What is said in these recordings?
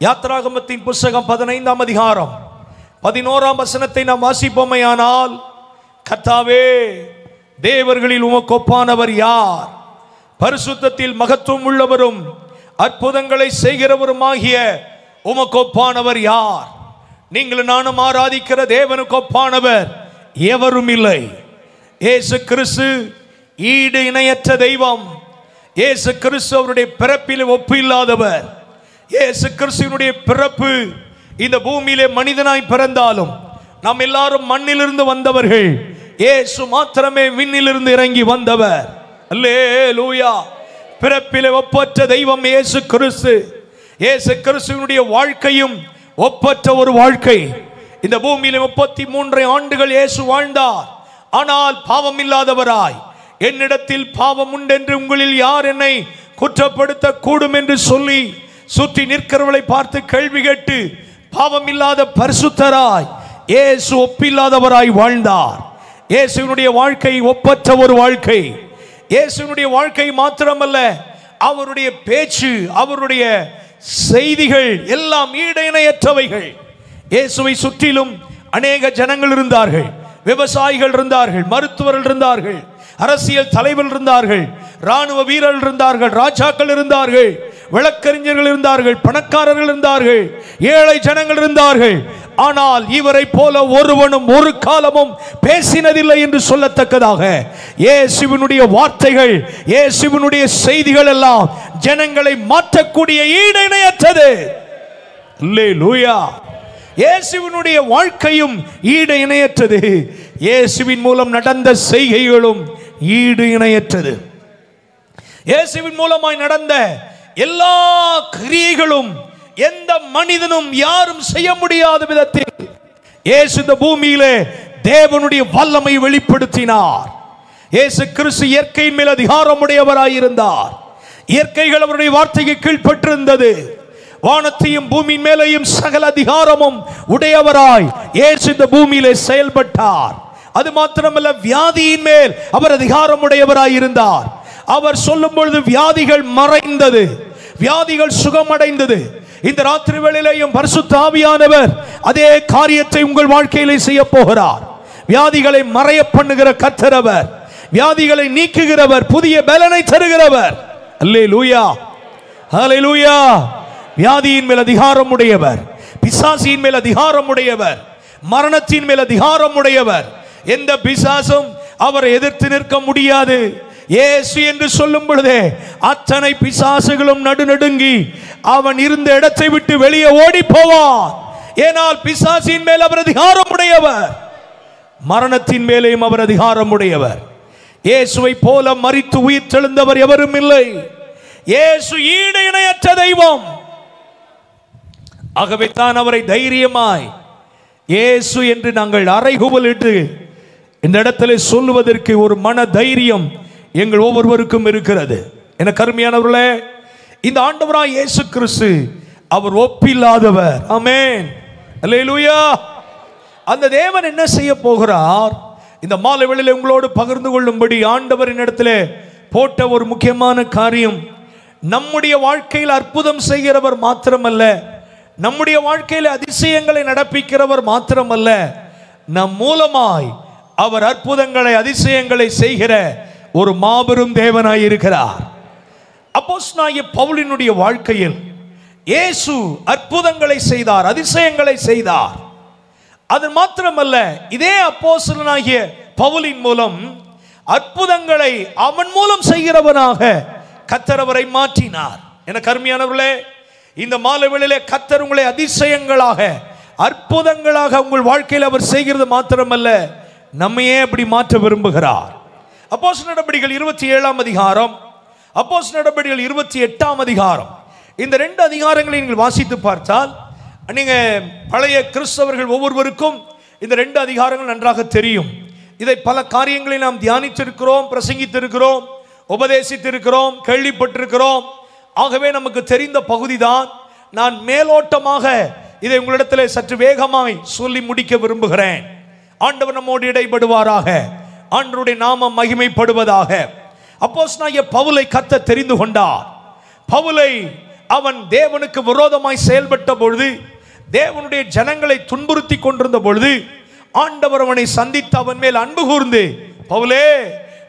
யாத்ராகமத்தின் புஸ்தகம் 15ஆம் அதிகாரம் 11ஆம் வசனத்தை நாம் வாசிப்போமையானால், கர்த்தாவே, தேவர்களில் உமக்கு ஒப்பானவர் யார்? பரிசுத்தத்தில் மகத்துவம் உள்ளவரும் அற்புதங்களை செய்கிறவருமாகிய உமக்கு ஒப்பானவர் யார்? நீங்கள் நானும் ஆராதிக்கிற தேவனுக்கு ஒப்பானவர் எவரும் இல்லை. இயேசு கிறிஸ்து ஈடு இணையற்ற தெய்வம். இயேசு கிறிஸ்து அவருடைய பிறப்பில் ஒப்பு இல்லாதவர். இயேசு கிறிஸ்துவினுடைய பிறப்பு இந்த பூமியிலே மனிதனாய் பிறந்தாலும் நாம் எல்லாரும் மண்ணிலிருந்து வந்தவர்கள். இயேசு மாத்திரமே விண்ணிலிருந்து இறங்கி வந்தவர். அல்லேலூயா. பிறப்பிலே ஒப்பற்ற தெய்வம் இயேசு கிறிஸ்து. இயேசு கிறிஸ்துவினுடைய வாழ்க்கையும் ஒப்பற்ற ஒரு வாழ்க்கை. இந்த பூமியிலே 33 ஆண்டுகள் இயேசு வாழ்ந்தார். ஆனால் பாவம் இல்லாதவராய், என்னிடத்தில் பாவம் உண்டென்று உங்களில் யார் என்னை குற்றப்படுத்த கூடும் என்று சொல்லி சுற்றி நிற்கிறவளை பார்த்து கேள்வி கேட்டு பாவம் இல்லாத பரிசுத்தராய் இயேசு ஒப்பில்லாதவராய் வாழ்ந்தார். இயேசுவினுடைய வாழ்க்கை ஒப்பற்ற ஒரு வாழ்க்கை. இயேசுவினுடைய வாழ்க்கை மாத்திரமல்ல, அவருடைய பேச்சு, அவருடைய செய்திகள் எல்லாம் ஈடு இணையற்றவைகள். இயேசுவை சுற்றிலும் அநேக ஜனங்கள் இருந்தார்கள். விவசாயிகள் இருந்தார்கள், மருத்துவர்கள் இருந்தார்கள், அரசியல் தலைவர்கள் இருந்தார்கள், ராணுவ வீரர்கள் இருந்தார்கள், ராஜாக்கள் இருந்தார்கள், வழக்கறிஞர்கள் இருந்தார்கள், பணக்காரர்கள் இருந்தார்கள், ஏழை ஜனங்கள் இருந்தார்கள். ஆனால் இவரை போல ஒருவனும் ஒரு காலமும் பேசினதில்லை என்று சொல்லத்தக்கதாக இயேசுவினுடைய வார்த்தைகள், இயேசுவினுடைய செய்திகள் எல்லாம் ஜனங்களை மாற்றக்கூடிய ஈடு இணையற்றது. அல்லேலூயா. இயேசுவினுடைய வாழ்க்கையும் ஈடு இணையற்றது. இயேசுவின் மூலம் நடந்த செய்கைகளும் ஈடு இணையற்றது. இயேசுவின் மூலமாய் நடந்த எல்லா கிரியைகளும் எந்த மனிதனும் யாரும் செய்ய முடியாத விதத்தில் இயேசு இந்த பூமியிலே தேவனுடைய வல்லமை வெளிப்படுத்தினார். இயேசு கிறிஸ்து இயற்கையின் மேல் அதிகாரம் உடையவராயிருந்தார். இயற்கைகள் அவருடைய வார்த்தைக்கு கீழ்ப்பட்டிருந்தது. வானத்தையும் பூமியின் மேலையும் சகல அதிகாரமும் உடையவராய் இயேசு இந்த பூமியிலே செயல்பட்டார். அது மாத்திரமல்ல, வியாதியின் மேல் அவர் அதிகாரம் உடையவராய் இருந்தார். அவர் சொல்லும் பொழுது வியாதிகள் மறைந்தது, வியாதிகள் சுகமடைந்தது. இந்த ராத்திரி வேளையிலேயும் பரிசுத்த ஆவியானவர் அதே காரியத்தை உங்கள் வாழ்க்கையிலே செய்ய போகிறார். வியாதிகளை மறைய பண்ணுகிற கர்த்தர் அவர், வியாதிகளை நீக்குகிறவர், புதிய பலனை தருகிறவர். அல்லேலூயா, ஹல்லேலூயா. வியாதியின் மேல் அதிகாரம் உடையவர், பிசாசின் மேல் அதிகாரம் உடையவர், மரணத்தின் மேல் அதிகாரம் உடையவர். எந்த பிசாசும் அவரை எதிர்த்து நிற்க முடியாது. இயேசு என்று சொல்லும் பொழுதே அத்தனை பிசாசுகளும் நடுநடுங்கி அவன் இருந்த இடத்தை விட்டு வெளியே ஓடி போவான். ஏனால் பிசாசின் மேல் அவர் அதிகாரம் உடையவர், மரணத்தின் மேலேயும் அவர் அதிகாரம் உடையவர். இயேசுவை போல மரித்து உயிர் தெழுந்தவர் எவரும் இல்லை. இயேசு ஈடு இணையற்ற தெய்வம். ஆகவே தான் அவரை தைரியமாய் இயேசு என்று நாங்கள் அறைகூவலிட்டு இந்த இடத்துல சொல்லுவதற்கு ஒரு மன தைரியம் எங்கள் ஒவ்வொருவருக்கும் இருக்கிறது. என கருமையானவர்களே, இந்த ஆண்டவராய் இயேசு கிறிஸ்து அவர் ஒப்பில்லாதவர். ஆமென், அல்லேலூயா. அந்த தேவன் என்ன செய்ய போகிறார்? இந்த மாலை வேளையிலே உங்களோடு பகிர்ந்து கொள்ளும்படி ஆண்டவரின் இடத்துல போட்ட ஒரு முக்கியமான காரியம், நம்முடைய வாழ்க்கையில் அற்புதம் செய்கிறவர் மாத்திரமல்ல, நம்முடைய வாழ்க்கையில் அதிசயங்களை நடப்பிக்கிறவர் மாத்திரமல்ல, நம் மூலமாய் அவர் அற்புதங்களை அதிசயங்களை செய்கிற ஒரு மாபெரும் தேவனாய் இருக்கிறார். அப்போஸ்தலனாகிய பவுலினுடைய வாழ்க்கையில் இயேசு அற்புதங்களை செய்தார், அதிசயங்களை செய்தார். அது மாத்திரமல்ல, இதே அப்போஸ்தலனாகிய பவுலின் மூலம் அற்புதங்களை அவன் மூலம் செய்கிறவனாக கர்த்தர் அவரை மாற்றினார். என கருமையானவர்களே, இந்த மாலை வேளையிலே கர்த்தர் உங்களை அதிசயங்களாக அற்புதங்களாக உங்கள் வாழ்க்கையில் அவர் செய்கிறது மாத்திரமல்ல, நம்மையே அப்படி மாற்ற விரும்புகிறார். அப்போஸ்தலர் நடபடிகள் 27ஆம் அதிகாரம், அப்போஸ்தலர் நடபடிகள் 28ஆம் அதிகாரம், இந்த 2 அதிகாரங்களை நீங்கள் வாசித்து பார்த்தால், நீங்க பழைய கிறிஸ்தவர்கள் ஒவ்வொருவருக்கும் இந்த 2 அதிகாரங்கள் நன்றாக தெரியும். இதை பல காரியங்களை நாம் தியானித்திருக்கிறோம், பிரசங்கித்திருக்கிறோம், உபதேசித்திருக்கிறோம், கேள்விப்பட்டிருக்கிறோம். ஆகவே நமக்கு தெரிந்த பகுதி தான். நான் மேலோட்டமாக இதை உங்களிடத்தில் சற்று வேகமாய் சொல்லி முடிக்க விரும்புகிறேன். ஆண்டவர் நம்மோடு இடைபடுவாராக, ஆண்டவருடைய நாமம் மகிமைப்படுவதாக. அப்போஸ்தலனாகிய பவுலை கர்த்தர் தெரிந்து கொண்டார். பவுலை அவன் தேவனுக்கு விரோதமாய் செயல்பட்ட பொழுது, தேவனுடைய ஜனங்களை துன்புறுத்தி கொண்டிருந்த பொழுது, ஆண்டவர் அவனை சந்தித்து அவன் மேல் அன்பு கூர்ந்து, பவுலே,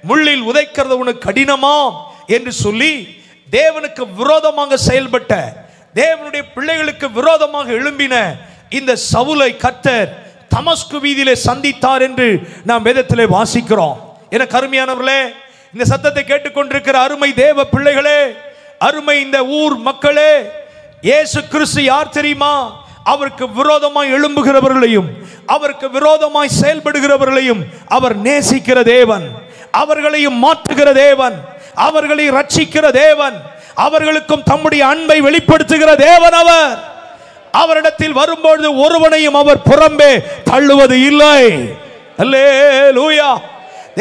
முள்ளில் உதைக்கிறது உனக்கு கடினமாம் என்று சொல்லி தேவனுக்கு விரோதமாக செயல்பட்ட, தேவனுடைய பிள்ளைகளுக்கு விரோதமாக எழும்பின இந்த சவுலை கர்த்தர் தமஸ்கு வீதியிலே சந்தித்தார் என்று நாம் வேதத்திலே வாசிக்கிறோம். என கருமையானவர்களே, இந்த சத்தத்தை கேட்டுக்கொண்டிருக்கிற அருமை தேவ பிள்ளைகளே, அருமை இந்த ஊர் மக்களே, இயேசு கிறிஸ்து யார் தெரியுமா? அவருக்கு விரோதமாய் எழும்புகிறவர்களையும் அவருக்கு விரோதமாய் செயல்படுகிறவர்களையும் அவர் நேசிக்கிற தேவன், அவர்களையும் மாற்றுகிற தேவன், அவர்களை ரட்சிக்கிற தேவன், அவர்களுக்கும் தம்முடைய அன்பை வெளிப்படுத்துகிற தேவன். அவர் அவரிடத்தில் வரும்பொழுது ஒருவனையும் அவர் புறம்பே தள்ளுவது இல்லை. அல்லேலூயா.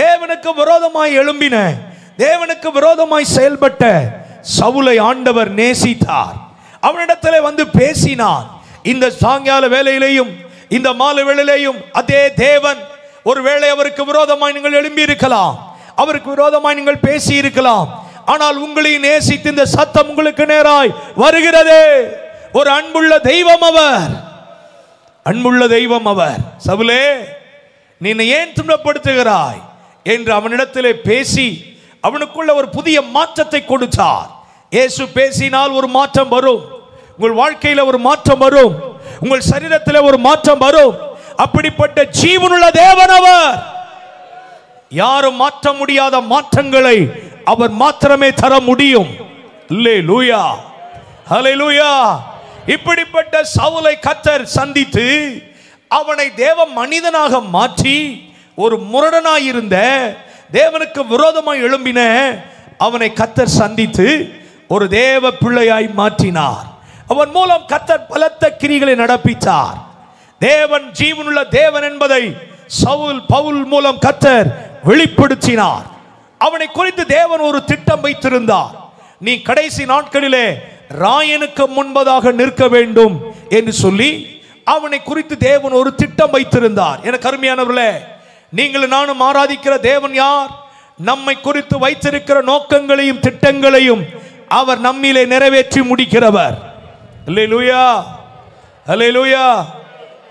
தேவனுக்கு விரோதமாய் எழும்பின, தேவனுக்கு விரோதமாய் செயல்பட்ட சவுலை ஆண்டவர் நேசித்தார். அவனிடத்தில் வந்து பேசினார். இந்த சாயங்கால வேளையிலேயும் இந்த மாலை வேளையிலேயும் அதே தேவன் ஒருவேளை அவருக்கு விரோதமாய் நீங்கள் எழும்பி இருக்கலாம், அவருக்கு விரோதமாய் நீங்கள் பேசி இருக்கலாம். ஆனால் உங்களை நேசித்து இந்த சத்தம் உங்களுக்கு நேராய் வருகிறது. ஒரு அன்புள்ள தெய்வம் அவர், அன்புள்ள தெய்வம் அவர். சவுலே, நீ ஏன் துன்பப்படுத்துகிறாய் என்று அவனிடத்திலே பேசி அவனுக்குள்ள ஒரு புதிய மாற்றத்தை கொடுத்தார். இயேசு பேசினால் ஒரு மாற்றம் வரும், உங்கள் வாழ்க்கையில் ஒரு மாற்றம் வரும், உங்கள் சரீரத்தில் ஒரு மாற்றம் வரும். அப்படிப்பட்ட ஜீவனுள்ள தேவன் அவர். யாரும் மாற்ற முடியாத மாற்றங்களை அவர் மாத்திரமே தர முடியும். அல்லேலூயா, ஹல்லேலூயா. இப்படிப்பட்ட சவுலை கர்த்தர் சந்தித்து அவனை தேவ மனிதனாக மாற்றி, ஒரு முரடனாயிருந்த தேவனுக்கு விரோதமாய் எழும்பின அவனை கர்த்தர் சந்தித்து ஒரு தேவ பிள்ளையாய் மாற்றினார். அவன் மூலம் கர்த்தர் பலத்த கிரிகளை நடப்பித்தார். தேவன் ஜீவனுள்ள தேவன் என்பதை பவுல் மூலம் கர்த்தர் வெளிப்படுத்தினார். அவனை குறித்து தேவன் ஒரு திட்டம் வைத்திருந்தார். நீ கடைசி நாட்களிலே ராயனுக்கு முன்பதாக நிற்க வேண்டும் என்று சொல்லி அவனை குறித்து தேவன் ஒரு திட்டம் வைத்திருந்தார். எனக்கு அருமையானவர்களே, நீங்கள் நானும் ஆராதிக்கிற தேவன் யார்? நம்மை குறித்து வைத்திருக்கிற நோக்கங்களையும் திட்டங்களையும் அவர் நம்மிலே நிறைவேற்றி முடிக்கிறவர். அல்லேலூயா, அல்லேலூயா.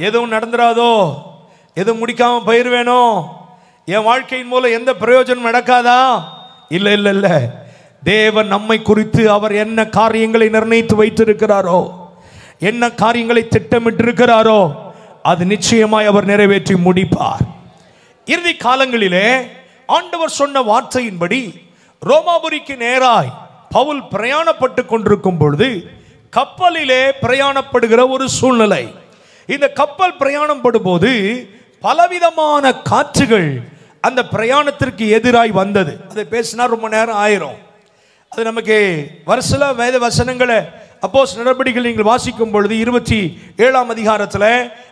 எதுவும் நடந்துராதோ, எதுவும் முடிக்காம போயிருவேனோ, என் வாழ்க்கையின் மூலம் எந்த பிரயோஜனம் நடக்காதா? இல்ல இல்ல இல்ல. தேவன் நம்மை குறித்து அவர் என்ன காரியங்களை நிர்ணயித்து வைத்திருக்கிறாரோ, என்ன காரியங்களை திட்டமிட்டிருக்கிறாரோ, அது நிச்சயமாய் அவர் நிறைவேற்றி முடிப்பார். இறுதி காலங்களிலே ஆண்டவர் சொன்ன வார்த்தையின்படி ரோமாபுரிக்கு நேராய் பவுல் பிரயாணப்பட்டு கொண்டிருக்கும் பொழுது கப்பலிலே பிரயாணப்படுகிற ஒரு சூழ்நிலை. இந்த கப்பல் பிரயாணம் படும்போது பலவிதமான காற்றுகள் அந்த பிரயாணத்திற்கு எதிராய் வந்தது. அதை பேசினா ரொம்ப நேரம் ஆயிரும். அது நமக்கு வருஷல வேத வசனங்களை அப்போஸ்தலர் நடபடிகள் நீங்கள் வாசிக்கும் பொழுது 27ஆம் அதிகாரத்தில்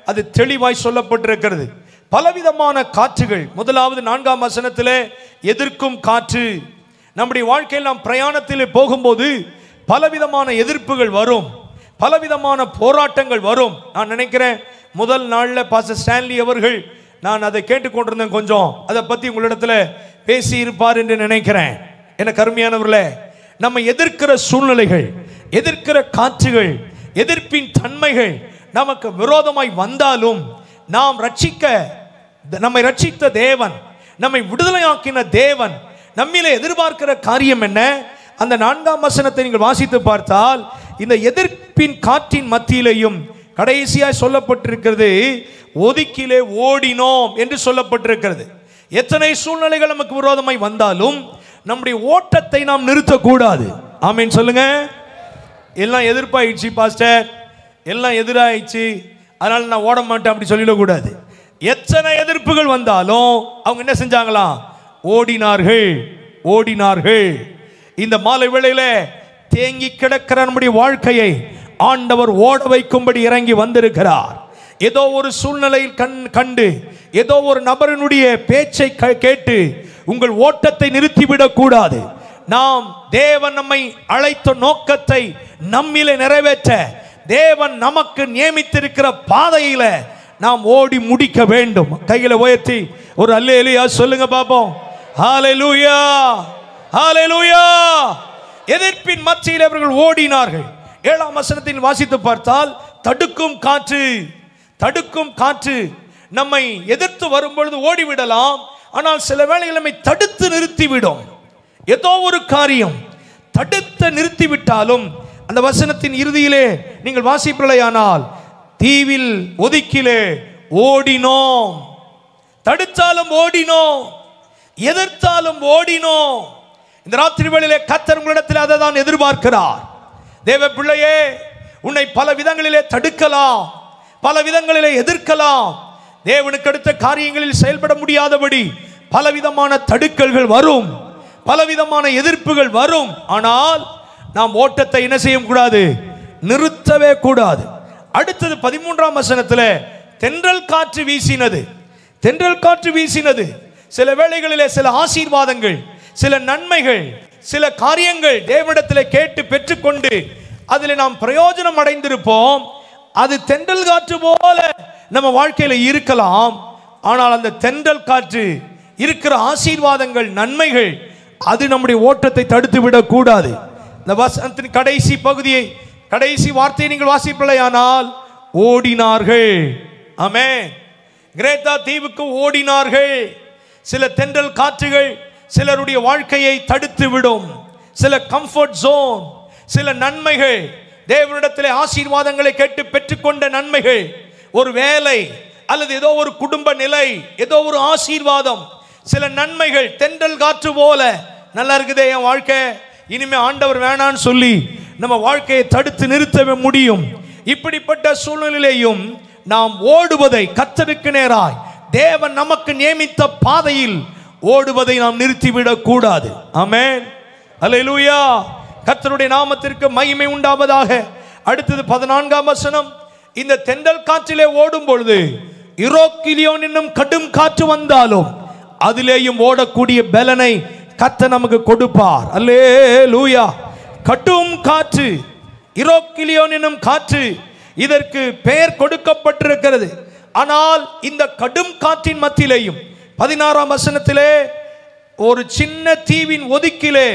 அது தெளிவாய் சொல்லப்பட்டிருக்கிறது. பலவிதமான காற்றுகள். முதலாவது 4ஆம் வசனத்தில் எதிர்க்கும் காற்று. நம்முடைய வாழ்க்கையில் நாம் பிரயாணத்தில் போகும்போது பலவிதமான எதிர்ப்புகள் வரும், பலவிதமான போராட்டங்கள் வரும். நான் நினைக்கிறேன் முதல் நாளில் பாஸ்டர் ஸ்டான்லி அவர்கள், நான் அதை கேட்டுக்கொண்டிருந்தேன், கொஞ்சம் அதை பற்றி உங்களிடத்தில் பேசி இருப்பார் என்று நினைக்கிறேன். எனக்கு அருமையானவர்களே, நம்ம எதிர்க்கிற சூழ்நிலைகள், எதிர்க்கிற காற்றுகள், எதிர்ப்பின் தன்மைகள் நமக்கு விரோதமாய் வந்தாலும் நாம் நம்மை ரட்சித்த தேவன், நம்மை விடுதலையாக்கின தேவன் நம்மிலே எதிர்பார்க்கிற காரியம் என்ன? அந்த 4ஆம் வசனத்தை நீங்கள் வாசித்து பார்த்தால் இந்த எதிர்ப்பின் காற்றின் மத்தியிலேயும் கடைசியாக சொல்லப்பட்டிருக்கிறது, ஒதுக்கிலே ஓடினோம் என்று சொல்லப்பட்டிருக்கிறது. எத்தனை சூழ்நிலைகள் நமக்கு விரோதமாய் வந்தாலும் நம்முடைய ஓட்டத்தை நாம் நிறுத்தக்கூடாது. ஆமீன் சொல்லுங்க. எல்லாம் எதிர்ப்பாயிடுச்சு பாஸ்டர், எல்லாம் எதிராயிடுச்சு, அதனால நான் ஓட மாட்டேன் அப்படி சொல்லிடக்கூடாது. எத்தனை எதிர்ப்புகள் வந்தாலும் அவங்க என்ன செஞ்சாங்களாம்? ஓடினார்கள், ஓடினார்கள். இந்த மாலை வேளையில தேங்கி கிடக்கிற நம்முடைய வாழ்க்கையை ஆண்டவர் ஓட வைக்கும்படி இறங்கி வந்திருக்கிறார். ஏதோ ஒரு சூழ்நிலையில் கண்டு, ஏதோ ஒரு நபரினுடைய பேச்சை கேட்டு உங்கள் ஓட்டத்தை நிறுத்திவிடக் கூடாது. நாம் தேவன் நம்மை அழைத்த நோக்கத்தை நம்மிலே நிறைவேற்ற தேவன் நமக்கு நியமித்திருக்கிற பாதையில நாம் ஓடி முடிக்க வேண்டும். கைகளை உயர்த்தி ஒரு அல்லேலூயா சொல்லுங்க பாப்போம். ஹல்லேலூயா, ஹல்லேலூயா. எதிர்ப்பின் மத்தியில் அவர்கள் ஓடினார்கள். 7ஆம் வசனத்தில் வாசித்து பார்த்தால் தடுக்கும் காற்று, தடுக்கும் காற்று நம்மை எதிர்த்து வரும்பொழுது ஓடிவிடலாம், ஆனால் சில வேளைகளில் நம்மை தடுத்து நிறுத்திவிடும். ஏதோ ஒரு காரியம் தடுத்து நிறுத்திவிட்டாலும் அந்த வசனத்தின் இறுதியிலே நீங்கள் வாசிப்பீர்களானால் தீவில் ஒதுக்கிலே ஓடினோம், தடுத்தாலும் ஓடினோம், எதிர்த்தாலும் ஓடினோம். இந்த ராத்திரி வேளையிலே கர்த்தர் உங்களிடத்தில் அதை தான் எதிர்பார்க்கிறார். தேவ பிள்ளையே, உன்னை பல விதங்களிலே தடுக்கலாம், பல விதங்களிலே எதிர்க்கலாம். தேவனுக்கு அடுத்த காரியங்களில் செயல்பட முடியாதபடி பலவிதமான தடுக்கல்கள் வரும், பலவிதமான எதிர்ப்புகள் வரும். ஆனால் நாம் ஓட்டத்தை என்ன செய்ய கூடாது? நிறுத்தவே கூடாது. அடுத்தது 13ஆம் வசனத்தில் தென்றல் காற்று வீசினது, தென்றல் காற்று வீசினது. சில வேளைகளிலே சில ஆசீர்வாதங்கள், சில நன்மைகள், சில காரியங்கள் தேவனிடத்தில் கேட்டு பெற்றுக்கொண்டு அதில் நாம் பிரயோஜனம் அடைந்திருப்போம். அது தென்றல் காற்று போல நம்ம வாழ்க்கையில் இருக்கலாம். ஆனால் அந்த தென்றல் காற்று இருக்கிற ஆசீர்வாதங்கள், நன்மைகள், அது நம்முடைய ஓட்டத்தை தடுத்து விடக்கூடாது. இந்த வசனத்தின் கடைசி பகுதியை, கடைசி வார்த்தையை நீங்கள் வாசிப்பீர்களானால் ஓடினார்கள். ஆமென். கிரேத்தா தீவுக்கு ஓடினார்கள். சில தென்றல் காற்றுகள் சிலருடைய வாழ்க்கையை தடுத்து விடும். சில கம்ஃபர்ட் ஜோன், சில நன்மைகள், தேவனிடத்திலே ஆசீர்வாதங்களை கேட்டு பெற்றுக்கொண்ட நன்மைகள், ஒரு வேலை அல்லது ஏதோ ஒரு குடும்ப நிலை, ஏதோ ஒரு ஆசீர்வாதம், சில நன்மைகள் தென்றல் காற்று போல நல்லா இருக்குதே என் வாழ்க்கை, இனிமே ஆண்டவர் வேணான்னு சொல்லி நம்ம வாழ்க்கையை தடுத்து நிறுத்த முடியும். இப்படிப்பட்ட சூழ்நிலையிலேயும் நாம் ஓடுவதை, கர்த்தருக்கு நேராய் தேவன் நமக்கு நியமித்த பாதையில் ஓடுவதை நாம் நிறுத்திவிடக் கூடாது. ஆமென். அல்லேலூயா. கர்த்தருடைய நாமத்திற்கு மகிமை உண்டாவதாக. அடுத்தது 14ஆம் வசனம். இந்த தென்றல் காற்றிலே ஓடும் பொழுது யூரோக்கிலியோன் என்னும் கடும் காற்று வந்தாலும் அதிலேயும் ஓடக்கூடிய பலனை கர்த்தர் நமக்கு கொடுப்பார். அல்லேலூயா. கடும் காற்று, யூரோக்கிலியோன் என்னும் காற்று, இதற்கு பெயர் கொடுக்கப்பட்டிருக்கிறது. ஆனால் இந்த கடும் காற்றின் மத்தியிலேயும் 16ஆம் வசனத்திலே ஒரு சின்ன தீவின் ஒதுக்கிலே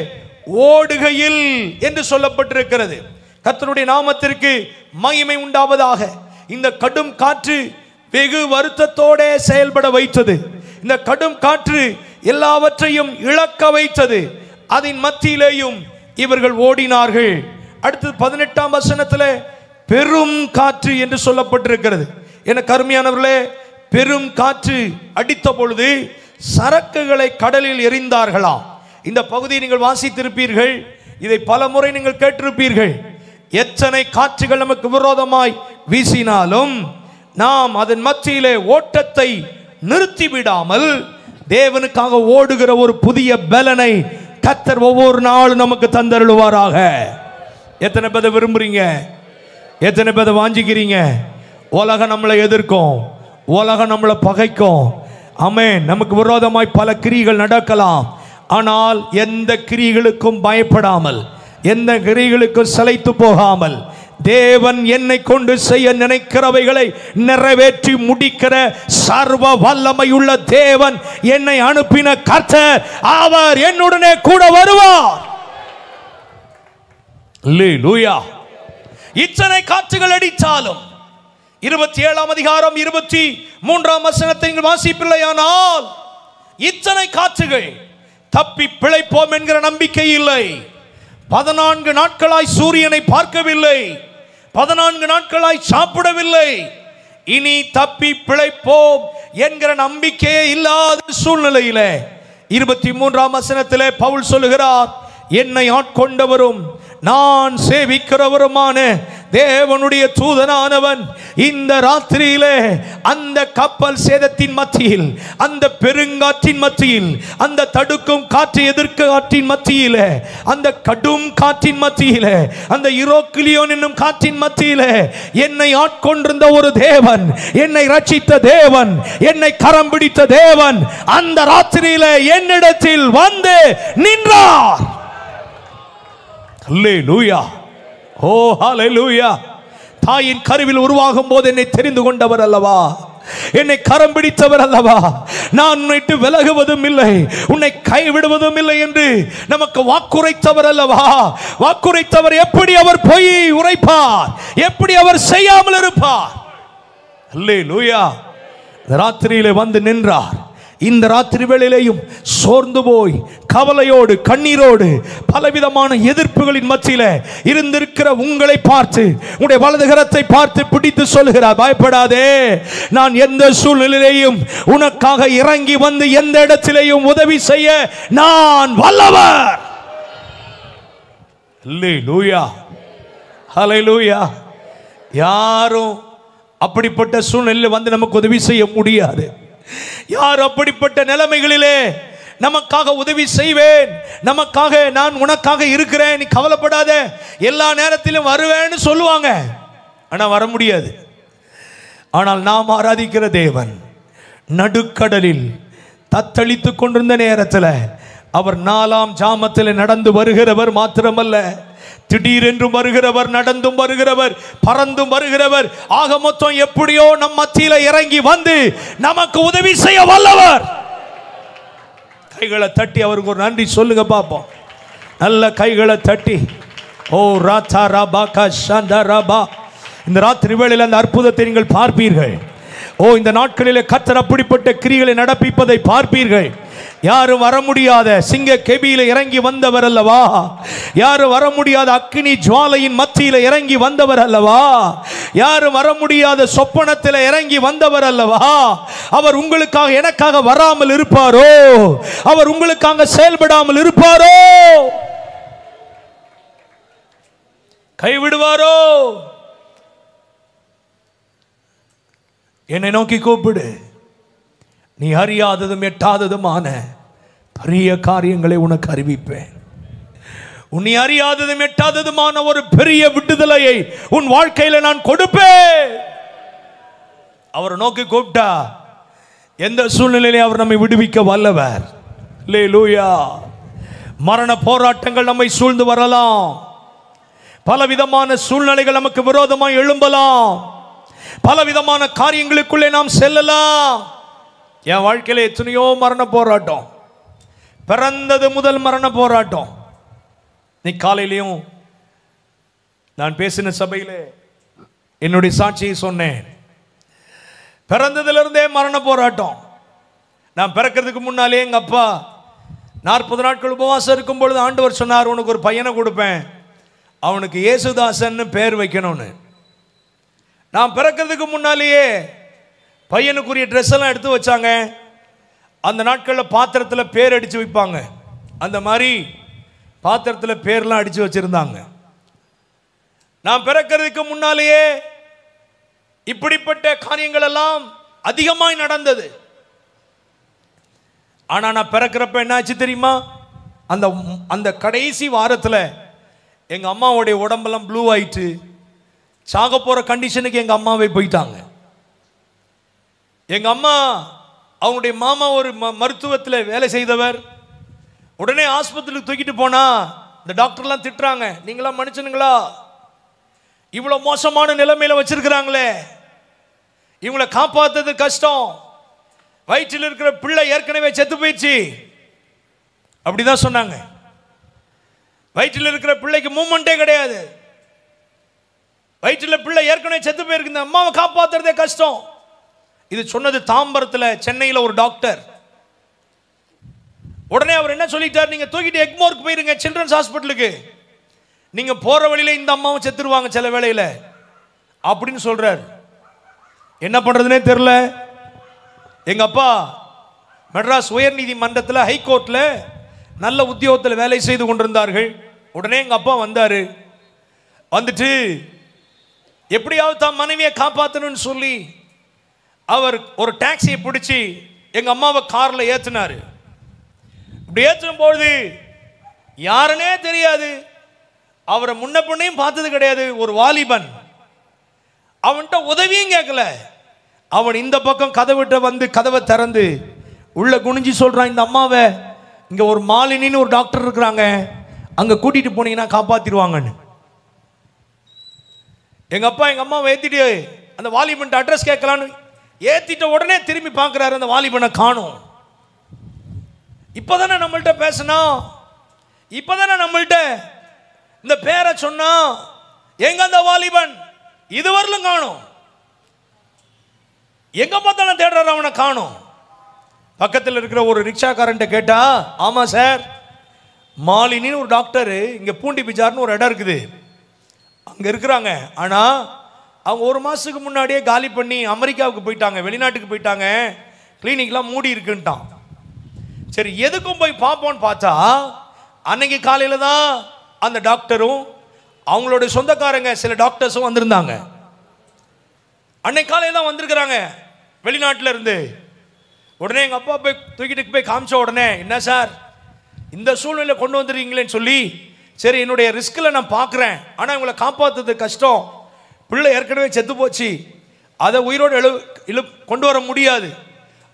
ஓடுகையில் என்று சொல்லப்பட்டிருக்கிறது. கர்த்தருடைய நாமத்திற்கு மகிமை உண்டாவதாக. இந்த கடும் காற்று வெகு வருத்தத்தோட செயல்பட வைத்தது. இந்த கடும் காற்று எல்லாவற்றையும் இழக்க வைத்தது. அதன் மத்தியிலேயும் இவர்கள் ஓடினார்கள். அடுத்து 18ஆம் வசனத்திலே பெரும் காற்று என்று சொல்லப்பட்டிருக்கிறது. என கருமையானவர்களே, பெரும் காற்று அடித்த பொழுது சரக்குகளை கடலில் எறிந்தார்களாம். இந்த பகுதியை நீங்கள் வாசித்திருப்பீர்கள், இதை பல முறை நீங்கள் கேட்டிருப்பீர்கள். எத்தனை காற்றுகள் நமக்கு விரோதமாய் வீசினாலும் நாம் அதன் மத்தியிலே ஓட்டத்தை நிறுத்திவிடாமல் தேவனுக்காக ஓடுகிற ஒரு புதிய பலனை கர்த்தர் ஒவ்வொரு நாளும் நமக்கு தந்தருளுவாராக. எத்தனை பேரை விரும்புறீங்க? எத்தனை பேரை வாஞ்சிக்கிறீங்க? உலகம் நம்மளை எதிர்க்கும், உலகம் நம்மளை பகைக்கும். ஆமென். நமக்கு விரோதமாய் பல கிரியைகள் நடக்கலாம். ஆனால் எந்த கிரியைகளுக்கும் பயப்படாமல், எந்த கிரியைகளுக்கும் சளைத்து போகாமல், தேவன் என்னை கொண்டு செய்ய நினைக்கிறவைகளை நிறைவேற்றி முடிக்கிற சர்வ வல்லமையுள்ள தேவன் என்னை அனுப்பின கர்த்தர், அவர் என்னுடனே கூட வருவார். அல்லேலூயா. இத்தனை காற்றுகள் அடித்தாலும் 27ஆம் அதிகாரம் 23ஆம் வசனத்தை நீங்கள் வாசிப்பீர்களானால் இத்தனை காற்றுகள் தப்பி பிழைப்போம் என்கிற நம்பிக்கை இல்லை. 14 நாட்களாய் சூரியனை பார்க்கவில்லை, 14 நாட்களாய் சாப்பிடவில்லை. இனி தப்பி பிழைப்போம் என்கிற நம்பிக்கையே இல்லாத சூழ்நிலையில 23ஆம் வசனத்திலே பவுல் சொல்லுகிறார், என்னை ஆட்கொண்டவரும் நான் சேவிக்கிறவருமான தேவனுடைய தூதனானவன் இந்த ராத்திரியிலே அந்த கப்பல் சேதத்தின் மத்தியில், அந்த பெருங்காற்றின் மத்தியில், அந்த தடுக்கும் காற்று எதிர்க்க காற்றின் மத்தியிலே, அந்த கடும் காற்றின் மத்தியிலே, அந்த யூரோக்கிலியோன் என்னும் காற்றின் மத்தியிலே என்னை ஆட்கொண்டிருந்த ஒரு தேவன், என்னை ரட்சித்த தேவன், என்னை கரம் பிடித்த தேவன் அந்த ராத்திரியிலே என்னிடத்தில் வந்து நின்றார். அல்லேலூயா. ஓ ஹல்லேலூயா. தாயின் கருவில் உருவாகும் போது என்னை தெரிந்து கொண்டவர் அல்லவா? என்னை கரம் பிடித்தவர் அல்லவா, நான் உன்னை விட்டு விலகுவதும் இல்லை, உன்னை கைவிடுவதும் இல்லை என்று நமக்கு வாக்குரைத்தவர் அல்லவா. வாக்குரைத்தவர் எப்படி அவர் பொய் உரைப்பார்? எப்படி அவர் செய்யாமல் இருப்பார்? அல்லேலூயா. ராத்திரியிலே வந்து நின்றார். இந்த ராத்திரி வேளையிலேயும் சோர்ந்து போய் கவலையோடு கண்ணீரோடு பலவிதமான எதிர்ப்புகளின் மத்தியில இருந்திருக்கிற உங்களை பார்த்து, உங்களுடைய வலது கரத்தை பார்த்து பிடித்து சொல்லுகிறார், பயப்படாதே, நான் எந்த சூழ்நிலையிலேயும் உனக்காக இறங்கி வந்து எந்த இடத்திலேயும் உதவி செய்ய நான் வல்லவர். அல்லேலூயா, ஹல்லேலூயா. யாரும் அப்படிப்பட்ட சூழ்நிலையில் வந்து நமக்கு உதவி செய்ய முடியாது. யார் அப்படிப்பட்ட நிலைமைகளிலே நமக்காக உதவி செய்வேன், நமக்காக நான் உனக்காக இருக்கிறேன், நீ கவலைப்படாத, எல்லா நேரத்திலும் வருவேன்னு சொல்லுவாங்க. ஆனால் வர முடியாது. ஆனால் நாம் ஆராதிக்கிற தேவன் நடுக்கடலில் தத்தளித்துக் கொண்டிருந்த நேரத்தில் அவர் 4ஆம் ஜாமத்தில் நடந்து வருகிறவர் மாத்திரமல்ல, திடீரென்று வருகிறவர், நடந்தும் வருகிறவர், பறந்தும் வருகிறவர். ஆக மொத்தம் எப்படியோ நம் மத்தியில இறங்கி வந்து நமக்கு உதவி செய்ய வல்லவர். கைகளை தட்டி அவருக்கு ஒரு நன்றி சொல்லுங்க பாப்போம். நல்ல கைகளை தட்டி, ஓ ராதா ராபா கஷந்தா ராபா. இந்த ராத்திரி வேளையில் அந்த அற்புதத்தை நீங்கள் பார்ப்பீர்கள். ஓ, இந்த நாட்களிலே கர்த்தர் அப்படிப்பட்ட கிரிகளை நடப்பிப்பதை பார்ப்பீர்கள். யாரும் வர முடியாத சிங்க கெபியில இறங்கி வந்தவர் அல்லவா, யாரும் வர முடியாத அக்கினி ஜுவாலையின் மத்தியில இறங்கி வந்தவர் அல்லவா, யாரும் வர முடியாத சொப்பனத்தில் இறங்கி வந்தவர் அல்லவா. அவர் உங்களுக்காக எனக்காக வராமல் இருப்பாரோ? அவர் உங்களுக்காக செயல்படாமல் இருப்பாரோ? கைவிடுவாரோ? என்னை நோக்கி கூப்பிடு, நீ அறியாததும் எட்டாததுமான பெரிய காரியங்களை உனக்கு அறிவிப்பேன். உன்னை அறியாததும் எட்டாததுமான ஒரு பெரிய விடுதலையை உன் வாழ்க்கையில நான் கொடுப்பேன். அவரை நோக்கி கூப்பிட்டா எந்த சூழ்நிலையிலே அவர் நம்மை விடுவிக்க வல்லவர். அல்லேலூயா. மரண போராட்டங்கள் நம்மை சூழ்ந்து வரலாம், பலவிதமான சூழ்நிலைகள் நமக்கு விரோதமாய் எழும்பலாம், பலவிதமான காரியங்களுக்குள்ளே நாம் செல்லலாம். என் வாழ்க்கையில எத்தனையோ மரண போராட்டம், பிறந்தது முதல் மரண போராட்டம். நீ காலையிலையும் நான் பேசின சபையிலே என்னுடைய சாட்சியை சொன்னேன். பிறந்ததிலிருந்தே மரண போராட்டம். நான் பிறக்கிறதுக்கு முன்னாலே எங்கள் அப்பா 40 நாட்கள் உபவாசம் இருக்கும் பொழுது ஆண்டவர் சொன்னார், உனக்கு ஒரு பையனை கொடுப்பேன், அவனுக்கு இயேசுதாசன் பேர் வைக்கணும்னு. நான் பிறக்கிறதுக்கு முன்னாலேயே பையனுக்குரிய ட்ரெஸ் எல்லாம் எடுத்து வச்சாங்க. அந்த நாட்களில் பாத்திரத்தில் பேர் அடித்து வைப்பாங்க, அந்த மாதிரி பாத்திரத்தில் பேர்லாம் அடித்து வச்சிருந்தாங்க. நான் பிறக்கிறதுக்கு முன்னாலேயே இப்படிப்பட்ட காரியங்கள் எல்லாம் அதிகமாய் நடந்தது. ஆனால் நான் பிறக்கிறப்ப என்னாச்சு தெரியுமா? அந்த கடைசி வாரத்தில் எங்கள் அம்மாவுடைய உடம்பெல்லாம் ப்ளூ ஆயிட்டு சாக போகிற கண்டிஷனுக்கு எங்கள் அம்மாவே போயிட்டாங்க. எங்கள் அம்மா, அவங்களுடைய மாமா ஒரு மருத்துவத்தில் வேலை செய்தவர். உடனே ஆஸ்பத்திரிக்கு தூக்கிட்டு போனா இந்த டாக்டர்லாம் திட்டுறாங்க, நீங்களாம் மனுஷனுங்களா, இவ்வளோ மோசமான நிலைமையில வச்சிருக்கிறாங்களே, இவங்களை காப்பாற்றுறது கஷ்டம், வயிற்றில் இருக்கிற பிள்ளை ஏற்கனவே செத்து போயிடுச்சு, அப்படிதான் சொன்னாங்க. வயிற்றில் இருக்கிற பிள்ளைக்கு மூமெண்டே கிடையாது, வயிற்றில் பிள்ளை ஏற்கனவே செத்து போயிருக்கு, இந்த அம்மாவை காப்பாற்றுறதே கஷ்டம். இது சொன்னது தாம்பரத்தில், சென்னையில் ஒரு டாக்டர். உடனே அவர் என்ன சொல்லிட்டார், நீங்க தூக்கிட்டு எக்மோருக்கு போயிருங்க, சில்ட்ரன்ஸ் ஹாஸ்பிட்டலுக்கு, நீங்க போற வழியில இந்த அம்மாவும் செத்துருவாங்க சில வேளையில அப்படின்னு சொல்றார். என்ன பண்றதுனே தெரியல. எங்க அப்பா மெட்ராஸ் உயர் நீதிமன்றத்தில், ஹைகோர்ட்ல நல்ல உத்தியோகத்தில் வேலை செய்து கொண்டிருந்தார்கள். உடனே எங்க அப்பா வந்தாரு. வந்துட்டு எப்படியாவது தான் மனைவியை காப்பாற்றணும்னு சொல்லி அவர் ஒரு டாக்ஸியை பிடிச்சி எங்க அம்மாவை கார்ல ஏற்றினாரு. இப்படி ஏற்றும் பொழுது யாருன்னே தெரியாது, அவரை முன்ன பின்னையும் பார்த்தது கிடையாது, ஒரு வாலிபன். அவன்கிட்ட உதவியும் கேட்கல. அவன் இந்த பக்கம் கதவிட்ட வந்து கதவை திறந்து உள்ள குனிஞ்சி சொல்றான், இந்த அம்மாவை இங்க ஒரு மாலினின்னு ஒரு டாக்டர் இருக்கிறாங்க, அங்க கூட்டிட்டு போனீங்கன்னா காப்பாத்திடுவாங்கன்னு. எங்க அப்பா எங்க அம்மாவை ஏத்திட்டு அந்த வாலிபன் அட்ரஸ் கேட்கலான்னு ஏத்திட்ட உடனே திரும்பி பார்க்கிறாரு, அந்த வாலிபனை காணோம். இப்பதானே நம்மள்ட்ட பேசினா, இப்பதானே நம்மள்ட்ட இந்த பேரை சொன்னா, எங்க அந்த வாலிபன்? இதுவரையிலும் காணோம். எங்க பார்த்தாலும் தேடுறாரு, அவனை காணோம். பக்கத்தில் இருக்கிற ஒரு ரிக்ஷாக்காரன்ட்ட கேட்டா, ஆமா சார், மாலினின்னு ஒரு டாக்டர் இங்க பூண்டி பிஜார்னு ஒரு இடம் இருக்குது, அங்க இருக்கிறாங்க. ஆனா அவங்க ஒரு மாசத்துக்கு முன்னாடியே காலி பண்ணி அமெரிக்காவுக்கு போயிட்டாங்க, வெளிநாட்டுக்கு போயிட்டாங்க, கிளினிக்லாம் மூடி இருக்குன்ட்டான். சரி, எதுக்கும் போய் பார்ப்போன்னு பார்த்தா அன்னைக்கு காலையில தான் அந்த டாக்டரும் அவங்களுடைய சொந்தக்காரங்க சில டாக்டர்ஸும் வந்திருந்தாங்க. அன்னைக்கு காலையில தான் வந்திருக்கிறாங்க வெளிநாட்டில் இருந்து. உடனே எங்கள் அப்பா போய் தூக்கிட்டு போய் காமிச்ச உடனே, என்ன சார் இந்த சூழ்நிலை கொண்டு வந்துடுறீங்களேன்னு சொல்லி, சரி என்னுடைய ரிஸ்கில் நான் பார்க்குறேன், ஆனால் இவங்களை காப்பாற்றுறது கஷ்டம், பிள்ளை ஏற்கனவே செத்து போச்சு, அதை உயிரோடு கொண்டு வர முடியாது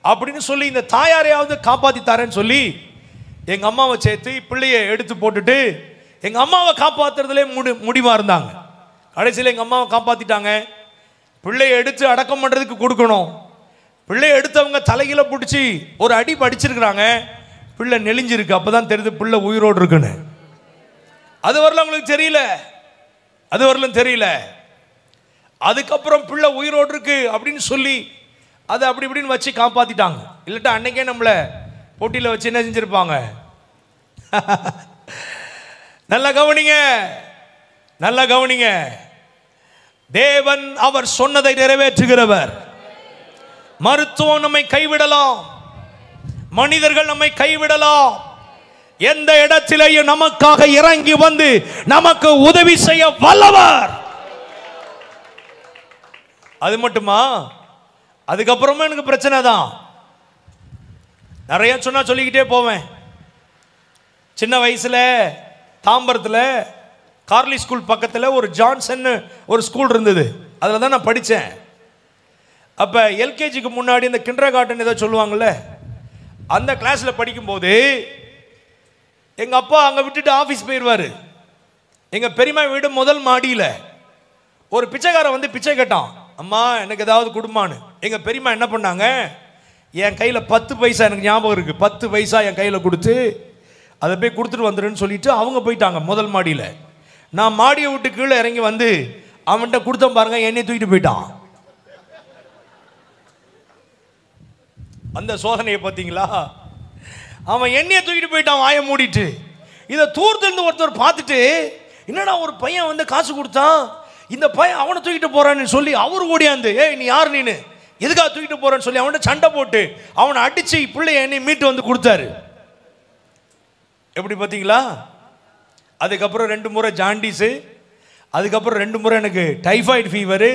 அப்படின்னு சொல்லி இந்த தாயாரையாவது காப்பாற்றி தரேன்னு சொல்லி எங்கள் அம்மாவை சேர்த்து பிள்ளையை எடுத்து போட்டுட்டு எங்கள் அம்மாவை காப்பாற்றுறதுலே முடிவாக இருந்தாங்க. கடைசியில் எங்கள் அம்மாவை காப்பாற்றிட்டாங்க. பிள்ளையை எடுத்து அடக்கம் பண்ணுறதுக்கு கொடுக்கணும். பிள்ளையை எடுத்தவங்க தலையில பிடிச்சி ஒரு அடி படிச்சிருக்கிறாங்க, பிள்ளை நெளிஞ்சிருக்கு. அப்போ தான் தெரியுது பிள்ளை உயிரோடு இருக்குன்னு. அது வரல அவங்களுக்கு தெரியல, அது வரலும் தெரியல. அதுக்கப்புறம் பிள்ளை உயிரோடு இருக்கு அப்படின்னு சொல்லி அதை அப்படி இப்படின்னு வச்சு காப்பாற்றிட்டாங்க. இல்லாட்டா அன்னைக்கே நம்மளை போட்டியில் வச்சு என்ன செஞ்சிருப்பாங்க. நல்லா கவனிங்க, நல்லா கவனிங்க. தேவன் அவர் சொன்னதை நிறைவேற்றுகிறவர். மருத்துவம் நம்மை கைவிடலாம், மனிதர்கள் நம்மை கைவிடலாம், எந்த இடத்திலேயும் நமக்காக இறங்கி வந்து நமக்கு உதவி செய்ய வல்லவர். அது மட்டுமா, அதுக்கப்புறமா எனக்கு பிரச்சனை தான். நிறைய சொன்னா சொல்லிக்கிட்டே போவேன். சின்ன வயசுல தாம்பரத்தில் கார்லி ஸ்கூல் பக்கத்தில் ஒரு ஜான்சன் ஒரு ஸ்கூல் இருந்தது, அதில் தான் நான் படித்தேன். அப்போ எல்கேஜிக்கு முன்னாடி இந்த கிண்டர் கார்டன் ஏதோ சொல்லுவாங்கள்ல, அந்த கிளாஸில் படிக்கும்போது எங்கள் அப்பா அங்கே விட்டுட்டு ஆஃபீஸ் போயிடுவார். எங்கள் பெரியம்மா வீடு முதல் மாடியில். ஒரு பிச்சைக்காரன் வந்து பிச்சை கேட்டான், அம்மா எனக்கு ஏதாவது கொடுமான்னு. எங்கள் பெரியம்மா என்ன பண்ணாங்க, என் கையில் 10 பைசா, எனக்கு ஞாபகம் இருக்குது, 10 பைசா என் கையில் கொடுத்து அதை போய் கொடுத்துட்டு வந்துடுன்னு சொல்லிட்டு அவங்க போயிட்டாங்க முதல் மாடியில். நான் மாடியை விட்டு கீழே இறங்கி வந்து அவன்கிட்ட கொடுத்தேன் பாருங்க, என்னை தூக்கிட்டு போயிட்டான். அந்த சோதனையை பார்த்தீங்களா? அவன் எண்ணெயை தூக்கிட்டு போயிட்டான் வாயை மூடிட்டு. இதை தூரத்துலேருந்து ஒருத்தர் பார்த்துட்டு, என்னடா ஒரு பையன் வந்து காசு கொடுத்தான், இந்த பையன் அவனை தூக்கிட்டு போறான்னு சொல்லி அவரு ஓடியாந்து, ஏய் நீ யார், நீனு எதுக்காக தூக்கிட்டு போறேன்னு சொல்லி அவன்கிட்ட சண்டை போட்டு அவனை அடிச்சு பிள்ளை என்னை மீட்டு வந்து கொடுத்தாரு. எப்படி பார்த்தீங்களா? அதுக்கப்புறம் 2 முறை ஜாண்டிஸு, அதுக்கப்புறம் 2 முறை எனக்கு டைஃபாய்டு ஃபீவரு,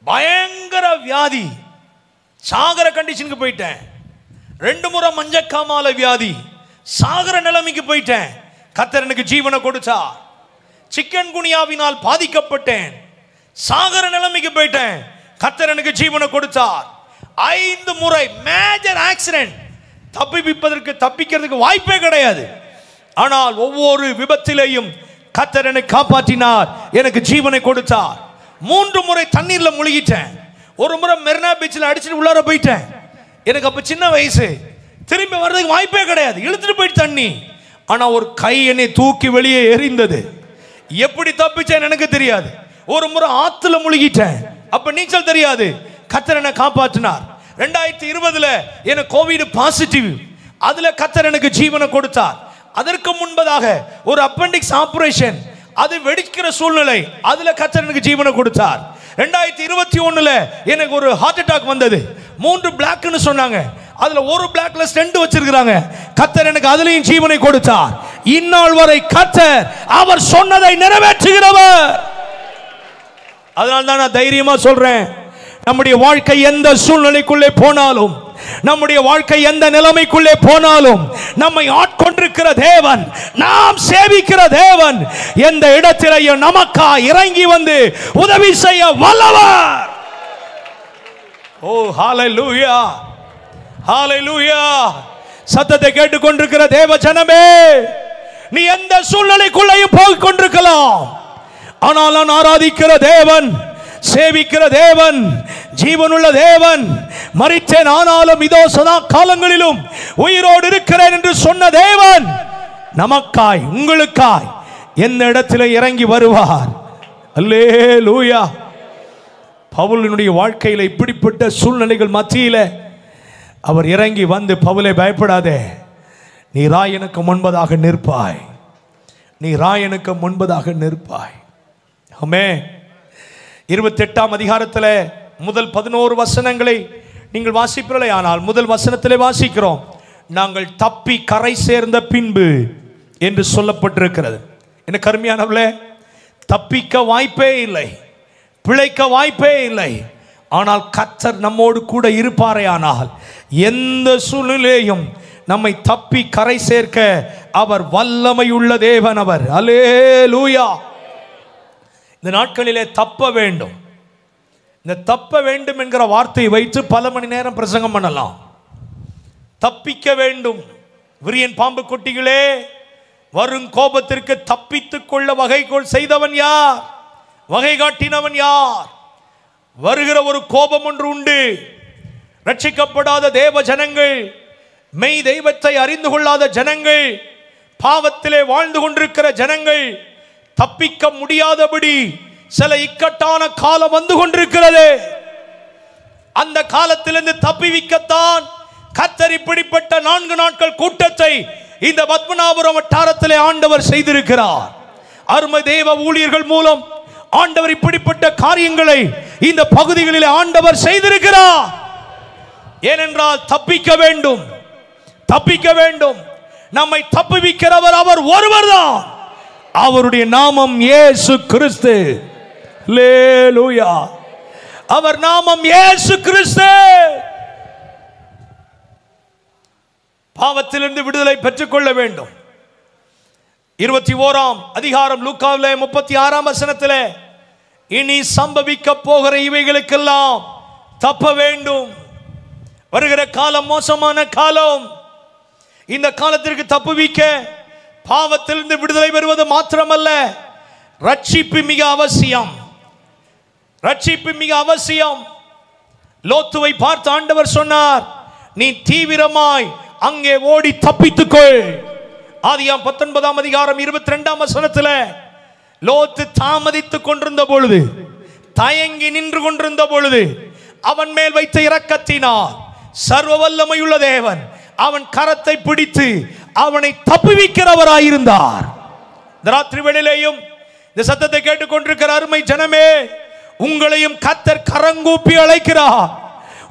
பயங்கர வியாதி, சாகர கண்டிஷனுக்கு போயிட்டேன். 2 முறை மஞ்சக்காமால வியாதி, சாகர நிலைமைக்கு போயிட்டேன். கர்த்தர் எனக்கு ஜீவனை கொடுத்தா. சிக்கன் குனியாவினால் பாதிக்கப்பட்டேன், சாகர நிலைமைக்கு போயிட்டேன். கர்த்தர் எனக்கு ஜீவனை கொடுத்தார். 5 முறை மேஜர் ஆக்சிடென்ட், தப்பிக்கிறதுக்கு வாய்ப்பே கிடையாது. ஆனால் ஒவ்வொரு விபத்திலேயும் கர்த்தர் என்னை காப்பாற்றினார், எனக்கு ஜீவனை கொடுத்தார். 3 முறை தண்ணீர்ல முழுகிட்டேன். ஒரு முறை மெரினா பீச்சில் அடிச்சுட்டு உள்ளார போயிட்டேன். எனக்கு அப்ப சின்ன வயசு, திரும்பி வர்றதுக்கு வாய்ப்பே கிடையாது, இழுத்துட்டு போயிட்டு தண்ணி. ஆனா ஒரு கை என்னை தூக்கி வெளியே எறிந்தது. எப்படி தப்பிச்சேன் எனக்கு தெரியாது. ஒரு முறை ஆத்துல முழுகிட்டேன், அப்ப நீச்சல் தெரியாது, கர்த்தர் என்னை காப்பாற்றினார். 2020 எனக்கு கோவிட் பாசிட்டிவ், அதுல கர்த்தர் எனக்கு ஜீவனை கொடுத்தார். அதற்கு முன்பதாக ஒரு அப்பெண்டிக்ஸ் ஆபரேஷன், அது வெடிக்கிற சூழ்நிலை, அதுல கர்த்தர் எனக்கு ஜீவனை கொடுத்தார். 2021 எனக்கு ஒரு ஹார்ட் அட்டாக் வந்தது. 3 பிளாக்னு சொன்னாங்க, அதுல ஒரு பிளாக்ல ஸ்டெண்ட் வச்சிருக்காங்க. கர்த்தர் எனக்கு அதுலயும் ஜீவனை கொடுத்தார். இந்நாள் வரை கர்த்தர் அவர் சொன்னதை நிறைவேற்றுகிறவர். அதனால தான் நான் தைரியமா சொல்றேன், நம்முடைய வாழ்க்கை எந்த சூழ்நிலைக்குள்ளே போனாலும், நம்முடைய வாழ்க்கை எந்த நிலைமைக்குள்ளே போனாலும், நம்மை ஆட்கொண்டிருக்கிற தேவன், நாம் சேவிக்கிற தேவன் எந்த இடத்திலேயும் நமக்கா இறங்கி வந்து உதவி செய்ய வல்லவர். ஓ ஹalleluya, ஹalleluya. சத்தத்தை கேட்டுக்கொண்டிருக்கிற தேவ ஜனமே, நீ எந்த சூழ்நிலைக்குள்ளேயும் போய் கொண்டிருக்கலாம், ஆனால் நான் ஆராதிக்கிற தேவன், சேவிக்கிற தேவன் ஜீவனுள்ள தேவன், மரித்தேன் ஆனாலும் இதோ சதா காலங்களிலும் உயிரோடு இருக்கிறேன் என்று சொன்ன தேவன் நமக்காய் உங்களுக்காய் எந்த இடத்துல இறங்கி வருவார். அல்லேலூயா. பவுலினுடைய வாழ்க்கையில் இப்படிப்பட்ட சூழ்நிலைகள் மத்தியில அவர் இறங்கி வந்து, பவுலே பயப்படாதே, நீ ராயனுக்கு முன்பதாக நிற்பாய், நீ ராயனுக்கு முன்பதாக நிற்பாய். ஆமென். 28ஆம் அதிகாரத்தில் முதல் 11 வசனங்களை நீங்கள் வாசிப்பீர்களே, ஆனால் முதல் வசனத்திலே வாசிக்கிறோம், நாங்கள் தப்பி கரை சேர்ந்த பின்பு என்று சொல்லப்பட்டிருக்கிறது. என்ன கருமையானவர்களே, தப்பிக்க வாய்ப்பே இல்லை, பிழைக்க வாய்ப்பே இல்லை. ஆனால் கர்த்தர் நம்மோடு கூட இருப்பாரே, ஆனால் எந்த சூழ்நிலையும் நம்மை தப்பி கரை சேர்க்க அவர் வல்லமையுள்ள தேவன் அவர். அல்லேலூயா. இந்த நாட்களிலே தப்ப வேண்டும். இந்த தப்ப வேண்டும் என்கிற வார்த்தையை வைத்து பல மணி நேரம் பிரசங்கம் பண்ணலாம். தப்பிக்க வேண்டும். விரியன் பாம்பு குட்டிகளே, வரும் கோபத்திற்கு தப்பித்துக் கொள்ள வகைகோள் செய்தவன் யார்? வகை காட்டினவன் யார்? வருகிற ஒரு கோபம் ஒன்று உண்டு. ரட்சிக்கப்படாத தேவ ஜனங்கள், மெய் தெய்வத்தை அறிந்து கொள்ளாத ஜனங்கள், பாவத்திலே வாழ்ந்து கொண்டிருக்கிற ஜனங்கள் தப்பிக்க முடியாதபடி சில இக்கட்டான காலம் வந்து கொண்டிருக்கிறது. அந்த காலத்திலிருந்து தப்பிவிக்கத்தான் கர்த்தர் இப்படிப்பட்ட 4 நாட்கள் கூட்டத்தை இந்த பத்மநாபபுரம் வட்டாரத்திலே ஆண்டவர் செய்திருக்கிறார். அருமை தேவ ஊழியர்கள் மூலம் ஆண்டவர் இப்படிப்பட்ட காரியங்களை இந்த பகுதிகளிலே ஆண்டவர் செய்திருக்கிறார். ஏனென்றால் தப்பிக்க வேண்டும், தப்பிக்க வேண்டும். நம்மை தப்புவிக்கிறவர் அவர் ஒருவர்தான். அவருடைய நாமம் இயேசு கிறிஸ்து. அல்லேலூயா. அவர் நாமம் இயேசு கிறிஸ்து. பாவத்திலிருந்து விடுதலை பெற்றுக் கொள்ள வேண்டும். 21ஆம் அதிகாரம் லூக்காவிலே 36ஆம் வசனத்திலே, இனி சம்பவிக்க போகிற இவைகளுக்கெல்லாம் தப்ப வேண்டும். வருகிற காலம் மோசமான காலம். இந்த காலத்திற்கு தப்புவிக்க பாவத்திலிருந்து விடுதலை பெறுவது மாத்திரமல்ல, ரட்சிப்பு மிக அவசியம். ரட்சிப்பு மிக அவசியம். லோத்துவை பார்த்து ஆண்டவர் சொன்னார், நீ தீவிரமாய் அங்கே ஓடி தப்பித்துக்கொள். ஆதியாம் 19ஆம் அதிகாரம் 22ஆம் வசனத்தில், லோத்து தாமதித்துக் கொண்டிருந்த பொழுது, தயங்கி நின்று கொண்டிருந்த பொழுது, அவன் மேல் வைத்த இரக்கத்தினால் சர்வ வல்லமையுள்ள தேவன் அவன் கரத்தை பிடித்து அவனை தப்புவிக்கிறவராயிருந்தார். இந்த ராத்திரி வேளையிலேயும் இந்த சத்தத்தை கேட்டுக்கொண்டிருக்கிற அருமை ஜனமே, உங்களையும் கர்த்தர் கரங்கூப்பி அழைக்கிறார்.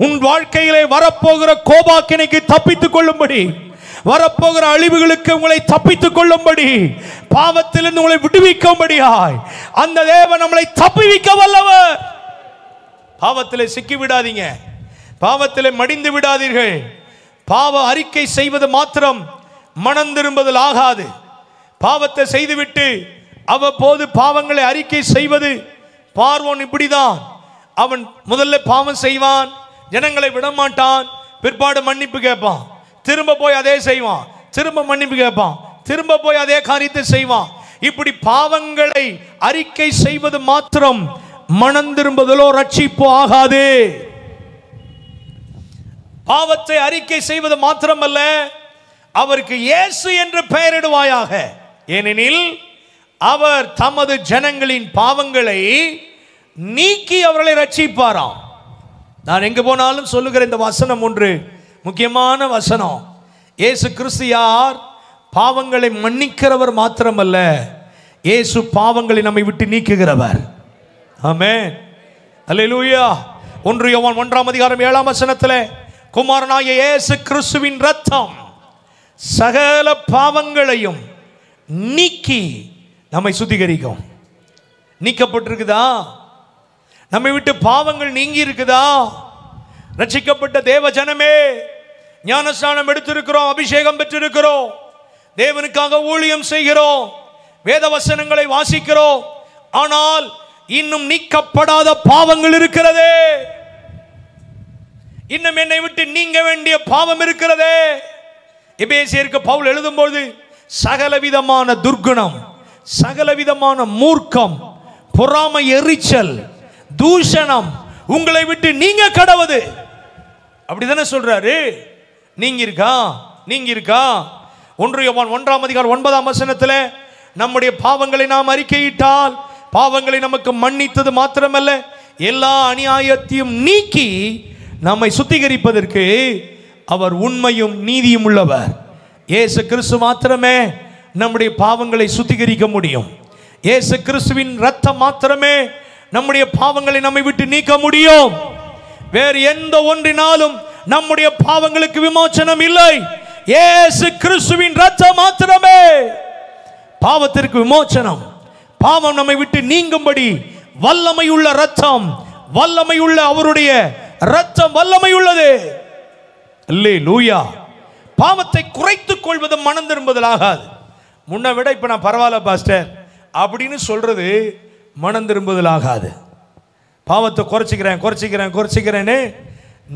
உன் வாழ்க்கையிலே வரப்போகிற கோபாக்கினைக்கு தப்பித்துக் கொள்ளும்படி, வரப்போகிற அழிவுகளுக்கு உங்களை தப்பித்துக் கொள்ளும்படி, பாவத்திலிருந்து உங்களை விடுவிக்கும்படியாய் அந்த தேவன் நம்மளை தப்புவிக்க வல்லவர். பாவத்திலே சிக்கி விடாதீங்க, பாவத்திலே மடிந்து விடாதீர்கள். பாவ அறிக்கை செய்வது மாத்திரம் மனம் திரும்புதல் ஆகாது. பாவத்தை செய்துவிட்டு அவ்வப்போது பாவங்களை அறிக்கை செய்வது, பார்வோன் இப்படிதான். அவன் முதல்ல பாவம் செய்வான், ஜனங்களை விடமாட்டான், பிற்பாடு மன்னிப்பு கேட்பான், திரும்ப போய் அதே செய்வான், திரும்ப மன்னிப்பு கேட்பான், திரும்ப போய் அதே காரியத்தை செய்வான். இப்படி பாவங்களை அறிக்கை செய்வது மாத்திரம் மனம் திரும்புதலோ ரட்சிப்போ ஆகாது. பாவத்தை அறிக்கை செய்வது மாத்திரமல்ல, அவருக்கு இயேசு என்று பெயரிடுவாயாக. ஏனெனில் அவர் தமது ஜனங்களின் பாவங்களை நீக்கி அவர்களை ரட்சிப்பாராம். நான் எங்கு போனாலும் சொல்லுகிற இந்த வசனம் ஒன்று முக்கியமான வசனம். இயேசு கிறிஸ்து யார்? பாவங்களை மன்னிக்கிறவர் மாத்திரமல்ல, இயேசு பாவங்களை நம்மை விட்டு நீக்குகிறவர். ஆமென். அல்லேலூயா. 1 யோவான் 1ஆம் அதிகாரம் 7ஆம் வசனத்தில், குமாரனாகிய இயேசு கிறிஸ்துவின் இரத்தம் சகல பாவங்களையும் நீக்கி நம்மை சுத்திகரிக்கும். நீக்கப்பட்டிருக்குதா? நம்மை விட்டு பாவங்கள் நீங்கி இருக்குதா? ரட்சிக்கப்பட்ட தேவ ஜனமே, ஞானஸ்நானம் எடுத்திருக்கிறோம், அபிஷேகம் பெற்றிருக்கிறோம், தேவனுக்காக ஊழியம் செய்கிறோம், வேத வசனங்களை வாசிக்கிறோம். ஆனால் இன்னும் நீக்கப்படாத பாவங்கள் இருக்கிறதே. இன்னும் என்னை விட்டு நீங்க வேண்டிய பாவம் இருக்கிறதே. எபேசியருக்கு பவுல் எழுதும்போது, சகலவிதமான துர்குணம், சகலவிதமான மூர்க்கம், பொறாமை, எரிச்சல், தூஷணம், உங்களை விட்டு நீங்க கடவுது. அப்படிதானே சொல்றாரு. நீங்க இருக்கா, நீங்க இருக்கா. 1 யோவான் 1:9 நம்முடைய பாவங்களை நாம் அறிக்கையிட்டால் பாவங்களை நமக்கு மன்னித்தது மாத்திரமல்ல, எல்லா அநியாயத்தையும் நீக்கி நம்மை சுத்திகரிப்பதற்கு அவர் உண்மையும் நீதியும் உள்ளவர். இயேசு கிறிஸ்து மாத்திரமே நம்முடைய பாவங்களை சுத்திகரிக்க முடியும். இயேசு கிறிஸ்துவின் இரத்தம் மாத்திரமே நம்முடைய பாவங்களை நம்மை விட்டு நீக்க முடியும். வேறு எந்த ஒன்றினாலும் நம்முடைய பாவங்களுக்கு விமோசனம் இல்லை. இயேசு கிறிஸ்துவின் இரத்தம் மாத்திரமே பாவத்திற்கு விமோசனம். பாவம் நம்மை விட்டு நீங்கும்படி வல்லமையுள்ள இரத்தம், வல்லமையுள்ள அவருடைய இரத்தம் வல்லமை உள்ளது. அல்லேலூயா. பாவத்தை குறைத்துக் கொள்வது மனம் திரும்புதல் ஆகாது. முன்ன விட இப்ப நான் பரவாயில்ல பாஸ்டர் அப்படின்னு சொல்றது மனம் திரும்புதல் ஆகாது. பாவத்தை குறைச்சிக்கிறேன் குறைச்சிக்கிறேன் குறைச்சிக்கிறேன்னு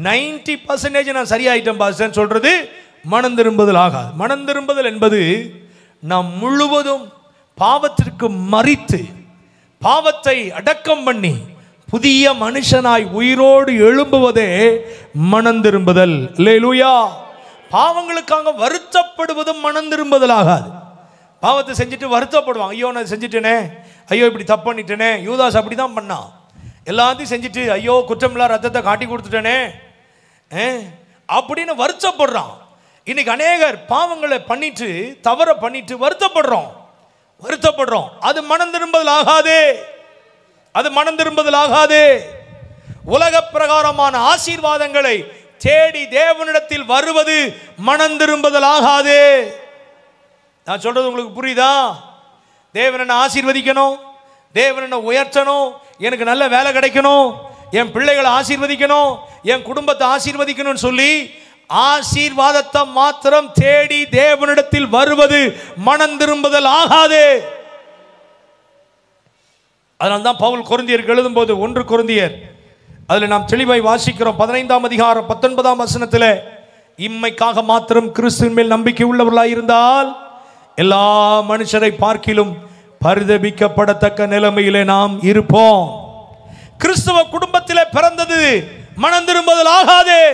90% நான் சரியாயிட்டேன் பாஸ்டர் சொல்றது மனம் திரும்புதல் ஆகாது. மனம் திரும்புதல் என்பது நாம் முழுவதும் பாவத்திற்கு மரித்து பாவத்தை அடக்கம் பண்ணி புதிய மனுஷனாய் உயிரோடு எழும்புவதே மனம் திரும்புதல். அல்லேலூயா. பாவங்களுக்காக வருத்தப்படுவதும் மனம் திரும்புதல் ஆகாது. பாவத்தை செஞ்சுட்டு வருத்தப்படுவாங்க. ஐயோ நான் செஞ்சுட்டேனே, ஐயோ இப்படி தப்பு பண்ணிட்டேனே. யூதாஸ் அப்படி தான் பண்ணான். எல்லாத்தையும் செஞ்சுட்டு ஐயோ குற்றமில்லா ரத்தத்தை காட்டி கொடுத்துட்டேனே அப்படின்னு வருத்தப்படுறான். இன்னைக்கு அநேகர் பாவங்களை பண்ணிட்டு தவற பண்ணிட்டு வருத்தப்படுறோம். அது மனம் திரும்புதல் ஆகாதே. அது மனம் திரும்புதல் ஆகாதே. உலக பிரகாரமான ஆசீர்வாதங்களை தேடி தேவனிடத்தில் வருவது மனம் திரும்புதல் ஆகாதே. நான் சொல்றது உங்களுக்கு புரியுதா? தேவன் என்ன ஆசீர்வதிக்கணும், தேவன் என்ன உயர்த்தணும், எனக்கு நல்ல வேலை கிடைக்கணும், என் பிள்ளைகளை ஆசீர்வதிக்கணும், என் குடும்பத்தை ஆசீர்வதிக்கணும்னு சொல்லி ஆசீர்வாதத்தை மாத்திரம் தேடி தேவனிடத்தில் வருவது மனம் திரும்புதல் ஆகாதே. அதனால்தான் பவுல் கொரிந்தியருக்கு எழுதும்போது 1 கொரிந்தியர் அதில் நாம் தெளிவாய் வாசிக்கிறோம். 15:19 இம்மைக்காக மாத்திரம் கிறிஸ்துவின் மேல் நம்பிக்கை உள்ளவர்களாய் இருந்தால் எல்லா மனுஷரை பார்க்கிலும் பரிதபிக்கப்படத்தக்க நிலைமையிலே நாம் இருப்போம். கிறிஸ்தவ குடும்பத்திலே பிறந்தது மனம் திரும்புதல் ஆகாதே.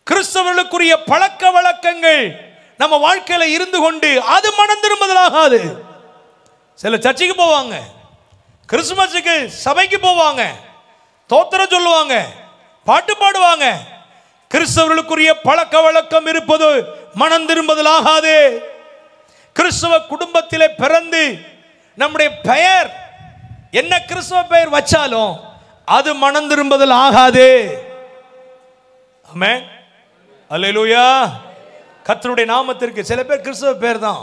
கிறிஸ்தவர்களுக்குரிய பழக்க வழக்கங்கள் நம்ம வாழ்க்கையில இருந்து கொண்டு அது மனம் திரும்புதல் ஆகாது. சில சர்ச்சைக்கு போவாங்க, கிறிஸ்துமஸுக்கு சபைக்கு போவாங்க, தோத்திரம் சொல்லுவாங்க, பாட்டு பாடுவாங்க. கிறிஸ்தவர்களுக்குரிய பழக்க வழக்கம் இருப்பது மனம் திரும்புதல் ஆகாது. கிறிஸ்தவ குடும்பத்திலே பிறந்து நம்முடைய பெயர் என்ன கிறிஸ்தவ பெயர் வச்சாலும் அது மனம் திரும்புதல் ஆகாது. ஆமென். அல்லேலூயா. கர்த்தருடைய நாமத்திற்கு சில பேர் கிறிஸ்தவ பேர் தான்.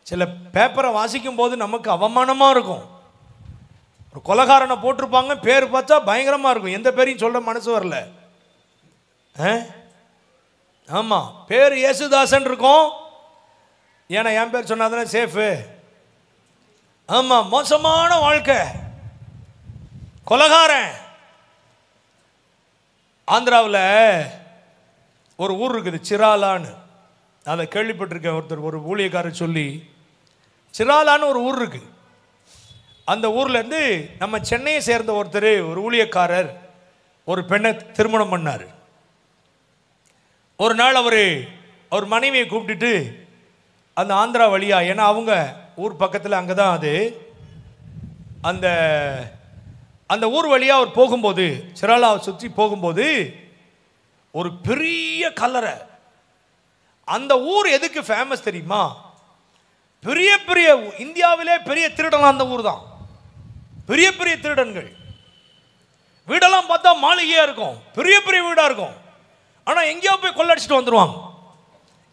சில பேப்பரை வாசிக்கும் போது நமக்கு அவமானமா இருக்கும். ஒரு கொலைகாரனை போட்டிருப்பாங்க, பேர் பார்த்தா பயங்கரமா இருக்கும். எந்த பேரையும் சொல்ற மனசு வரல. ஆமா, பேர் இயேசுதாசன் இருக்கும். ஏன்னா என் பேர் சொன்னாதானே சேஃபு. ஆமா, மோசமான வாழ்க்கை, கொலைகாரன். ஆந்திராவில் ஒரு ஊர் இருக்குது சிராலான்னு, அதை கேள்விப்பட்டிருக்கேன். ஒருத்தர் ஒரு ஊழியக்காரர் சொல்லி சிராலான்னு ஒரு ஊர் இருக்கு. அந்த ஊர்ல இருந்து நம்ம சென்னையை சேர்ந்த ஒருத்தர் ஒரு ஊழியக்காரர் ஒரு பெண்ணை திருமணம் பண்ணார். ஒரு நாள் அவர் மனைவியை கூப்பிட்டுட்டு அந்த ஆந்திரா வழியா, ஏன்னா அவங்க ஊர் பக்கத்தில் அங்கே தான் அது, அந்த அந்த ஊர் வழியாக அவர் போகும்போது, சிராலாவை சுற்றி போகும்போது ஒரு பெரிய கல்லறை. அந்த ஊர் எதுக்கு ஃபேமஸ் தெரியுமா? பெரிய பெரிய இந்தியாவிலே பெரிய திருடலாம் அந்த ஊர் தான். பெரிய பெரிய திருடன்கள். வீடெல்லாம் பார்த்தா மாளிகையா இருக்கும், பெரிய பெரிய வீடா இருக்கும். ஆனால் எங்கேயோ போய் கொள்ளடிச்சிட்டு வந்துடுவாங்க,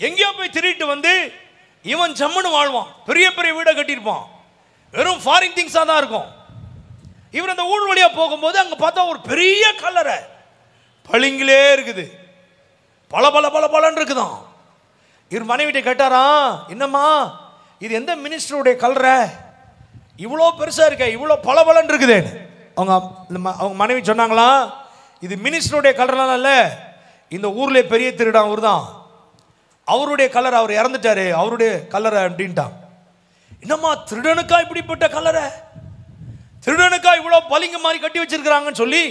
எங்கேயோ போய் திருட்டு வந்து இவன் ஜம்முன்னு வாழ்வான். பெரிய பெரிய வீடை கட்டியிருப்பான், வெறும் ஃபாரின் திங்ஸாக தான் இருக்கும். இவர் அந்த ஊர் வழியா போகும்போது அங்கே பார்த்தா ஒரு பெரிய கல்லறை பளிங்கிலே இருக்குது, பல பல பல பலன்னு இருக்குதான். இவர் மனைவிட்ட கேட்டாரா, என்னம்மா இது எந்த மினிஸ்டருடைய கல்லறை, இவ்வளோ பெருசாக இருக்க, இவ்வளோ பல பலன்னு இருக்குது? அவங்க மனைவி சொன்னாங்களா, இது மினிஸ்டருடைய கல்லறைலாம் இல்லை, இந்த ஊர்ல பெரிய திருடான் அவர் தான், அவருடைய கல்லறை, அவர் இறந்துட்டாரு, அவருடைய கல்லறை அப்படின்ட்டான். என்னம்மா திருடனுக்கா இப்படிப்பட்ட கல்லறை, திருடனுக்கா இவ்வளோ பளிங்கு மாதிரி கட்டி வச்சிருக்கிறாங்கன்னு சொல்லி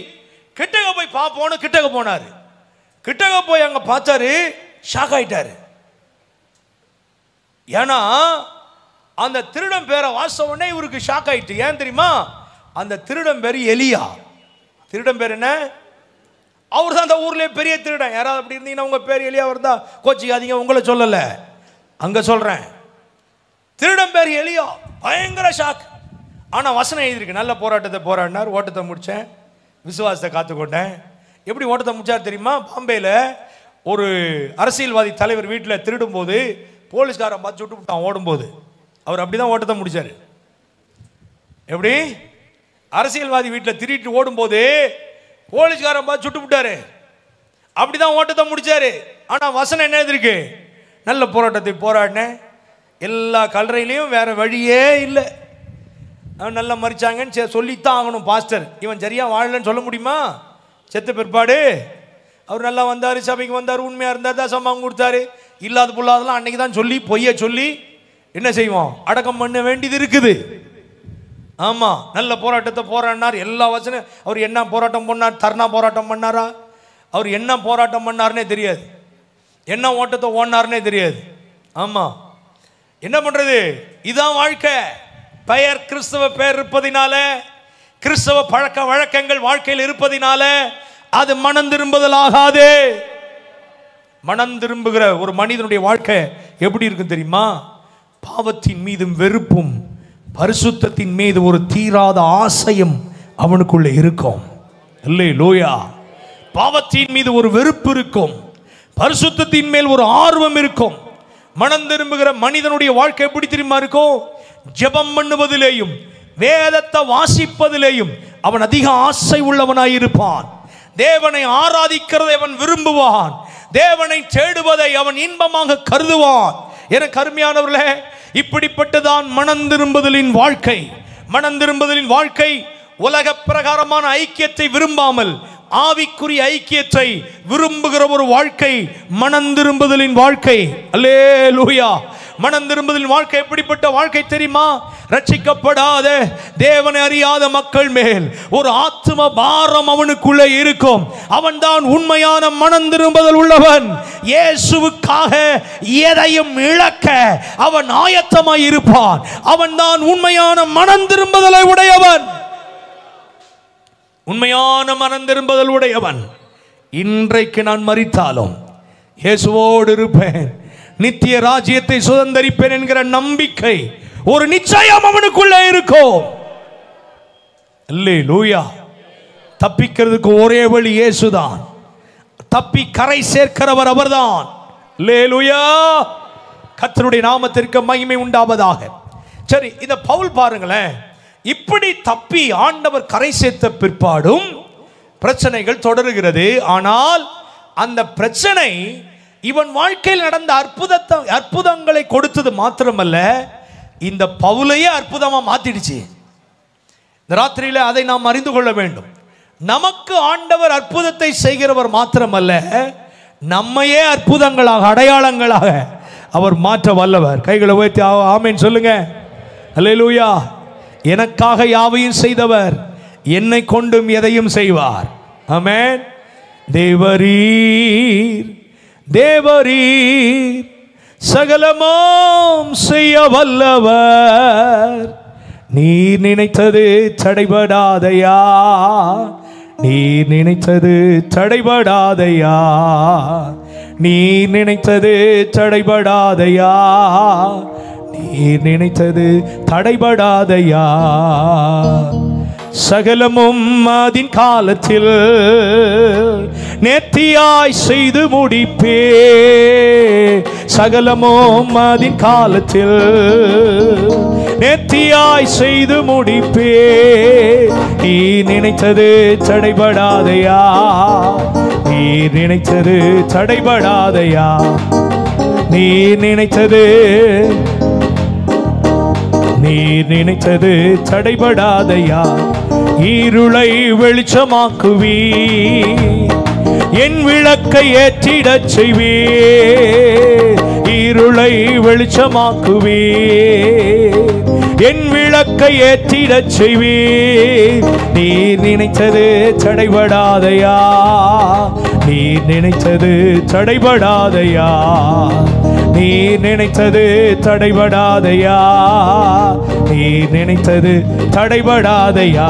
கிட்டக போய் பார்ப்போன்னு கிட்டக போனாரு. கிட்டக போய் அங்க பார்த்தாரு, ஷாக் ஆயிட்டாரு. ஏன்னா அந்த திருடன் பேரை வாச உடனே இவருக்கு ஷாக் ஆயிட்டு. ஏன் தெரியுமா? அந்த திருடன் பேர் எலியா. திருடன் பேர் என்ன? அவர் தான் அந்த ஊர்லயே பெரிய திருடன். யாராவது அப்படி இருந்தீங்கன்னா உங்க பேர் எலியா வருதா கோச்சிக்காதீங்க, உங்களை சொல்லல, அங்க சொல்றேன். திருடன் பேர் எலியா. பயங்கர ஷாக். ஆனா வசனம் எழுதியிருக்கு, நல்ல போராட்டத்தை போராடினார், ஓட்டத்தை முடிச்சேன், விசுவாசத்தை காத்துக்கொண்டேன். எப்படி ஓட்டத்தை முடிச்சார் தெரியுமா? பாம்பேல ஒரு அரசியல்வாதி தலைவர் வீட்டில் திருடும் போது போலீஸ்காரன் பார்த்து சுட்டு விட்டான் ஓடும்போது. அவர் அப்படிதான் ஓட்டத்தை முடிச்சாரு. எப்படி? அரசியல்வாதி வீட்டில் திருட்டு ஓடும்போது போலீஸ்காரன் பார்த்து சுட்டு விட்டாரு. அப்படிதான் ஓட்டத்தை முடிச்சாரு. ஆனா வசனம் என்ன இருக்கு? நல்ல போராட்டத்தை போராடினேன், எல்லா கல்லறையிலையும் வேற வழியே இல்லை, நல்லா மறிச்சாங்கன்னு சொல்லித்தான் ஆகணும். பாஸ்டர் இவன் சரியா வாழலன்னு சொல்ல முடியுமா? செத்த பிற்பாடு அவர் நல்லா வந்தார், சபைக்கு வந்தார், உண்மையா இருந்தார், தசமாவும் கொடுத்தாரு, இல்லாத பொல்லாதெல்லாம் அன்னைக்கு தான் சொல்லி பொய்ய சொல்லி என்ன செய்வோம்? அடக்கம் பண்ண வேண்டியது இருக்குது. ஆமா, நல்ல போராட்டத்தை போராடினார். எல்லா வசனம் அவர் என்ன போராட்டம் பண்ணார்? தர்ணா போராட்டம் பண்ணாரா? அவர் என்ன போராட்டம் பண்ணார்னே தெரியாது, என்ன ஓட்டத்தை ஓடினார்னே தெரியாது. ஆமா, என்ன பண்றது? இதான் வாழ்க்கை. பெயர் கிறிஸ்தவ பெயர் இருப்பதினால, கிறிஸ்தவ பழக்க வழக்கங்கள் வாழ்க்கையில் இருப்பதினால அது மனம் திரும்புதல் ஆகாது. மனம் திரும்புகிற ஒரு மனிதனுடைய வாழ்க்கை எப்படி இருக்கும் தெரியுமா? பாவத்தின் மீதும் வெறுப்பும் பரிசுத்தத்தின் மீது ஒரு தீராத ஆசையும் அவனுக்குள்ள இருக்கும். அல்லேலூயா. பாவத்தின் மீது ஒரு வெறுப்பு இருக்கும், பரிசுத்தத்தின் மேல் ஒரு ஆர்வம் இருக்கும். மனம் திரும்புகிற மனிதனுடைய வாழ்க்கை எப்படி தெரியுமா இருக்கும்? ஜெபம் பண்ணுவதிலேயும் வேதத்தை வாசிப்பதிலேயும் அவன் அதிக ஆசை உள்ளவனாயிருப்பான். தேவனை ஆராதிக்கிறதை அவன் விரும்புவான், தேவனை தேடுவதை அவன் இன்பமாக கருதுவான். எனக்கு அருமையானவர்களே, இப்படிப்பட்டதான் மனம் திரும்புதலின் வாழ்க்கை. மனம் திரும்புதலின் வாழ்க்கை உலக பிரகாரமான ஐக்கியத்தை விரும்பாமல் ஆவிக்குரிய ஐக்கியத்தை விரும்புகிற ஒரு வாழ்க்கை மனம் திரும்புதலின் வாழ்க்கை. அல்லேலூயா. மனம் திரும்புதலின் வாழ்க்கை எப்படிப்பட்ட வாழ்க்கை தெரியுமா? ரட்சிக்கப்படாத தேவனை அறியாத மக்கள் மேல் ஒரு ஆத்தும பாரம் அவனுக்குள்ளே இருக்கும். அவன் தான் உண்மையான மனம் திரும்புதல் உள்ளவன். இயேசுவுக்காக எதையும் இழக்க அவன் ஆயத்தமாய் இருப்பான். அவன் தான் உண்மையான மனம் திரும்புதலை உடையவன். உண்மையான மனம் திரும்புதல் உடையவன். இன்றைக்கு நான் மரித்தாலும் இயேசுவோடு இருப்பேன், நித்திய ராஜ்யத்தை சுதந்தரிப்பேன் என்கிற நம்பிக்கை ஒரு நிச்சயம் அவனுக்குள்ளே இருக்கும். அல்லேலூயா. தப்பிக்கிறதுக்கு ஒரே வழி இயேசுதான். தப்பி கரை சேர்க்கிறவர் அவர்தான். அல்லேலூயா. கர்த்தருடைய நாமத்திற்கு மகிமை உண்டாவதாக. சரி, இந்த பவுல் பாருங்களேன், இப்படி தப்பி ஆண்டவர் கரை சேர்த்த பிற்பாடும் பிரச்சனைகள் தொடருகிறது. ஆனால் அந்த பிரச்சனை இவன் வாழ்க்கையில் நடந்த அற்புதங்களை கொடுத்தது மாத்திரமல்ல, இந்த பவுலையே அற்புதமா மாத்திடுச்சு. இந்த ராத்திரியில அதை நாம் அறிந்து கொள்ள வேண்டும். நமக்கு ஆண்டவர் அற்புதத்தை செய்கிறவர் மாத்திரமல்ல, நம்மையே அற்புதங்களாக அடையாளங்களாக அவர் மாற்ற வல்லவர். கைகளை உயர்த்தி ஆமென் சொல்லுங்க. அல்லேலூயா. எனக்காக யாவையும் செய்தவர் என்னை கொண்டும் எதையும் செய்வார். ஆமென். தேவரீர் தேவரீர் சகலமாம் செய்ய வல்லவர். நீர் நினைத்தது தடைபடாதையா, நீர் நினைத்தது தடைபடாதையா, நீர் நினைத்தது தடைபடாதையா, நீர் நினைத்தது தடைபடாதையா. சகலமும் அதின் காலத்தில் நேர்த்தியாய் செய்து முடிப்பே. சகலமும் அதின் காலத்தில் நேர்த்தியாய் செய்து முடிப்பே. நீ நினைத்தது தடைபடாதையா, நீ நினைத்தது தடைபடாதையா, நீ நினைத்தது நீர் நினைத்தது தடைபடாதையா. இருளை வெளிச்சமாக்குவி, என் விளக்கை ஏற்றிடச் செய்வே. இருளை வெளிச்சமாக்குவி, என் விளக்கை ஏற்றிடச் செய்வே. நீ நீர் நினைத்தது தடைபடாதையா, நீர் நினைத்தது தடைபடாதையா, நீர் நினைத்தது தடைபடாதையா, நீர் நினைத்தது தடைபடாதையா.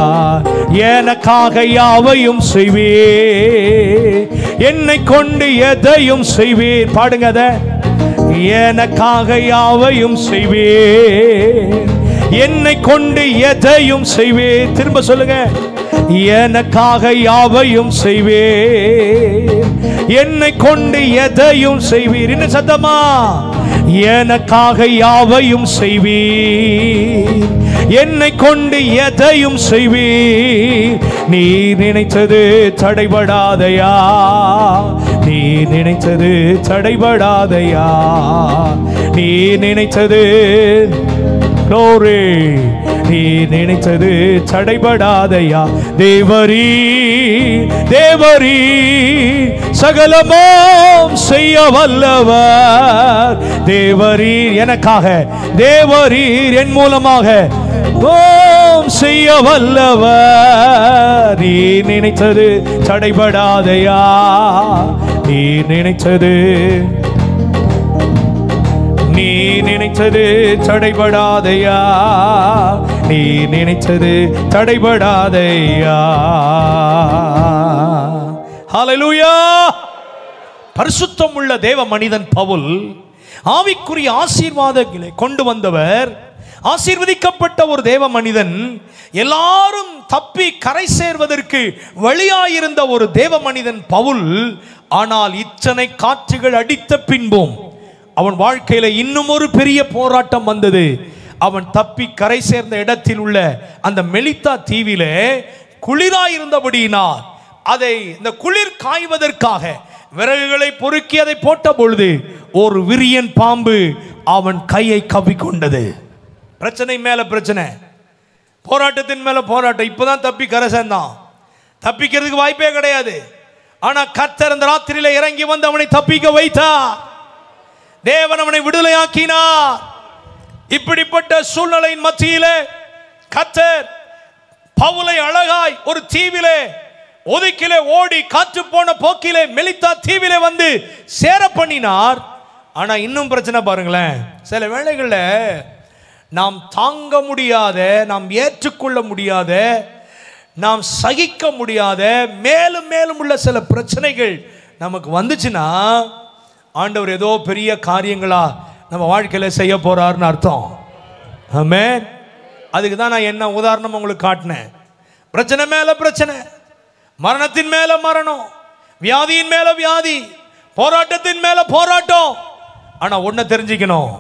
எனக்காக யாவையும் செய்வீர், என்னை கொண்டு எதையும் செய்வீர். பாடுங்க அத. எனக்காக யாவையும் செய்வீர், என்னை கொண்டு எதையும் செய்வீர். திரும்ப சொல்லுங்க. எனக்காக யாவையும் செய்வீர், என்னை கொண்டு எதையும் செய்வீர். இன்னும் சத்தமா. எனக்காக யாவையும் செய்வீர், என்னை கொண்டு எதையும் செய்வீர். நீ நினைத்தது தடைபடாதையா, நீ நினைத்தது தடைபடாதையா, நீ நினைத்தது glory, நீ நினைத்தது தடைபடாதையா. தேவரீ தேவரீ சகலமும் செய்ய வல்லவர். தேவரீர் எனக்காக, தேவரீர் என் மூலமாக செய்ய வல்லவர். நீ நினைத்தது தடைபடாதையா, நீ நினைத்தது, நீ நினைத்தது தடைபடாதையா, நீ நினைத்தது தடைபடாதையா. ஹல்லேலூயா. பரிசுத்தம் உள்ள தேவ மனிதன் பவுல் ஆவிக்குரிய ஆசீர்வாதங்களை கொண்டு வந்தவர். ஆசீர்வதிக்கப்பட்ட ஒரு தேவ மனிதன், எல்லாரும் தப்பி கரை சேர்வதற்கு வழியாயிருந்த ஒரு தேவ மனிதன் பவுல். ஆனால் இத்தனை காற்றுகள் அடித்த பின்பும் அவன் வாழ்க்கையில இன்னும் ஒரு பெரிய போராட்டம் வந்தது. அவன் தப்பி கரை சேர்ந்த இடத்தில் உள்ள அந்த மெலித்தா தீவிலே குளிராயிருந்தபடியினால் அதை இந்த குளிர் காய்வதற்காக விறகுகளை பொறுக்கி அதை போட்ட பொழுது ஒரு விரியன் பாம்பு அவன் கையை கவ்விக்கொண்டது. பிரச்சனை மேல பிரச்சனை, போராட்டத்தின் மேல போராட்டம். இப்பதான் தப்பி கரை சேர்ந்தான், தப்பிக்கிறதுக்கு வாய்ப்பே கிடையாது. ஆனா கர்த்தர் அந்த ராத்திரியில இறங்கி வந்து அவனை தப்பிக்க வைத்தார். தேவன் அவனை விடுதலையாக்கினார். இப்படிப்பட்ட சூழ்நிலையின் மத்தியிலே கர்த்தர் பவுலை அழகாய் ஒரு தீவிலே ஒதுக்கிலே ஓடி காற்று போன போக்கிலே மெலித்தா தீவிலே வந்து சேர பண்ணினார். ஆனா இன்னும் பிரச்சனை பாருங்களேன். சில வேளைகளில் நாம் தாங்க முடியாத, நாம் ஏற்றுக்கொள்ள முடியாத, நாம் சகிக்க முடியாத மேலும் மேலும் உள்ள சில பிரச்சனைகள் நமக்கு வந்துச்சுன்னா ஆண்டவர் ஏதோ பெரிய காரியங்களா நம்ம வாழ்க்கையில செய்ய போறாருன்னு அர்த்தம். ஆமென். அதுக்கு தான் நான் என்ன உதாரணம் உங்களுக்கு காட்டினேன். பிரச்சனை மேல பிரச்சனை, மரணத்தின் மேல மரணம், வியாதியின் மேல வியாதி, போராட்டத்தின் மேல போராட்டம். ஆனா ஒன்ன தெரிஞ்சுக்கணும்,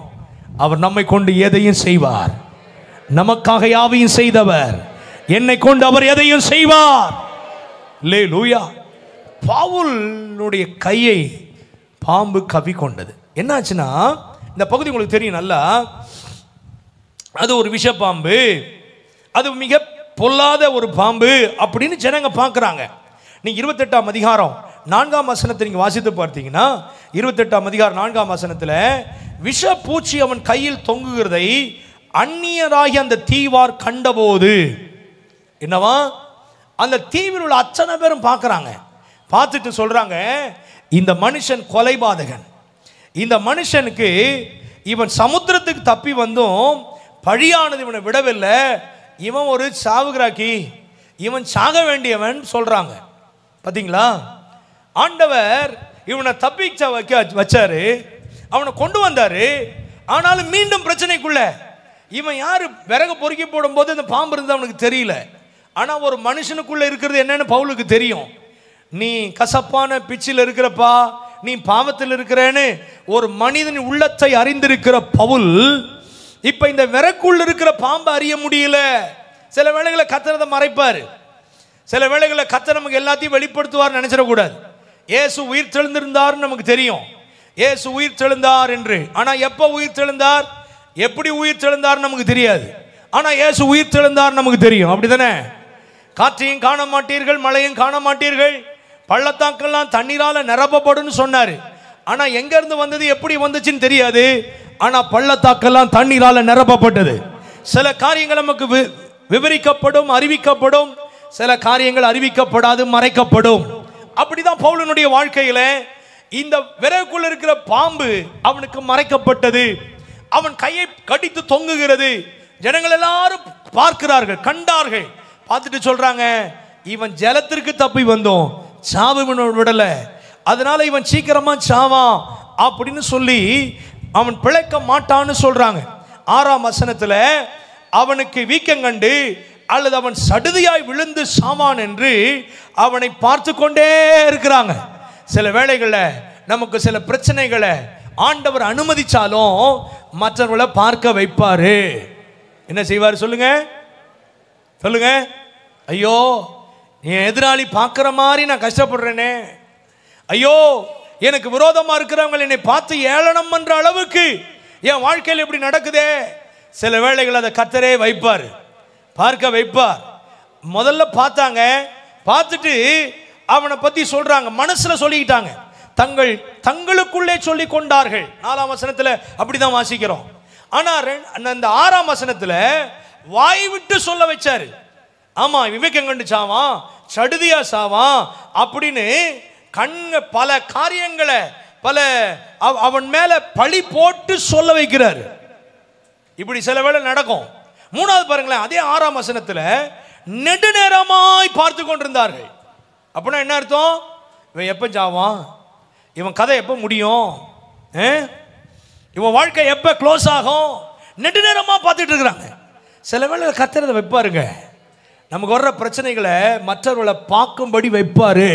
அவர் நம்மை கொண்டு எதையும் செய்வார். நமக்காக யாவையும் செய்தவர், என்னை கொண்டு அவர் எதையும் செய்வார். அல்லேலூயா. பவுலுடைய கையை பாம்பு கவி கொண்டது. என்னாச்சுன்னா, இந்த பகுதி உங்களுக்கு தெரியும் நல்லா. அது ஒரு விஷ பாம்பு, அது மிக பொல்லாத ஒரு பாம்பு அப்படின்னு ஜனங்க பார்க்குறாங்க. நீங்க 28ஆம் அதிகாரம் 4ஆம் வசனத்தை நீங்க வாசித்து பார்த்தீங்கன்னா, 28ஆம் அதிகாரம் 4ஆம் வசனத்தில் விஷ பூச்சி அவன் கையில் தொங்குகிறதை அந்நியராகி அந்த தீவார் கண்டபோது என்னவா, அந்த தீவில் உள்ள அத்தனை பேரும் பார்க்குறாங்க. பார்த்துட்டு சொல்றாங்க, இந்த மனுஷன் கொலைபாதகன், இந்த மனுஷனுக்கு இவன் சமுத்திரத்துக்கு தப்பி வந்தும் பழியானது இவனை விடவில்லை, இவன் ஒரு சாவுகிராக்கி, இவன் சாக வேண்டியவன் சொல்றாங்க. பார்த்தீங்களா, ஆண்டவர் இவனை தப்பிச்ச வச்சாரு, அவனை கொண்டு வந்தாரு. ஆனாலும் மீண்டும் பிரச்சனைக்குள்ள இவன் யாரு, விறகு பொறுக்கி போடும் போது இந்த பாம்பு இருந்து அவனுக்கு தெரியல. ஆனா ஒரு மனுஷனுக்குள்ள இருக்கிறது என்னன்னு பவுலுக்கு தெரியும். நீ கசப்பான பிச்சில் இருக்கிறப்பா, நீ பாவத்தில் இருக்கிறேன்னு ஒரு மனிதன் உள்ளத்தை அறிந்திருக்கிற பவுல் இப்ப இந்த விறக்குள்ள இருக்கிற பாம்பை அறிய முடியல. சில வேளைகளை கர்த்தர் மறைப்பாரு, சில வேளைகளை கர்த்தர் நமக்கு எல்லாத்தையும் வெளிப்படுத்துவார் நினைச்சிடக்கூடாது. இயேசு உயிர் தெழுந்திருந்தார் நமக்கு தெரியும், இயேசு உயிர் தெழுந்தார் என்று. ஆனா எப்ப உயிர் தெழுந்தார், எப்படி உயிர் தெழுந்தார் நமக்கு தெரியாது. ஆனா இயேசு உயிர் தெழுந்தார் நமக்கு தெரியும். அப்படிதானே? காற்றையும் காண மாட்டீர்கள், மழையும் காண மாட்டீர்கள், பள்ளத்தாக்கெல்லாம் தண்ணீரால நிரப்பப்படும் சொன்னாரு. ஆனா எங்க இருந்து வந்தது, எப்படி வந்துச்சுன்னு தெரியாது. ஆனா பள்ளத்தாக்கெல்லாம் தண்ணீரால நிரப்பப்பட்டது. சில காரியங்கள் நமக்கு விவரிக்கப்படும், அறிவிக்கப்படும். சில காரியங்கள் அறிவிக்கப்படாது, மறைக்கப்படும். அப்படிதான் பவுலனுடைய வாழ்க்கையில இந்த விறகுக்குள்ள இருக்கிற பாம்பு அவனுக்கு மறைக்கப்பட்டது. அவன் கையை கடித்து தொங்குகிறது. ஜனங்கள் எல்லாரும் பார்க்கிறார்கள், கண்டார்கள். பார்த்துட்டு சொல்றாங்க, இவன் ஜலத்திற்கு தப்பி வந்தோம், சாவு விடல, அதனால இவன் சீக்கிரமா சாவான் அப்படின்னு சொல்லி அவன் பிழைக்க மாட்டான்னு சொல்றாங்க. 6ஆம் வசனத்துல அவனுக்கு வீக்கங்கண்டு அல்லது அவன் சடுதியாய் விழுந்து சாவான் என்று அவனை பார்த்து கொண்டே இருக்கிறாங்க. சில வேளைகளில் நமக்கு சில பிரச்சனைகளை ஆண்டவர் அனுமதிச்சாலும் மற்றவர்களை பார்க்க வைப்பாரு. என்ன செய்வார் சொல்லுங்க சொல்லுங்க. ஐயோ, என் எதிராளி பார்க்கிற மாதிரி நான் கஷ்டப்படுறேனே, ஐயோ எனக்கு விரோதமா இருக்கிறவங்க என்னை பார்த்து ஏளனம் பண்ற அளவுக்கு என் வாழ்க்கையில் இப்படி நடக்குதே. சில வேளைகள் அதை கர்த்தரே வைப்பார், பார்க்க வைப்பார். முதல்ல பார்த்தாங்க, பார்த்துட்டு அவனை பத்தி சொல்றாங்க, மனசுல சொல்லிக்கிட்டாங்க, தங்களுக்குள்ளே சொல்லி கொண்டார்கள். 4ஆம் வசனத்துல அப்படிதான் வாசிக்கிறோம். ஆனா அந்த 6ஆம் வசனத்துல வாய் விட்டு சொல்ல வச்சாரு. ஆமா, விவேகம் கண்டு சாவான், சடுதியா சாவான் அப்படின்னு பல காரியங்களை அவன் மேல பழி போட்டு சொல்ல வைக்கிறாரு. இப்படி சில வேளை நடக்கும். 3வது பாருங்களேன், அதே 6ஆம் வசனத்துல நெடுநேரமாய் பார்த்து கொண்டிருந்தார்கள். அப்படின்னா என்ன அர்த்தம்? இவன் எப்ப சாவான், இவன் கதை எப்ப முடியும், இவன் வாழ்க்கை எப்ப க்ளோஸ் ஆகும், நெடுநேரமா பார்த்துட்டு இருக்கிறாங்க. சில வேளை கர்த்தர் வைப்பாருங்க, நமக்கு வர்ற பிரச்சனைகளை மற்றவர்களை பார்க்கும்படி வைப்பாரு.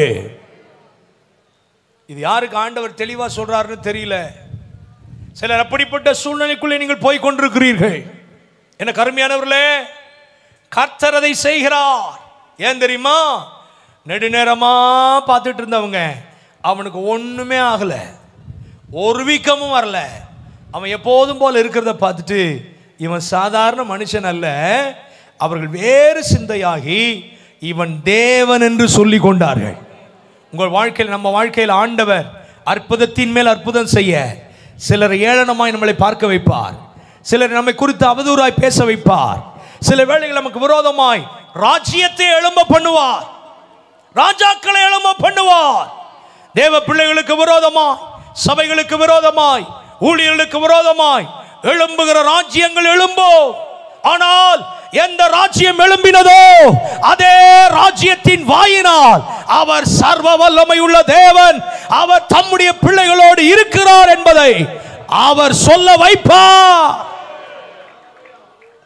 இது யாருக்கு ஆண்டவர் தெளிவா சொல்றாருன்னு தெரியல. சிலர் அப்படிப்பட்ட சூழ்நிலைக்குள்ளே நீங்கள் போய் கொண்டிருக்கிறீர்கள். என்ன கருமையானவர்களே, கர்த்தர் அதை செய்கிறார். ஏன் தெரியுமா? நெடுநேரமா பார்த்துட்டு இருந்தவங்க அவனுக்கு ஒண்ணுமே ஆகல, ஒரு வீக்கமும் வரல. அவன் எப்போதும் போல இருக்கிறத பார்த்துட்டு இவன் சாதாரண மனுஷன் அல்ல, அவர்கள் வேறு சிந்தையாகி இவன் தேவன் என்று சொல்லி கொண்டார்கள். உங்கள் வாழ்க்கையில், நம்ம வாழ்க்கையில் ஆண்டவர் அற்புதத்தின் மேல் அற்புதம் செய்ய சிலர் ஏளனமாய் நம்மளை பார்க்க வைப்பார், சிலர் நம்மை குறித்து அவதூறாய் பேச வைப்பார், சில வேளைகள் நமக்கு விரோதமாய் ராஜ்யத்தை எழும்ப பண்ணுவார், ராஜாக்களை எழும்ப பண்ணுவார். தேவ பிள்ளைகளுக்கு விரோதமாய், சபைகளுக்கு விரோதமாய், ஊழியர்களுக்கு விரோதமாய் எழும்புகிற ராஜ்யங்கள் எழும்பும். ஆனால் எந்த ராஜ்யம் எழும்பினதோ அதே ராஜ்யத்தின் வாயினால் அவர் சர்வ வல்லமை உள்ள தேவன், அவர் தம்முடைய பிள்ளைகளோடு இருக்கிறார் என்பதை அவர் சொல்ல வைப்பார்.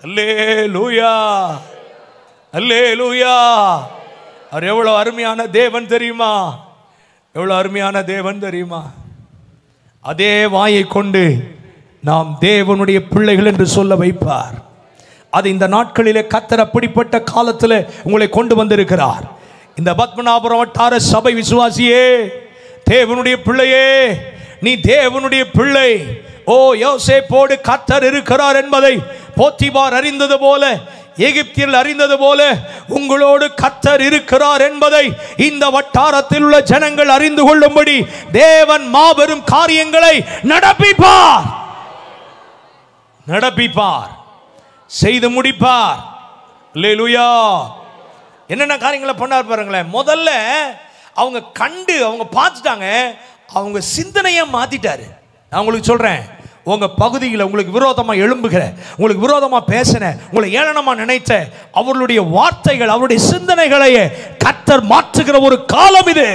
அல்லேலூயா, அல்லேலூயா. அவர் எவ்வளவு அருமையான தேவன் தெரியுமா? எவ்வளவு அருமையான தேவன் தெரியுமா? அதே வாயை கொண்டு நாம் தேவனுடைய பிள்ளைகள் என்று சொல்ல வைப்பார். அது இந்த நாட்களிலே கர்த்தர் அப்படிப்பட்ட காலத்தில் உங்களை கொண்டு வந்திருக்கிறார். இந்த பத்மநாபுரம் வட்டார சபை விசுவாசியே, தேவனுடைய பிள்ளையே, நீ தேவனுடைய பிள்ளை. ஓ, யோசேப்போடு கர்த்தர் இருக்கிறார் என்பதை போத்திபார் அறிந்தது போல, எகிப்தில் அறிந்தது போல உங்களோடு கர்த்தர் இருக்கிறார் என்பதை இந்த வட்டாரத்தில் உள்ள ஜனங்கள் அறிந்து கொள்ளும்படி தேவன் மாபெரும் காரியங்களை நடப்பிப்பார், நடப்பிப்பார், செய்து முடிப்பார். அல்லேலூயா. என்னென்ன காரியங்களை பண்ணார் பாருங்களேன். முதல்ல அவங்க கண்டு அவங்க பார்த்துட்டாங்க, அவங்க சிந்தனையை மாத்திட்டாரு. நான் உங்களுக்கு சொல்றேன், உங்க பகுதியில் உங்களுக்கு விரோதமா எழும்புகிற, உங்களுக்கு விரோதமா பேசின, உங்களை ஏளனமா நினைத்த அவர்களுடைய வார்த்தைகள், அவருடைய சிந்தனைகளையே கர்த்தர் மாற்றுகிற ஒரு காலம் இது.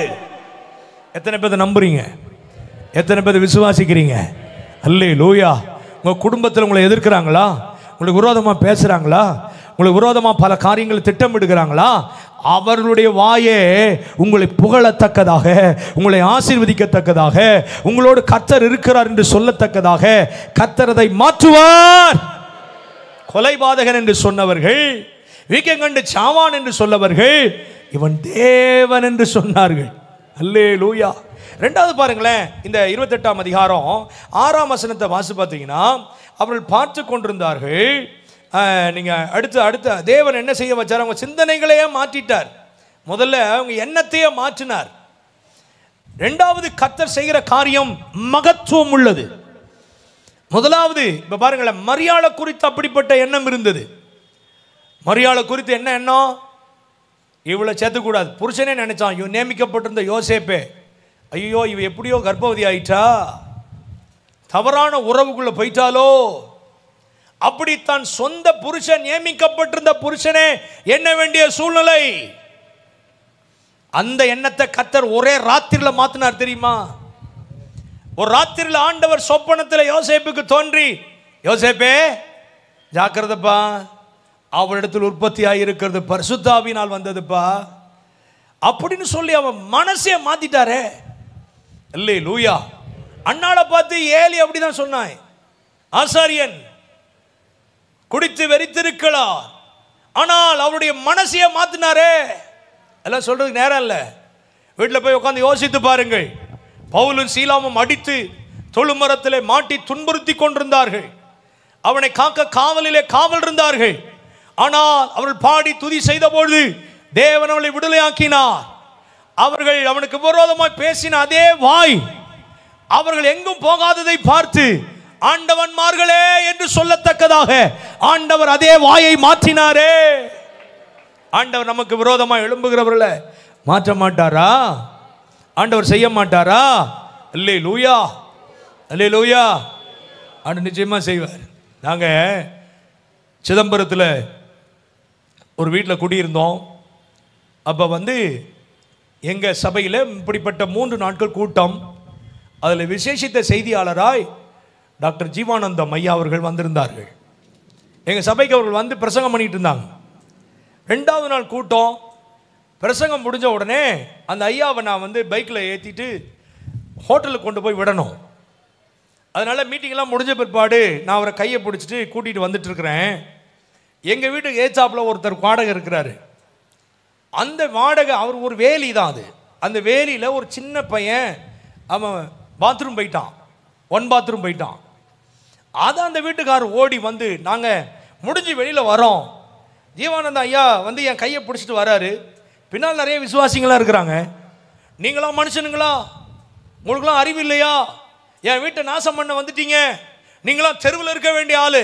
எத்தனை பேர் நம்புறீங்க? எத்தனை பேர் விசுவாசிக்கிறீங்க? அல்லேலூயா. உங்க குடும்பத்தில் உங்களை எதிர்க்கிறாங்களா? உங்களுக்கு விரோதமாக பேசுகிறாங்களா? உங்களுக்கு விரோதமாக பல காரியங்களை திட்டமிடுகிறாங்களா? அவர்களுடைய வாயே உங்களை புகழத்தக்கதாக, உங்களை ஆசீர்வதிக்கத்தக்கதாக, உங்களோடு கர்த்தர் இருக்கிறார் என்று சொல்லத்தக்கதாக கர்த்தர் அதை மாற்றுவார். கொலைபாதகன் என்று சொன்னவர்கள், வீக்கம் கண்டு சாவான் என்று சொல்லவர்கள், இவன் தேவன் என்று சொன்னார்கள். அல்லேலூயா. 2வது பாருங்களேன், இந்த 28ஆம் அதிகாரம் 6ஆம் வசனத்தை வாசி பார்த்தீங்கன்னா, அவர்கள் பார்த்து கொண்டிருந்தார்கள். நீங்க அடுத்த தேவன் என்ன செய்ய வச்சார்? அவங்க சிந்தனைகளையே மாற்றிட்டார். முதல்ல அவங்க எண்ணத்தையே மாற்றினார். 2வது கர்த்தர் செய்கிற காரியம் மகத்துவம் உள்ளது. முதலாவது இப்ப பாருங்களேன், மரியாதை குறித்து அப்படிப்பட்ட எண்ணம் இருந்தது. மரியாதை குறித்து என்ன எண்ணம்? இவளை சேர்த்துக்கூடாது. புருஷனே நினைச்சான், நியமிக்கப்பட்டிருந்த யோசேப்பே, ஐயோ இவ எப்படியோ கர்ப்பவதி ஆயிட்டா, தவறான உறவுக்குள்ள போயிட்டாலோ. அப்படித்தான் சொந்த புருஷன், நியமிக்கப்பட்டிருந்த புருஷனே எண்ண வேண்டிய சூழ்நிலை. அந்த எண்ணத்தை கர்த்தர் ஒரே ராத்திரியில் மாத்தினார் தெரியுமா? ஒரு ராத்திரியில் ஆண்டவர் சொப்பனத்தில் யோசேப்புக்கு தோன்றி, யோசேப்பே ஜாக்கிரதப்பா, அவரிடத்தில் உற்பத்தி ஆகியிருக்கிறது பரிசுத்த ஆவியினால் வந்ததுப்பா அப்படின்னு சொல்லி அவன் மனசே மாத்திட்டாரே. அல்லேலூயா. அண்ணாளை பார்த்து ஏலி அப்படிதான் சொன்னான், ஆசாரியன் குடித்து வெறித்திருக்கலாம், ஆனால் அவருடைய மனசையே மாத்தினாரே. எல்லாம் சொல்றதுக்கு நேரம் இல்லை, வீட்டில் போய் உட்காந்து யோசித்து பாருங்கள். பவுலும் சீலாமும் அடித்து தொழுமரத்திலே மாட்டி துன்புறுத்தி கொண்டிருந்தார்கள். அவனை காக்க காவலிலே காவல் இருந்தார்கள். ஆனால் அவர்கள் பாடி துதி செய்த பொழுது தேவன் அவளை விடுதலையாக்கினார். அவர்கள் அவனுக்கு விரோதமாய் பேசின அதே வாய் அவர்கள் எங்கும் போகாததை பார்த்து ஆண்டவன்மார்களே என்று சொல்லத்தக்கதாக ஆண்டவர் அதே வாயை மாற்றினாரே. ஆண்டவர் நமக்கு விரோதமாய் எழும்புகிறவர்களை மாற்ற மாட்டாரா? ஆண்டவர் செய்ய மாட்டாரா? அல்லேலூயா, அல்லேலூயா. ஆண்டவர் நிச்சயமா செய்வார். நாங்கள் சிதம்பரத்தில் ஒரு வீட்டில் குடியிருந்தோம். அப்போ எங்கள் சபையில் இப்படிப்பட்ட 3 நாட்கள் கூட்டம். அதில் விசேஷித்த செய்தியாளராய் டாக்டர் ஜீவானந்தம் ஐயா அவர்கள் வந்திருந்தார்கள். எங்கள் சபைக்கு அவர்கள் பிரசங்கம் பண்ணிட்டு இருந்தாங்க. 2வது நாள் கூட்டம் பிரசங்கம் முடிஞ்ச உடனே அந்த ஐயாவை நான் பைக்கில் ஏற்றிட்டு ஹோட்டலுக்கு கொண்டு போய் விடணும். அதனால் மீட்டிங்கெல்லாம் முடிஞ்ச பிற்பாடு நான் அவரை கையை பிடிச்சிட்டு கூட்டிகிட்டு வந்துட்டுருக்கிறேன். எங்கள் வீட்டுக்கு ஏச்சாப்பில் ஒருத்தர் வாடகை இருக்கிறாரு. அந்த வாடகை அவர் ஒரு வேலி தான். அது அந்த வேலியில் ஒரு சின்ன பையன் அவன் பாத்ரூம் போயிட்டான், 1 பாத்ரூம் போயிட்டான். அதை அந்த வீட்டுக்காரர் ஓடி நாங்கள் முடிஞ்சு வெளியில் வரோம். ஜீவானந்தா ஐயா என் கையை பிடிச்சிட்டு வராரு. பின்னால் நிறைய விசுவாசிங்களாம் இருக்கிறாங்க. நீங்களாம் மனுஷனுங்களா? உங்களுக்குலாம் அறிவு இல்லையா? என் வீட்டை நாசம் பண்ண வந்துட்டீங்க. நீங்களாம் தெருவில் இருக்க வேண்டிய ஆளு,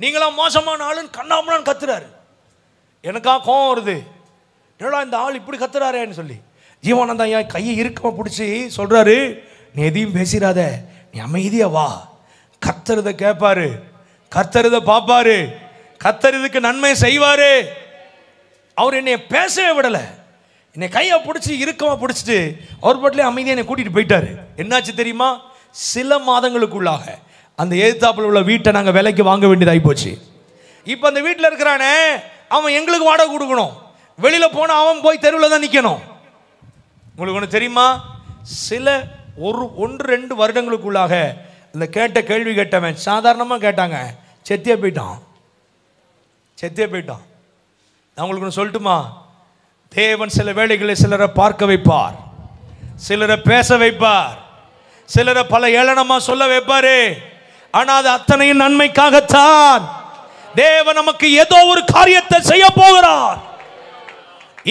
நீங்களாம் மோசமான ஆளுன்னு கண்ணாமலான்னு கத்துறாரு. எனக்கா கோவம் வருது, என்னடா இந்த ஆள் இப்படி கத்துறாரேன்னு சொல்லி. ஜீவானந்தா ஐயா கையை இறுக்கமா பிடிச்சி சொல்றாரு, நீ எதையும் பேசிடாத, நீ அமைதியா வா, கர்த்தர் கேட்பாரு, கர்த்தர் பார்ப்பாரு, கர்த்தர் இதுக்கு நன்மை செய்வாரு. அவர் என்னை பேசவே விடலை. என்னை கையை பிடிச்சி இறுக்கமா பிடிச்சிட்டு அவர் பாட்டிலே அமைதியாக என்னை கூட்டிகிட்டு போயிட்டாரு. என்னாச்சு தெரியுமா? சில மாதங்களுக்குள்ளாக அந்த எதிர்த்தாப்பில் உள்ள வீட்டை நாங்கள் விலைக்கு வாங்க வேண்டியதாகி போச்சு. இப்போ அந்த வீட்டில் இருக்கிறானே அவன் எங்களுக்கு வாடகை கொடுக்கணும். வெளியில் போனால் அவன் போய் தெருவில் தான் நிற்கணும். உங்களுக்கு ஒன்று தெரியுமா? சில 1-2 வருடங்களுக்குள்ளாக இந்த கேட்ட கேள்வி கேட்டவன் சாதாரணமாக கேட்டாங்க, செத்தியே போயிட்டான், செத்தியே போயிட்டான். நான் உங்களுக்கு ஒன்று சொல்லட்டுமா? தேவன் சில வேளைகளில் சிலரை பார்க்க வைப்பார், சிலரை பேச வைப்பார், சிலரை பல ஏளனமா சொல்ல வைப்பாரு. ஆனால் அது அத்தனையும் நன்மைக்காகத்தான். தேவன் நமக்கு ஏதோ ஒரு காரியத்தை செய்ய போகிறார்.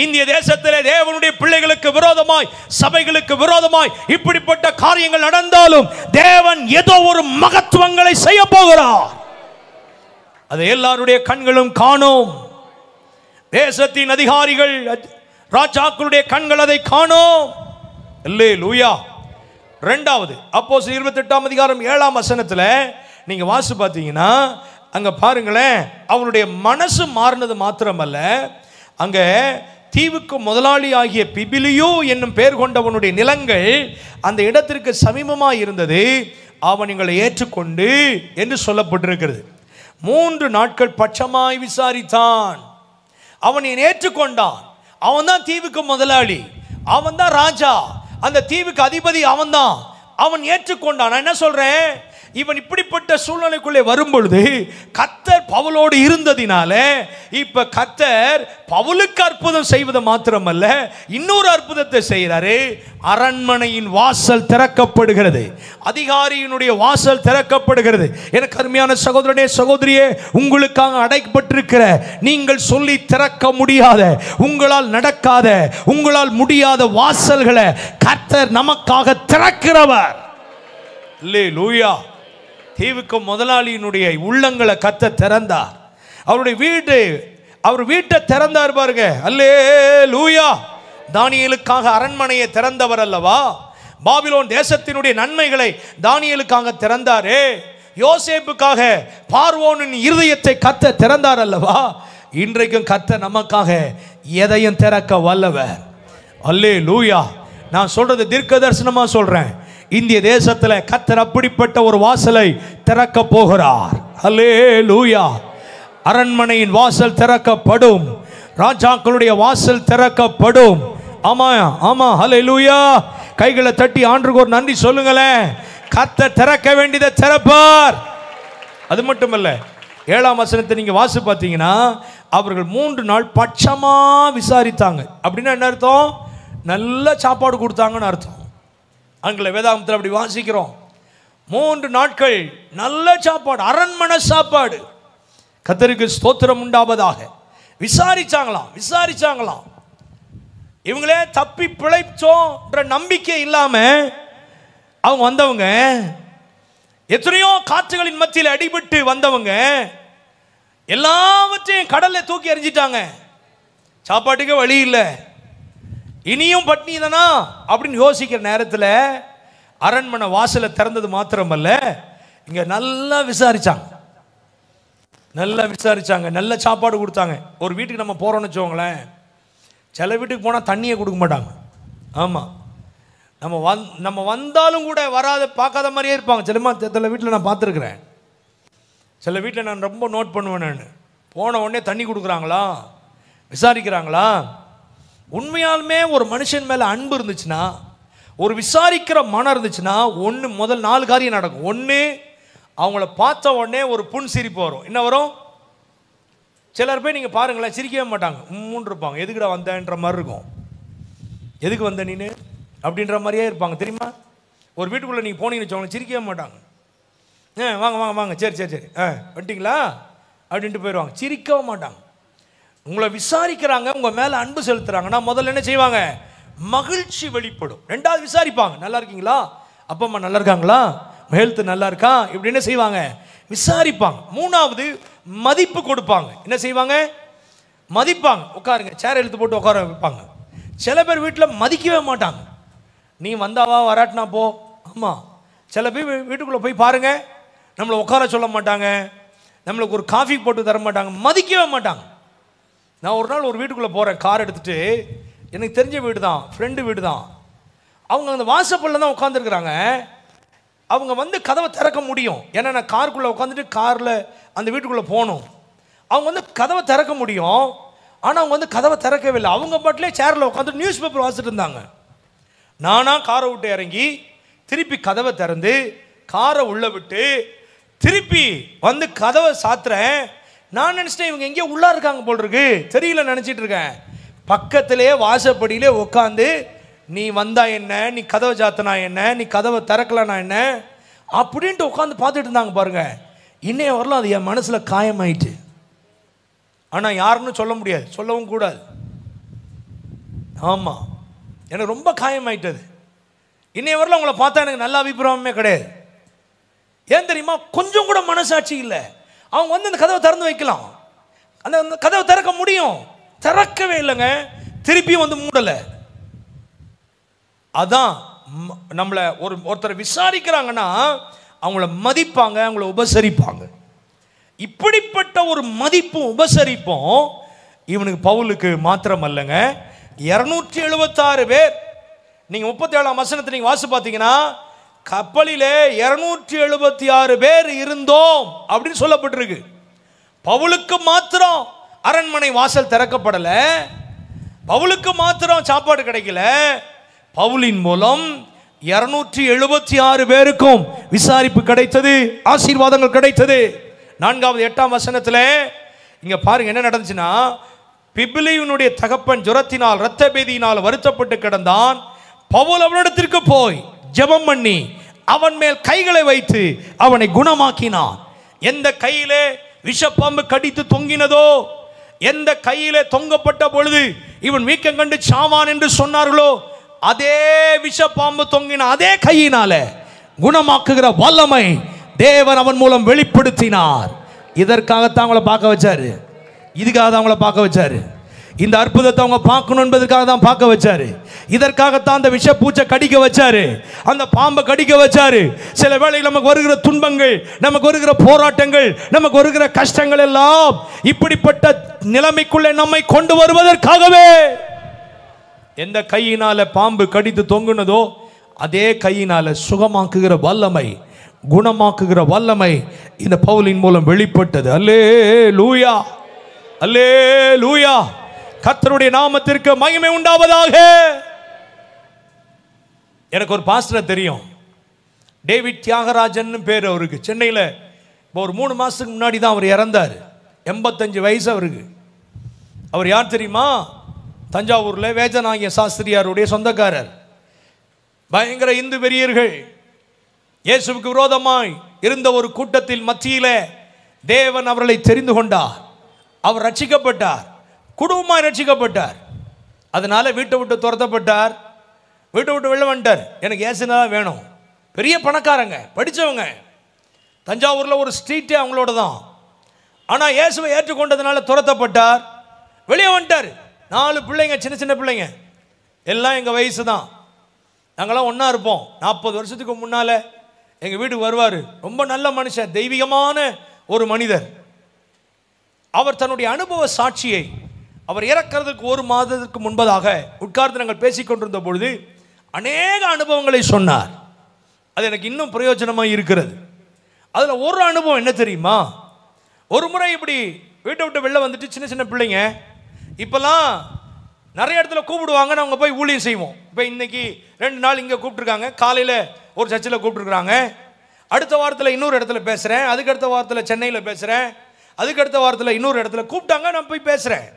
இந்திய தேசத்திலே தேவனுடைய பிள்ளைகளுக்கு விரோதமாய், சபைகளுக்கு விரோதமாய் இப்படிப்பட்ட காரியங்கள் நடந்தாலும் தேவன் ஏதோ ஒரு மகத்துவங்களை செய்ய போகிறார். அதை எல்லாருடைய கண்களும் காணும். தேசத்தின் அதிகாரிகள், ராஜாக்களுடைய கண்கள் அதை காணும். அல்லேலூயா. 2வது அப்போஸ்தலர் 28ஆம் அதிகாரம் 7ஆம் வசனத்தில் நீங்க வாசி பார்த்தீங்கன்னா அங்க பாருங்களேன், அவனுடைய மனசு மாறினது மாத்திரமல்ல, அங்க தீவுக்கு முதலாளி ஆகிய பிபிலியோ என்னும் பெயர் கொண்டவனுடைய நிலங்கள் அந்த இடத்திற்கு சமீபமாக இருந்தது. அவன் எங்களை ஏற்றுக்கொண்டு என்று சொல்லப்பட்டிருக்கிறது. 3 நாட்கள் பட்சமாய் விசாரித்தான். அவன் ஏற்றுக்கொண்டான். அவன் தான் தீவுக்கு முதலாளி, அவன் தான் ராஜா, அந்த தீவுக்கு அதிபதி அவன் தான். அவன் ஏற்றுக்கொண்டான். நான் என்ன சொல்றேன், இவன் இப்படிப்பட்ட சூழ்நிலைக்குள்ளே வரும்பொழுது கர்த்தர் பவுலோடு இருந்ததினால இப்ப கர்த்தர் பவுலுக்கு அற்புதம் செய்வது மாத்திரமல்ல, இன்னொரு அற்புதத்தை செய்கிறாரு. அரண்மனையின் வாசல் திறக்கப்படுகிறது, அதிகாரியினுடைய வாசல் திறக்கப்படுகிறது. எனக்கு அருமையான சகோதரனே சகோதரியே, உங்களுக்காக அடைக்கப்பட்டிருக்கிற, நீங்கள் சொல்லி திறக்க முடியாத, உங்களால் நடக்காத, உங்களால் முடியாத வாசல்களை கர்த்தர் நமக்காக திறக்கிறவர். அல்லேலூயா. தீவுக்கு முதலாளியினுடைய உள்ளங்களை கர்த்தர் திறந்தார். அவருடைய வீடு அவர் வீட்டை திறந்தார் பாருங்க. அல்லேலூயா. தானியேலுக்காக அரண்மனையை திறந்தவர் அல்லவா? பாபிலோன் தேசத்தினுடைய நன்மைகளை தானியேலுக்காக திறந்தாரே. யோசேப்புக்காக பார்வோனின் இருதயத்தை கர்த்தர் திறந்தார் அல்லவா? இன்றைக்கும் கர்த்தர் நமக்காக எதையும் திறக்க வல்லவர். அல்லேலூயா. நான் சொல்றது தீர்க்க தரிசனமா சொல்றேன். இந்திய தேசத்தில் கர்த்தர் அப்படிப்பட்ட ஒரு வாசலை திறக்க போகிறார். அல்லேலூயா. அரண்மனையின் வாசல் திறக்கப்படும். ராஜாக்களுடைய வாசல் திறக்கப்படும். ஆமா ஆமா. அல்லேலூயா. கைகளை தட்டி ஆண்டவருக்கு ஒரு நன்றி சொல்லுங்களேன். கர்த்தர் திறக்க வேண்டியதை திறப்பார். அது மட்டுமல்ல, 7ஆம் வசனத்தை நீங்க வாசி பார்த்தீங்கன்னா, அவர்கள் 3 நாள் பட்சமா விசாரித்தாங்க. அப்படின்னா என்ன அர்த்தம்? நல்ல சாப்பாடு கொடுத்தாங்கன்னு அர்த்தம். ஆங்கில வேதாகமத்தில் அப்படி வாசிக்கிறோம். 3 நாட்கள் நல்ல சாப்பாடு, அரண்மனை சாப்பாடு. கர்த்தருக்கு ஸ்தோத்திரம் உண்டாவதாக. விசாரிச்சாங்களாம். இவங்களே தப்பி பிழைச்சோன்ற நம்பிக்கை இல்லாம அவங்க வந்தவங்க, எத்தனையோ காற்றுகளின் மத்தியில் அடிபட்டு வந்தவங்க எல்லாவற்றையும் கடல்ல தூக்கி எறிஞ்சிட்டாங்க. சாப்பாட்டுக்கு வழி இல்லை, இனியும் பட்னி தானா அப்படின்னு யோசிக்கிற நேரத்தில் அரண்மனை வாசலை திறந்தது மாத்திரமல்ல, இங்க நல்லா விசாரிச்சாங்க. நல்ல சாப்பாடு கொடுத்தாங்க. ஒரு வீட்டுக்கு நம்ம போறோம்னு வச்சுக்கோங்களேன், சில வீட்டுக்கு போனால் தண்ணியை கொடுக்க மாட்டாங்க. ஆமாம், நம்ம வந்தாலும் கூட வராத பார்க்காத மாதிரியே இருப்பாங்க. சில வீட்டில் நான் பார்த்துருக்குறேன். சில வீட்டில் நான் ரொம்ப நோட் பண்ணுவேன். நான் போன உடனே தண்ணி கொடுக்குறாங்களா, விசாரிக்கிறாங்களா. உண்மையாலுமே ஒரு மனுஷன் மேலே அன்பு இருந்துச்சுன்னா, ஒரு விசாரிக்கிற மனம் இருந்துச்சுன்னா, முதல் 4 காரியம் நடக்கும். 1, அவங்கள பார்த்த உடனே ஒரு புன் சிரிப்பு வரும். என்ன வரும்? சிலர் போய் நீங்கள் பாருங்களேன், சிரிக்கவே மாட்டாங்க, இருப்பாங்க. எதுக்குடா வந்தேன்ற மாதிரி இருக்கும். எதுக்கு வந்த நீனு அப்படின்ற மாதிரியே இருப்பாங்க. தெரியுமா? ஒரு வீட்டுக்குள்ளே நீங்கள் போனீங்கன்னு வச்சவங்க சிரிக்கவே மாட்டாங்க. வாங்க சரி வந்துட்டிங்களா அப்படின்ட்டு போயிடுவாங்க. சிரிக்கவே மாட்டாங்க. உங்களை விசாரிக்கிறாங்க, உங்கள் மேலே அன்பு செலுத்துகிறாங்கன்னா முதல்ல என்ன செய்வாங்க? மகிழ்ச்சி வெளிப்படும். 2வது விசாரிப்பாங்க, நல்லா இருக்கீங்களா, அப்பா அம்மா நல்லா இருக்காங்களா, ஹெல்த் நல்லா இருக்கா, இப்படி என்ன செய்வாங்க? விசாரிப்பாங்க. 3வது மதிப்பு கொடுப்பாங்க. என்ன செய்வாங்க? மதிப்பாங்க. உட்காருங்க, சேர் எடுத்து போட்டு உட்கார வைப்பாங்க. சில பேர் வீட்டில் மதிக்கவே மாட்டாங்க. நீ வந்தாவா வராட்டினா போ. ஆமாம், சில பேர் வீட்டுக்குள்ளே போய் பாருங்க, நம்மளை உட்கார சொல்ல மாட்டாங்க, நம்மளுக்கு ஒரு காஃபி போட்டு தர மாட்டாங்க, மதிக்கவே மாட்டாங்க. நான் ஒரு நாள் ஒரு வீட்டுக்குள்ளே போகிறேன், கார் எடுத்துகிட்டு. எனக்கு தெரிஞ்ச வீடு தான், ஃப்ரெண்டு வீடு தான். அவங்க அந்த வாசப்பல்ல தான் உட்காந்துருக்குறாங்க. அவங்க வந்து கதவை திறக்க முடியும், ஏன்னா நான் காருக்குள்ளே உட்காந்துட்டு காரில் அந்த வீட்டுக்குள்ளே போகணும். அவங்க வந்து கதவை திறக்க முடியும், ஆனால் அவங்க வந்து கதவை திறக்கவே இல்லை. அவங்க பாட்டிலே சேரில் உட்காந்துட்டு நியூஸ் பேப்பர் வாசிட்டு இருந்தாங்க. நானாக காரை விட்டு இறங்கி திருப்பி கதவை திறந்து காரை உள்ளே விட்டு திருப்பி வந்து கதவை சாத்துறேன். நான் நினச்சிட்டேன் இவங்க எங்கேயோ உள்ளா இருக்காங்க போல் இருக்கு, தெரியல நினச்சிட்டு இருக்கேன். பக்கத்திலே வாசப்படியிலே உட்காந்து, நீ வந்தா என்ன, நீ கதவை சாத்தினா என்ன, நீ கதவை திறக்கலனா என்ன அப்படின்ட்டு உட்காந்து பார்த்துட்டு இருந்தாங்க பாருங்க. இன்னைய வரலாம் அது என் மனசில் காயமாயிட்டு. ஆனால் யாருன்னு சொல்ல முடியாது, சொல்லவும் கூடாது. ஆமாம், எனக்கு ரொம்ப காயமாயிட்டது. இன்னைய வரலாம் உங்களை பார்த்தா எனக்கு நல்ல அபிப்பிராயமே கிடையாது. ஏன் தெரியுமா? கொஞ்சம் கூட மனசாட்சி இல்லை. அவங்க வந்து அந்த கதவை திறந்து வைக்கலாம், அந்த கதவை திறக்க முடியும், திறக்கவே இல்லைங்க. திருப்பியும் வந்து மூடலை. அதான் நம்மளை ஒருத்தரை விசாரிக்கிறாங்கன்னா அவங்கள மதிப்பாங்க, அவங்கள உபசரிப்பாங்க. இப்படிப்பட்ட ஒரு மதிப்பும் உபசரிப்பும் இவனுக்கு பவுலுக்கு மாத்திரம் அல்லங்க. 276 பேர். நீங்க 37ஆம் வசனத்தை நீங்க வாசி பார்த்தீங்கன்னா, கப்பலிலே 276 பேர் இருந்தோம் அப்படின்னு சொல்லப்பட்டிருக்கு. பவுலுக்கு மாத்திரம் அரண்மனை வாசல் திறக்கப்படல, பவுலுக்கு மாத்திரம் சாப்பாடு கிடைக்கல. பவுலின் மூலம் 276 பேருக்கும் விசாரிப்பு கிடைத்தது, ஆசீர்வாதங்கள் கிடைத்தது. 4வது 8ஆம் வசனத்தில் இங்க பாருங்க என்ன நடந்துச்சுன்னா, பிபிலியுனுடைய தகப்பன் ஜுரத்தினால் இரத்த பேதியினால் வருத்தப்பட்டு கிடந்தான். பவுல் அவனிடத்திற்கு போய் ஜெபம் பண்ணி அவன் மேல் கைகளை வைத்து அவனை குணமாக்கினான். எந்த கையிலே விஷப்பாம்பு கடித்து தொங்கினதோ, எந்த கையிலே தொங்கப்பட்ட பொழுது இவன் வீக்கம் கண்டு சாவான் என்று சொன்னார்களோ, அதே விஷப்பாம்பு தொங்கின அதே கையினால குணமாக்குகிற வல்லமை தேவன் அவன் மூலம் வெளிப்படுத்தினார். இதற்காகத்தான் அவங்களை பார்க்க வச்சாரு. இதுக்காக தான் அவங்கள பார்க்க வச்சாரு. இந்த அற்புதத்தை அவங்க பார்க்கணும் என்பதற்காக தான் பார்க்க வச்சாரு. இதற்காகத்தான் அந்த விஷ பூச்சை கடிக்க வச்சாரு, அந்த பாம்பை கடிக்க வச்சாரு. சில வேளையில் நமக்கு வருகிற துன்பங்கள், நமக்கு வருகிற போராட்டங்கள், நமக்கு வருகிற கஷ்டங்கள் எல்லாம் இப்படிப்பட்ட நிலைமைக்குள்ளே நம்மை கொண்டு வருவதற்காகவே. எந்த கையினால பாம்பு கடித்து தொங்குனதோ அதே கையினால சுகமாக்குகிற வல்லமை, குணமாக்குகிற வல்லமை இந்த பவுலின் மூலம் வெளிப்பட்டது. அல்லேலூயா, அல்லேலூயா. கர்த்தருடைய நாமத்திற்கு மகிமை உண்டாவதாக. எனக்கு ஒரு பாஸ்டரை தெரியும், டேவிட் தியாகராஜன் பேர் அவருக்கு. சென்னையில் இப்போ ஒரு 3 மாதத்துக்கு முன்னாடி தான் அவர் இறந்தார். 85 வயசு அவருக்கு. அவர் யார் தெரியுமா? தஞ்சாவூரில் வேதநாயக சாஸ்திரியாருடைய சொந்தக்காரர். பயங்கர இந்து வெறியர்கள் இயேசுவுக்கு விரோதமாய் இருந்த ஒரு கூட்டத்தில் மத்தியிலே தேவன் அவர்களை தெரிந்து கொண்டார். அவர் ரட்சிக்கப்பட்டார், குடும்பமாய் ரட்சிக்கப்பட்டார். அதனால வீட்டை விட்டு துரத்தப்பட்டார், வீட்டை விட்டு வெளில வந்துட்டார். எனக்கு இயேசுனா வேணும். பெரிய பணக்காரங்க, படித்தவங்க. தஞ்சாவூரில் ஒரு ஸ்ட்ரீட்டே அவங்களோட தான். ஆனால் இயேசுவை ஏற்றுக்கொண்டதுனால துரத்தப்பட்டார், வெளியே வந்துட்டார். 4 பிள்ளைங்க, சின்ன சின்ன பிள்ளைங்க, எல்லாம் எங்கள் வயசு தான். நாங்களாம் ஒன்றா இருப்போம். 40 வருஷத்துக்கு முன்னால் எங்கள் வீட்டுக்கு வருவார். ரொம்ப நல்ல மனுஷன், தெய்வீகமான ஒரு மனிதர். அவர் தன்னுடைய அனுபவ சாட்சியை அவர் இறக்கிறதுக்கு 1 மாதத்துக்கு முன்பதாக உட்கார்ந்து நாங்கள் பேசிக்கொண்டிருந்த பொழுது அநேக அனுபவங்களை சொன்னார். அது எனக்கு இன்னும் பிரயோஜனமாக இருக்கிறது. அதில் ஒரு அனுபவம் என்ன தெரியுமா? ஒரு முறை இப்படி வீட்டை விட்டு வெளில வந்துட்டு சின்ன சின்ன பிள்ளைங்க, இப்போல்லாம் நிறைய இடத்துல கூப்பிடுவாங்க, நாங்கள் போய் ஊழியம் செய்வோம். இப்போ இன்னைக்கு 2 நாள் இங்கே கூப்பிட்டுருக்காங்க. காலையில் ஒரு சர்ச்சில் கூப்பிட்டுருக்குறாங்க, அடுத்த வாரத்தில் இன்னொரு இடத்துல பேசுகிறேன், அதுக்கடுத்த வாரத்தில் சென்னையில் பேசுகிறேன், அதுக்கடுத்த வாரத்தில் இன்னொரு இடத்துல கூப்பிட்டாங்க, நான் போய் பேசுகிறேன்.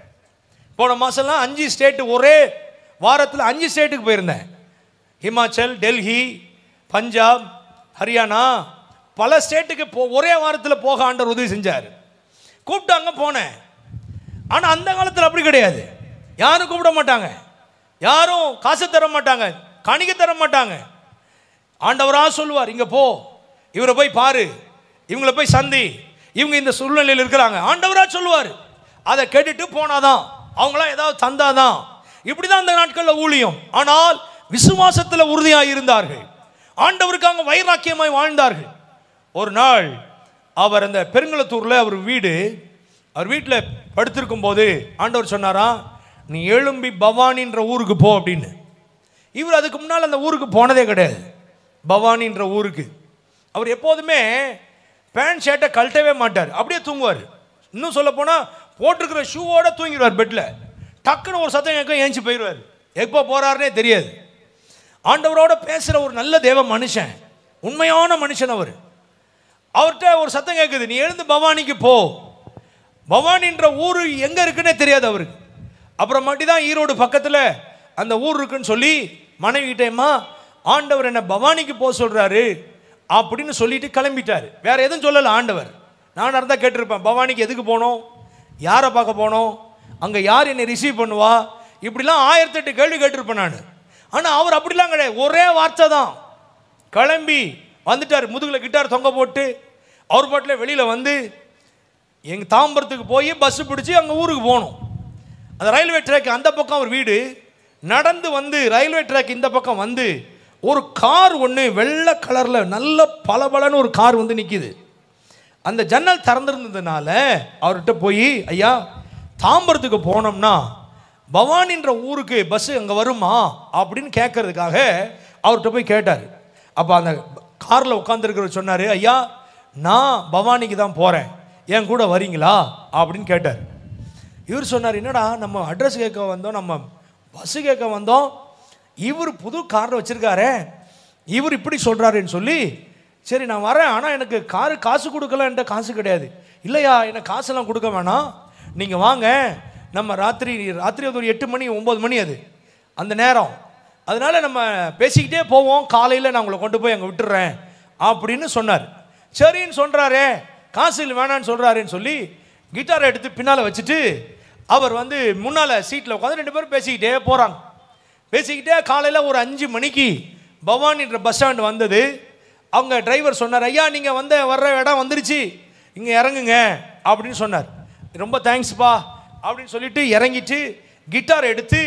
போன மாதம்லாம் 5 ஸ்டேட்டு, ஒரே வாரத்தில் 5 ஸ்டேட்டுக்கு போயிருந்தேன். ஹிமாச்சல், டெல்லி, பஞ்சாப், ஹரியானா, பல ஸ்டேட்டுக்கு ஒரே வாரத்தில் போக ஆண்டவர் உதவி செஞ்சார். கூப்பிட்டாங்க, போனேன். ஆனால் அந்த காலத்தில் அப்படி கிடையாது. யாரும் கூப்பிட மாட்டாங்க, யாரும் காசு தர மாட்டாங்க, காணிக்கை தர மாட்டாங்க. ஆண்டவராக சொல்லுவார், இங்கே போ, இவரை போய் பாரு, இவங்களை போய் சந்தி, இவங்க இந்த சூழ்நிலையில் இருக்கிறாங்க. ஆண்டவராக சொல்லுவார். அதை கேட்டுட்டு போனாதான், அவங்களாம் ஏதாவது தந்தாதான். இப்படி தான் அந்த நாட்களில் ஊழியம். ஆனால் விசுவாசத்தில் உறுதியாக இருந்தார்கள், ஆண்டவருக்காக வைராக்கியமாய் வாழ்ந்தார்கள். ஒரு நாள் அவர் அந்த பெருங்குளத்தூரில் அவர் வீட்டில் படுத்திருக்கும் போது ஆண்டவர் சொன்னாரா, நீ எழும்பி பவானின்ற ஊருக்கு போ அப்படின்னு. இவர் அதுக்கு முன்னால் அந்த ஊருக்கு போனதே கிடையாது, பவானின்ற ஊருக்கு. அவர் எப்போதுமே பேண்ட் ஷர்ட்டை கழட்டவே மாட்டார், அப்படியே தூங்குவார். இன்னும் சொல்ல போனால் போட்டிருக்கிற ஷூவோட தூங்கிடுவார் பெட்டில். டக்குன்னு ஒரு சத்தம் கேட்க ஏஞ்சி போயிடுவார், எப்போ போகிறாருனே தெரியாது. ஆண்டவரோட பேசுகிற ஒரு நல்ல தேவ மனுஷன், உண்மையான மனுஷன் அவர். அவர்கிட்ட ஒரு சத்தம் கேட்குது, நீ எழுந்து பவானிக்கு போ. பவானின்ற ஊர் எங்கே இருக்குன்னே தெரியாது அவருக்கு. அப்புறம் மட்டும்தான் ஈரோடு பக்கத்தில் அந்த ஊர் இருக்குன்னு சொல்லி மனைவிட்டேம்மா, ஆண்டவர் என்ன பவானிக்கு போக சொல்கிறாரு அப்படின்னு சொல்லிட்டு கிளம்பிட்டார். வேற எதுவும் சொல்லலை ஆண்டவர். நான் இருந்தால் கேட்டிருப்பேன், பவானிக்கு எதுக்கு போனோம், யாரை பார்க்க போனோம், அங்கே யார் என்னை ரிசீவ் பண்ணுவா, இப்படிலாம் 1008 கேள்வி கேட்டிருப்பேன் நான். ஆனால் அவர் அப்படிலாம் கிடையாது, ஒரே வார்த்தை தான். கிளம்பி வந்துட்டார், முதுகில் கிட்டார் தொங்க போட்டு அவர் பாட்டில் வெளியில் வந்து எங்கள் தாம்பரத்துக்கு போய் பஸ்ஸு பிடிச்சி அங்கே ஊருக்கு போகணும். அந்த ரயில்வே ட்ராக் அந்த பக்கம் அவர் வீடு, நடந்து வந்து ரயில்வே ட்ராக் இந்த பக்கம் வந்து ஒரு கார் ஒன்று வெள்ளை கலரில் நல்ல பளபளன்னு ஒரு கார் வந்து நிற்கிது. அந்த ஜன்னல் திறந்துருந்ததுனால அவர்கிட்ட போய், ஐயா தாம்பரத்துக்கு போனோம்னா பவானின்ற ஊருக்கு பஸ்ஸு அங்கே வருமா அப்படின்னு கேட்கறதுக்காக அவர்கிட்ட போய் கேட்டார். அப்போ அந்த காரில் உட்காந்துருக்கிறவர் சொன்னார், ஐயா நான் பவானிக்கு தான் போகிறேன், என் கூட வரீங்களா அப்படின்னு கேட்டார். இவர் சொன்னார், என்னடா நம்ம அட்ரஸ் கேட்க வந்தோம், நம்ம பஸ்ஸு கேட்க வந்தோம், இவர் புது காரில் வச்சுருக்காரே, இவர் இப்படி சொல்கிறாருன்னு சொல்லி, சரி நான் வரேன், ஆனால் எனக்கு காசு கொடுக்கல, என்கிட்ட காசு கிடையாது. இல்லையா, எனக்கு காசெல்லாம் கொடுக்க வேணாம், நீங்கள் வாங்க, நம்ம ராத்திரி அது ஒரு 8 மணி 9 மணி அது அந்த நேரம், அதனால் நம்ம பேசிக்கிட்டே போவோம், காலையில் நான் உங்களை கொண்டு போய் அங்கே விட்டுறேன் அப்படின்னு சொன்னார். சரின்னு சொல்கிறாரே, காசு இல்லை வேணான்னு சொல்கிறாருன்னு சொல்லி கிட்டாரை எடுத்து பின்னால் வச்சுட்டு அவர் வந்து முன்னால் சீட்டில் உட்காந்து 2 பேரும் பேசிக்கிட்டே போகிறாங்க. பேசிக்கிட்டே காலையில் ஒரு 5 மணிக்கு பவானின்ற பஸ் ஸ்டாண்டு வந்தது. அவங்க டிரைவர் சொன்னார், ஐயா நீங்கள் வர்ற இடம் வந்துருச்சு, இங்கே இறங்குங்க அப்படின்னு சொன்னார். ரொம்ப தேங்க்ஸ்ப்பா அப்படின்னு சொல்லிட்டு இறங்கிட்டு கிட்டார் எடுத்து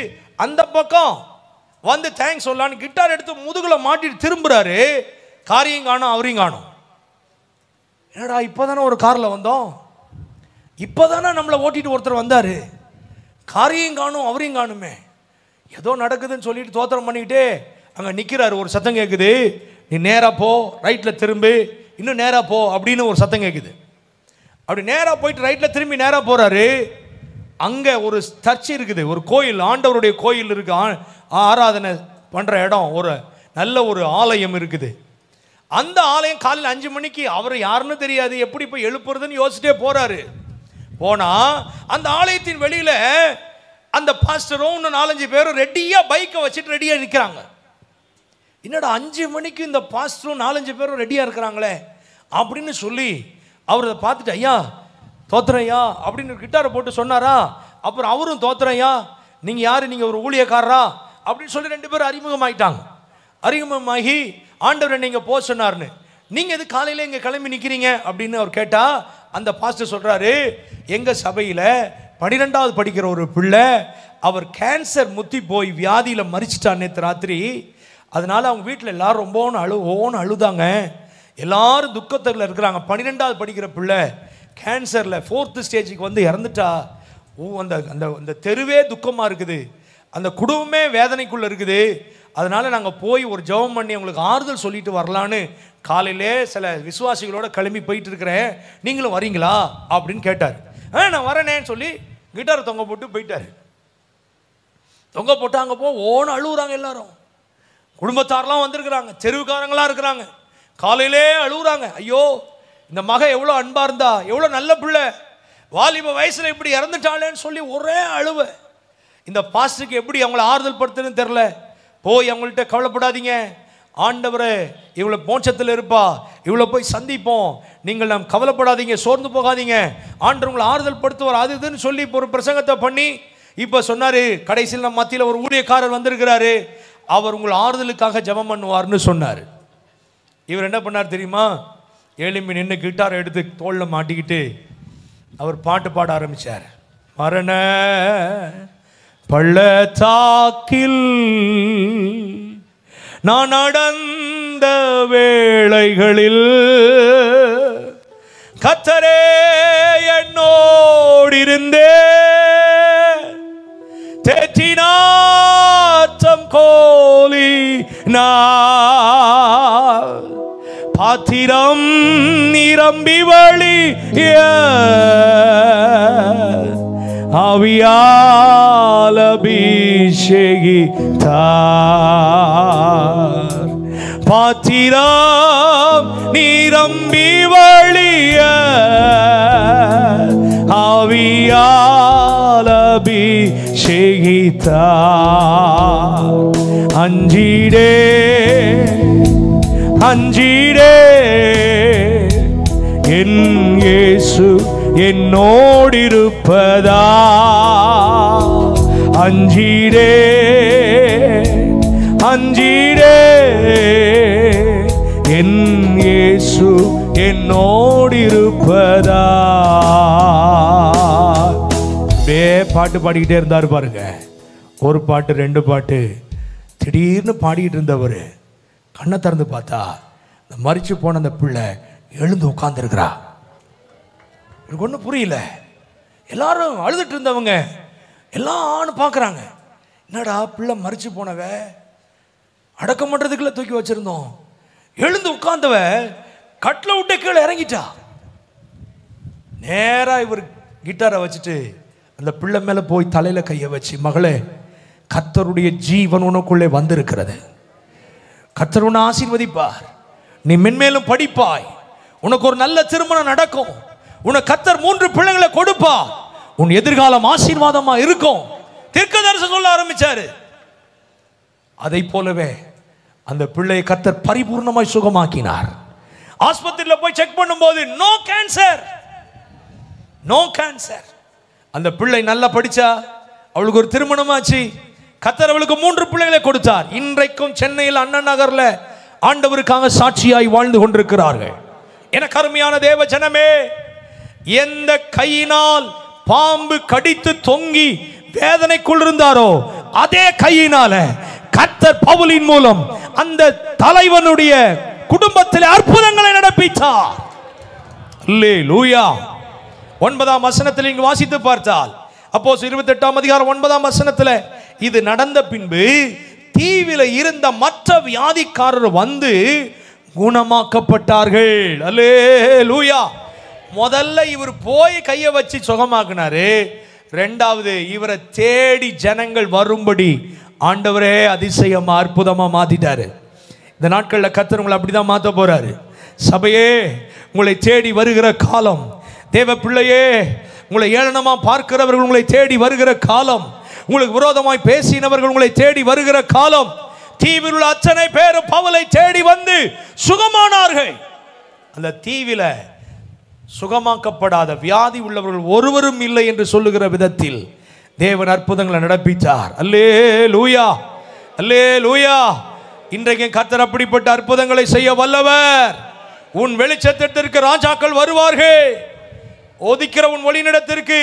அந்த பக்கம் வந்து தேங்க்ஸ் சொல்லலான்னு கிட்டார் எடுத்து முதுகுல மாட்டிட்டு திரும்புறாரு. காரியம் காணும், அவரையும் காணும். என்னடா இப்போதானே ஒரு காரில் வந்தோம், இப்போதானே நம்மளை ஓட்டிட்டு ஒருத்தர் வந்தார், காரியம் காணும் அவரையும் காணுமே, ஏதோ நடக்குதுன்னு சொல்லிட்டு தோத்திரம் பண்ணிக்கிட்டே அங்கே நிற்கிறாரு. ஒரு சத்தம் கேட்குது, நீ நேராக போ, ரைட்டில் திரும்பு, இன்னும் நேராக போ அப்படின்னு ஒரு சத்தம் கேட்குது. அப்படி நேராக போயிட்டு ரைட்டில் திரும்பி நேராக போகிறாரு. அங்கே ஒரு சர்ச் இருக்குது, ஒரு கோயில், ஆண்டவருடைய கோயில் இருக்கு, ஆராதனை பண்ணுற இடம், ஒரு நல்ல ஒரு ஆலயம் இருக்குது. அந்த ஆலயம் காலையில் 5 மணிக்கு, அவர் யாருன்னு தெரியாது, எப்படி போய் எழுப்புறதுன்னு யோசிச்சுட்டே போகிறாரு. போனால் அந்த ஆலயத்தின் வெளியில் அந்த பாஸ்டரும் இன்னும் 4-5 பேரும் ரெடியாக பைக்கை வச்சுட்டு ரெடியாக நிற்கிறாங்க. என்னடா 5 மணிக்கு இந்த பாஸ்டரும் 4-5 பேரும் ரெடியாக இருக்கிறாங்களே அப்படின்னு சொல்லி அவர் அதை பார்த்துட்டு, ஐயா தோத்துறையா அப்படின்னு கிட்டாரை போட்டு சொன்னாரா. அப்புறம் அவரும் தோத்துறையா, நீங்கள் யார், நீங்கள் ஒரு ஊழியக்காரரா அப்படின்னு சொல்லி 2 பேரும் அறிமுகமாயிட்டாங்க. அறிமுகமாகி ஆண்டவர் நீங்கள் போக சொன்னார்னு, நீங்கள் எது காலையில் இங்கே கிளம்பி நிற்கிறீங்க அப்படின்னு அவர் கேட்டால், அந்த பாஸ்டர் சொல்கிறாரு, எங்கள் சபையில் 12வது படிக்கிற ஒரு பிள்ளை, அவர் கேன்சர் முத்தி போய் வியாதியில் மறிச்சிட்டார் நேற்று ராத்திரி. அதனால் அவங்க வீட்டில் எல்லாரும் ரொம்பவும் அழுதாங்க, எல்லாரும் துக்கத்தில் இருக்கிறாங்க. 12வது படிக்கிற பிள்ளை கேன்சரில் 4th ஸ்டேஜுக்கு வந்து இறந்துட்டா. அந்த அந்த அந்த தெருவே துக்கமாக இருக்குது, அந்த குடும்பமே வேதனைக்குள்ளே இருக்குது. அதனால் நாங்கள் போய் ஒரு ஜெபம் பண்ணி அவங்களுக்கு ஆறுதல் சொல்லிட்டு வரலான்னு காலையிலே சில விசுவாசிகளோட கிளம்பி போயிட்டு இருக்கிறேன், நீங்களும் வரீங்களா அப்படின்னு கேட்டார். நான் வரேனேன்னு சொல்லி கிட்டாரை தொங்க போட்டு போயிட்டார். தொங்க போட்டு அங்கே ஓன்னு அழுகுறாங்க எல்லாரும். குடும்பத்தாரெலாம் வந்திருக்கிறாங்க, தெருவுக்காரங்களாம் இருக்கிறாங்க, காலையிலே அழுகுறாங்க. ஐயோ இந்த மக எவ்வளோ அன்பாக இருந்தா, எவ்வளோ நல்ல பிள்ளை, வாலிப வயசில் இப்படி இறந்துட்டாளேன்னு சொல்லி ஒரே அழுவ. இந்த பாஸ்டருக்கு எப்படி அவங்கள ஆறுதல் படுத்துன்னு தெரில. போய் அவங்கள்ட்ட கவலைப்படாதீங்க, ஆண்டவரே இவ்வளோ மோட்சத்தில் இருப்பா, இவ்வளோ போய் சந்திப்போம், நீங்கள் நாம் கவலைப்படாதீங்க, சோர்ந்து போகாதீங்க, ஆண்டவர் உங்களை ஆறுதல் படுத்துவார், அது இதுன்னு சொல்லி இப்போ ஒரு பிரசங்கத்தை பண்ணி இப்போ சொன்னார். கடைசியில் நம்ம மத்தியில் ஒரு ஊழியக்காரர் வந்திருக்கிறாரு, அவர் உங்கள் ஆறுதலுக்காக ஜெபம் பண்ணுவார்னு சொன்னார். இவர் என்ன பண்ணார் தெரியுமா, எழும்பி நின்று கிட்டாரை எடுத்து தோளில் மாட்டிக்கிட்டு அவர் பாட்டு பாட ஆரம்பித்தார். மரண பள்ளத்தாக்கில் நான் நடந்த வேளைகளில் கர்த்தரே என்னோடு இருந்தே தேற்றினார் கோலி பாத்திரம் நிரம்பி வழிய ஆவியால் அபிஷேகித்தார். பாத்திரம் நிரம்பி வழிய ஆவியால் அபிஷேகித்தார். அஞ்சிடே அஞ்சிடே என் இயேசு என்னோடிருப்பதா. அஞ்சிடே அஞ்சிடே என் இயேசு என்னோடிருப்பதா. அப்படியே பாட்டு பாடிக்கிட்டே இருந்தார் பாருங்க. ஒரு பாட்டு 2 பாட்டு திடீர்னு பாடிக்கிட்டு இருந்தவர் கண்ணை திறந்து பார்த்தா இந்த மரிச்சு போன அந்த பிள்ளை எழுந்து உட்கார்ந்துருக்கிறா. எனக்கு ஒன்றும் புரியல. எல்லாரும் அழுதுட்டு இருந்தவங்க எல்லாம் பார்க்குறாங்க, என்னடா பிள்ளை மரிச்சு போனவ அடக்கம் பண்ணுறதுக்குள்ள தூக்கி வச்சிருந்தோம், எழுந்து உட்கார்ந்தவ கட்டில் விட்டு கீழே இறங்கிட்டா. நேராக இவர் கிட்டாரை வச்சுட்டு அந்த பிள்ளை மேலே போய் தலையில் கையை வச்சு, மகளே கர்த்தருடைய ஜீவன் உனக்குள்ளே வந்திருக்கிறது, கர்த்தர் உன்னை ஆசீர்வதிப்பார், நீ மென்மேலும் படிப்பாய், உனக்கு ஒரு நல்ல திருமணம் நடக்கும், உனக்கு கர்த்தர் 3 பிள்ளைகளை கொடுப்பா, உன் எதிர்காலம் ஆசீர்வாதமா இருக்கும். தீர்க்கதரிசனம் சொல்ல ஆரம்பிச்சாரு. அதை போலவே அந்த பிள்ளையை கர்த்தர் பரிபூர்ணமாய் சுகமாக்கினார். ஆஸ்பத்திரியில் போய் செக் பண்ணும்போது நோ கேன்சர், நோ கேன்சர். அந்த பிள்ளை நல்லா படிச்சா, அவளுக்கு ஒரு திருமணமாச்சு, கர்த்தர் அவளுக்கு 3 பிள்ளைகளை கொடுத்தார். இன்றைக்கும் சென்னையில் அண்ணா நகர்ல ஆண்டவருக்காக சாட்சியாய் வாழ்ந்து கொண்டிருக்கிறார்கள். எனக்கு அருமையான தேவ ஜனமே, எந்த கையினால் பாம்பு கடித்து தொங்கி வேதனைக்குள் இருந்தாரோ அதே கையினால கர்த்தர் பவுலின் மூலம் அந்த தலைவனுடைய குடும்பத்தில் அற்புதங்களை நடப்பித்தார். அல்லேலூயா. 9ஆம் வசனத்தில் இங்கு வாசித்து பார்த்தால் அப்போஸ்தலர் 28ஆம் அதிகாரம் 9ஆம் வசனத்தில் இது நடந்த பின்பு தீவில இருந்த மற்ற வியாதிக்காரர் வந்து குணமாக்கப்பட்டார்கள். அல்லேலூயா. முதல்ல இவர் போய் கையை வச்சு சுகமாக்குனாரு. ரெண்டாவது இவரை தேடி ஜனங்கள் வரும்படி ஆண்டவரே அதிசயமா அற்புதமா மாத்திட்டாரு. இந்த நாட்களில் கர்த்தர் உங்களை அப்படிதான் மாற்ற போறாரு. சபையே, உங்களை தேடி வருகிற காலம். தேவ பிள்ளையே, உங்களை ஏளனமா பார்க்கிறவர்கள் உங்களை தேடி வருகிற காலம். உங்களுக்கு விரோதமாய் பேசினவர்கள் உங்களை தேடி வருகிற காலம். தீவில் உள்ள அத்தனை பேர் பவுலை தேடி வந்து சுகமானார்கள். அந்த தீவில சுகமாக்கப்படாத வியாதி உள்ளவர்கள் ஒருவரும் இல்லை என்று சொல்லுகிற விதத்தில் தேவன் அற்புதங்களை நடப்பித்தார். அல்லேலூயா, அல்லேலூயா. இன்றைக்கு கர்த்தர் அப்படிப்பட்ட அற்புதங்களை செய்ய வல்லவர். உன் வெளிச்சத்திற்கு ராஜாக்கள் வருவார்கள். ஒதுக்கிற உன் வழிநடத்திற்கு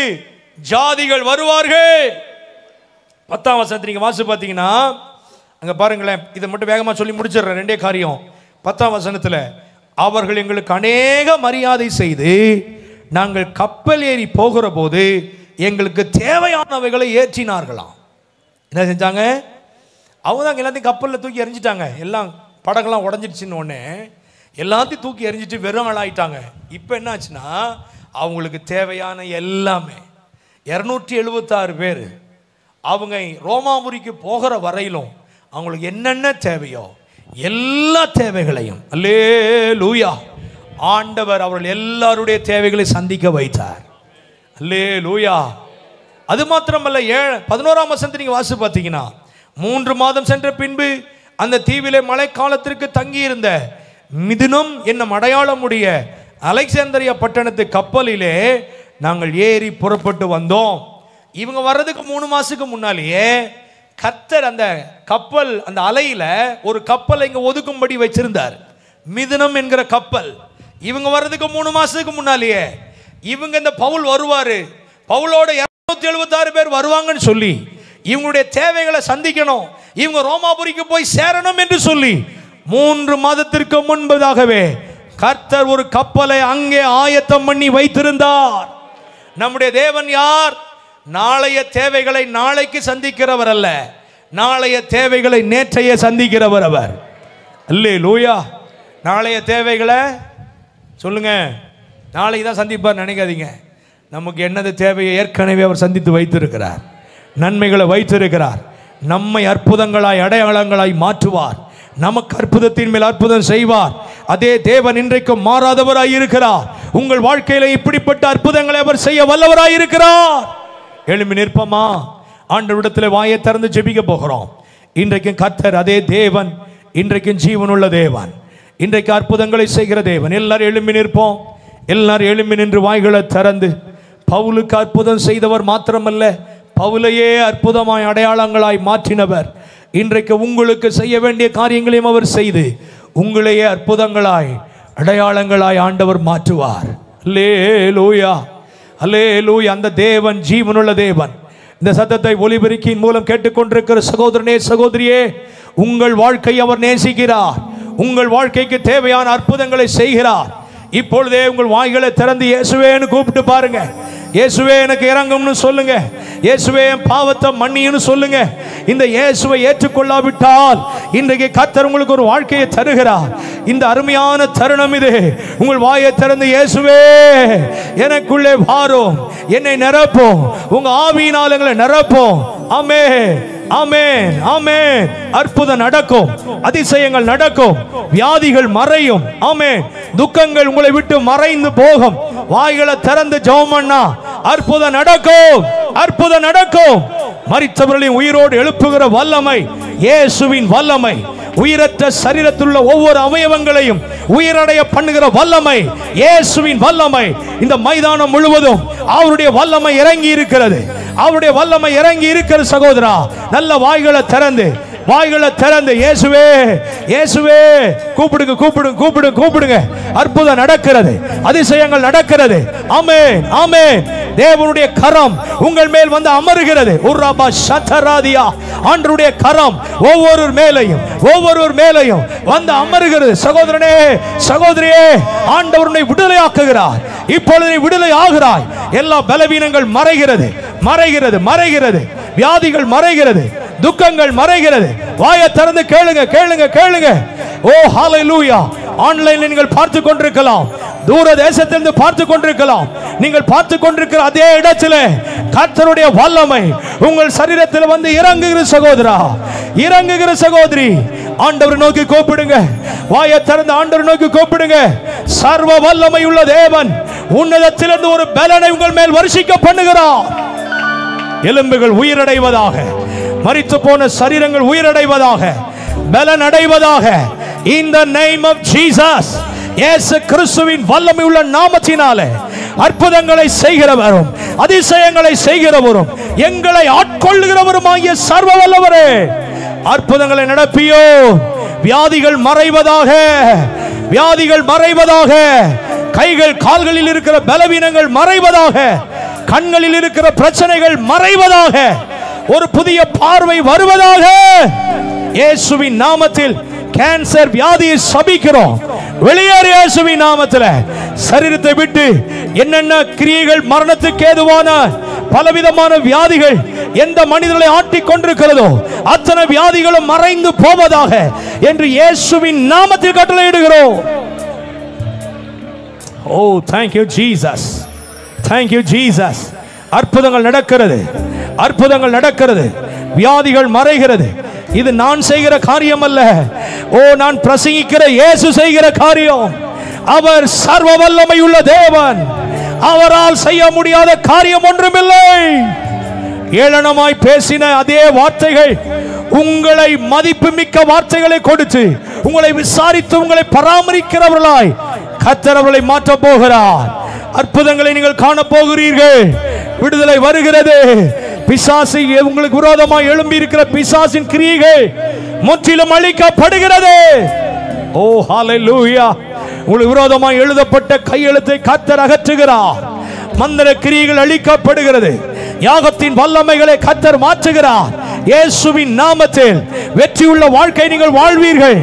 ஜாதிகள் வருவார்கள். 10ஆம் வசனத்தை நீங்க வாசி பார்த்தீங்கன்னா அங்க பாருங்களேன். இதை மட்டும் வேகமா சொல்லி முடிச்சிடுறேன். ரெண்டே காரியம். 10ஆம் வசனத்தில் அவர்கள் எங்களுக்கு அநேக மரியாதை செய்து நாங்கள் கப்பல் ஏறி போகிற போது எங்களுக்கு தேவையானவைகளை ஏற்றினார்களாம். என்ன செஞ்சாங்க? அவங்க தான் எல்லாத்தையும் கப்பலில் தூக்கி எறிஞ்சிட்டாங்க. எல்லாம் படகெல்லாம் உடஞ்சிடுச்சின்னு உடனே எல்லாத்தையும் தூக்கி எறிஞ்சிட்டு வெறும் ஆளாயிட்டாங்க. இப்போ என்ன ஆச்சுன்னா அவங்களுக்கு தேவையான எல்லாமே 276 பேர் அவங்க ரோமாபுரிக்கு போகிற வரையிலும் அவங்களுக்கு என்னென்ன தேவையோ எல்லா தேவைகளையும் அல்லேலூயா ஆண்டவர் அவர்கள் எல்லாருடைய தேவைகளை சந்திக்க வைத்தார். அல்லேலூயா. அது மாத்திரமல்ல, 11ஆம் வசனத்தை நீங்க வாசி பார்த்தீங்கன்னா 3 மாதம் சென்ற பின்பு அந்த தீவிலே மழைக்காலத்திற்கு தங்கியிருந்த மிதுனம் என்னும் அடையாளமுடைய அலெக்சாந்திரியா பட்டணத்து கப்பலிலே நாங்கள் ஏறி புறப்பட்டு வந்தோம். இவங்க வர்றதுக்கு 3 மாசத்துக்கு முன்னாலேயே கர்த்தர் அந்த கப்பல் அந்த அலையில ஒரு கப்பலை இங்க ஒதுக்கும்படி வச்சிருந்தார். மிதுனம் என்கிற கப்பல். இவங்க வர்றதுக்கு 3 மாசத்துக்கு முன்னாலேயே இவங்க இந்த பவுல் வருவாரு, பவுலோட 276 பேர் வருவாங்கன்னு சொல்லி இவங்களுடைய தேவைகளை சந்திக்கணும், இவங்க ரோமாபுரிக்கு போய் சேரணும் என்று சொல்லி 3 மாதத்திற்கு முன்பதாகவே கர்த்தர் ஒரு கப்பலை அங்கே ஆயத்தம் பண்ணி வைத்திருந்தார். நம்முடைய தேவன் யார்? நாளைய தேவைகளை நாளைக்கு சந்திக்கிறவர் அல்ல, நாளைய தேவைகளை நேற்றைய சந்திக்கிறவர் அவர். அல்லேலூயா. நாளைய தேவைகளை சொல்லுங்க, நாளைக்கு தான் சந்திப்பார் நினைக்காதீங்க. நமக்கு என்னது தேவையை ஏற்கனவே அவர் சந்தித்து வைத்திருக்கிறார். நன்மைகளை வைத்திருக்கிறார். நம்மை அற்புதங்களாய் அடையாளங்களாய் மாற்றுவார். நமக்கு அற்புதத்தின் மேல் அற்புதம் செய்வார். அதே தேவன் இன்றைக்கும் மாறாதவராய் இருக்கிறார். உங்கள் வாழ்க்கையில இப்படிப்பட்ட அற்புதங்களை அவர் செய்ய வல்லவராய் இருக்கிறார். எழும்பி நிற்போமா? ஆண்டவரிடத்தில் வாயை திறந்து ஜெபிக்க போகிறோம். இன்றைக்கும் கர்த்தர் அதே தேவன், இன்றைக்கும் ஜீவனுள்ள தேவன், இன்றைக்கு அற்புதங்களை செய்கிற தேவன். எல்லாரும் எழும்பி நிற்போம். எல்லாரும் எழும்பி நின்று வாய்களை திறந்து, பவுலுக்கு அற்புதம் செய்தவர் மாத்திரமல்ல, பவுலையே அற்புதமாய் அடையாளங்களாய் மாற்றினவர். இன்றைக்கு உங்களுக்கு செய்ய வேண்டிய காரியங்களையும் அவர் செய்து உங்களையே அற்புதங்களாய் அடையாளங்களாய் ஆண்டவர் மாற்றுவார். அல்லேலூயா, அல்லேலூயா. அந்த தேவன் ஜீவனுள்ள தேவன். இந்த சத்தத்தை ஒலிபெருக்கின் மூலம் கேட்டுக்கொண்டிருக்கிற சகோதரனே, சகோதரியே, உங்கள் வாழ்க்கை அவர் நேசிக்கிறார். உங்கள் வாழ்க்கைக்கு தேவையான அற்புதங்களை செய்கிறார். இப்பொழுதே உங்கள் வாய்களை திறந்து இயேசுவேன்னு கூப்பிட்டு பாருங்க. இயேசுவே எனக்கு இறங்கும்னு சொல்லுங்க. இயேசுவே என் பாவத்தை மன்னின்னு சொல்லுங்க. இந்த இயேசுவை ஏற்றுக்கொள்ளாவிட்டால் இன்றைக்கு கர்த்தர் உங்களுக்கு ஒரு வாழ்க்கையை தருகிறார். இந்த அருமையான தருணம் இது. உங்கள் வாயை திறந்து இயேசுவே எனக்குள்ளே வாரும், என்னை நிரப்பும், உங்க ஆவியினால் எங்களை நிரப்பும். ஆமென், ஆமென், ஆமென். அற்புதம் நடக்கும், அதிசயங்கள் நடக்கும், வியாதிகள் மறையும். ஆமென். துக்கங்கள் உங்களை விட்டு மறைந்து போகும். வாய்களை திறந்து ஜெபம் பண்ணா அற்புதம் நடக்கும், அற்புதம் நடக்கும். மரித்தவர்களின் உயிரோடு எழுப்புகிற வல்லமை இயேசுவின் வல்லமை. உயிரற்ற சரீரத்தில் உள்ள ஒவ்வொரு அவயவங்களையும் உயிரடைய பண்ணுகிற வல்லமை இயேசுவின் வல்லமை. இந்த மைதானம் முழுவதும் அவருடைய வல்லமை இறங்கி இருக்கிறது. அவருடைய வல்லமை இறங்கி இருக்கிற சகோதரா, நல்ல வாய்களை திறந்து, வாய்களை திறந்து இயேசுவே, இயேசுவே கூப்பிடுங்க, கூப்பிடுங்க, கூப்பிடுங்க, கூப்பிடுங்க. அற்புதம் நடக்கிறது, அதிசயங்கள் நடக்கிறது. ஆமென், ஆமென். தேவனுடைய கரம் உங்கள் மேல் வந்து அமருகிறது. உர்ரபா ஷதராதியா, ஆண்டவருடைய கரம் ஒவ்வொரு மேலையும் வந்து அமருகிறது. சகோதரனே, சகோதரியே, ஆண்டவரை விடுதலையாக்குகிறார். இப்பொழுது நீ விடுதலை ஆகிறாய். எல்லா பலவீனங்கள் மறைகிறது, மறைகிறது, மறைகிறது. வியாதிகள் மறைகிறது, துக்கங்கள் மறைகிறது. வாயை திறந்து கேளுங்க, கேளுங்க, கேளுங்க. ஓ ஹalleluya. ஆன்லைனில் நீங்கள் பார்த்து கொண்டிருக்கலாம், தூர தேசத்திலிருந்து பார்த்து கொண்டிருக்கலாம். நீங்கள் பார்த்து கொண்டிருக்கிற அதே இடத்திலே கர்த்தருடைய வல்லமை உங்கள் சரீரத்தில் வந்து இறங்குகிற சகோதரா, இறங்குகிற சகோதரி, ஆண்டவரை நோக்கி கூப்பிடுங்க. வாயை திறந்து ஆண்டவரை நோக்கி கூப்பிடுங்க. சர்வ வல்லமை உள்ள தேவன் உன்னதத்திலிருந்து ஒரு பலனை உங்கள் மேல் வருஷிக்க பண்ணுகிறார். எலும்புகள் உயிரடைவதாக, மரித்து போன சரீரங்கள் உயிரடைவதாக, பலன் அடைவதாக. In the name of Jesus. இயேசு கிறிஸ்துவின் வல்லமை உள்ள நாமத்தினாலே அற்புதங்களை செய்கிறவரும் அதிசயங்களை செய்கிறவரும் எங்களை ஆட்கொள்ளுகிறவருமாகிய சர்வ வல்லவரே, அற்புதங்களை நடப்பியோ. வியாதிகள் மறைவதாக, வியாதிகள் மறைவதாக. கைகள் கால்களில் இருக்கிற பலவீனங்கள் மறைவதாக. கண்களில் இருக்கிற பிரச்சனைகள் மறைவதாக. ஒரு புதிய பார்வை வருவதாக. இயேசுவின் நாமத்தில் கேன்சர் வியாதியை சபிக்கிறோம். வெளியேறு இயேசுவின் நாமத்தில். சரீரத்தை விட்டு என்னென்ன கிரியைகள், மரணத்துக்கு ஏதுவான பலவிதமான வியாதிகள் எந்த மனிதர்களை ஆட்டிக் கொண்டிருக்கிறதோ அத்தனை வியாதிகளும் மறைந்து போவதாக என்று இயேசுவின் நாமத்தில் கட்டளையிடுகிறோம். ஓ thank you Jesus, thank you Jesus. அற்புதங்கள் நடக்கிறது, அற்புதங்கள் நடக்கிறது. வியாதிகள் மறைகிறது. இது நான் செய்கிற காரியம் அல்ல. ஓ, நான் பிரசங்கிக்கிற இயேசு செய்கிற காரியம். அவர் சர்வ வல்லமை உள்ள தேவன். அவரால் செய்ய முடியாத காரியம் ஒன்றுமில்லை. ஏளனமாய் பேசின அதே வார்த்தைகள் உங்களை மதிப்புமிக்க வார்த்தைகளை கொடுத்து உங்களை விசாரித்து உங்களை பராமரிக்கிறவர்களாய் கர்த்தர் அவர்களை மாற்ற போகிறார். அற்புதங்களை நீங்கள் காண போகிறீர்கள். விடுதலை வருகிறது. பிசாசு உங்களுக்கு விரோதமாக எழும்பி இருக்கிற பிசாசின் கிரியைகள் முற்றிலும் அழிக்கப்படுகிறது. ஓ ஹalleluya. உங்களுக்கு விரோதமாக எழுதப்பட்ட கையெழுத்தை கர்த்தர் அகற்றுகிறார். மந்திர கிரியைகள் அழிக்கப்படுகிறது. யாகத்தின் வல்லமைகளை கர்த்தர் மாற்றுகிறார். இயேசுவின் நாமத்தில் வெற்றியுள்ள வாழ்க்கை நீங்கள் வாழ்வீர்கள்.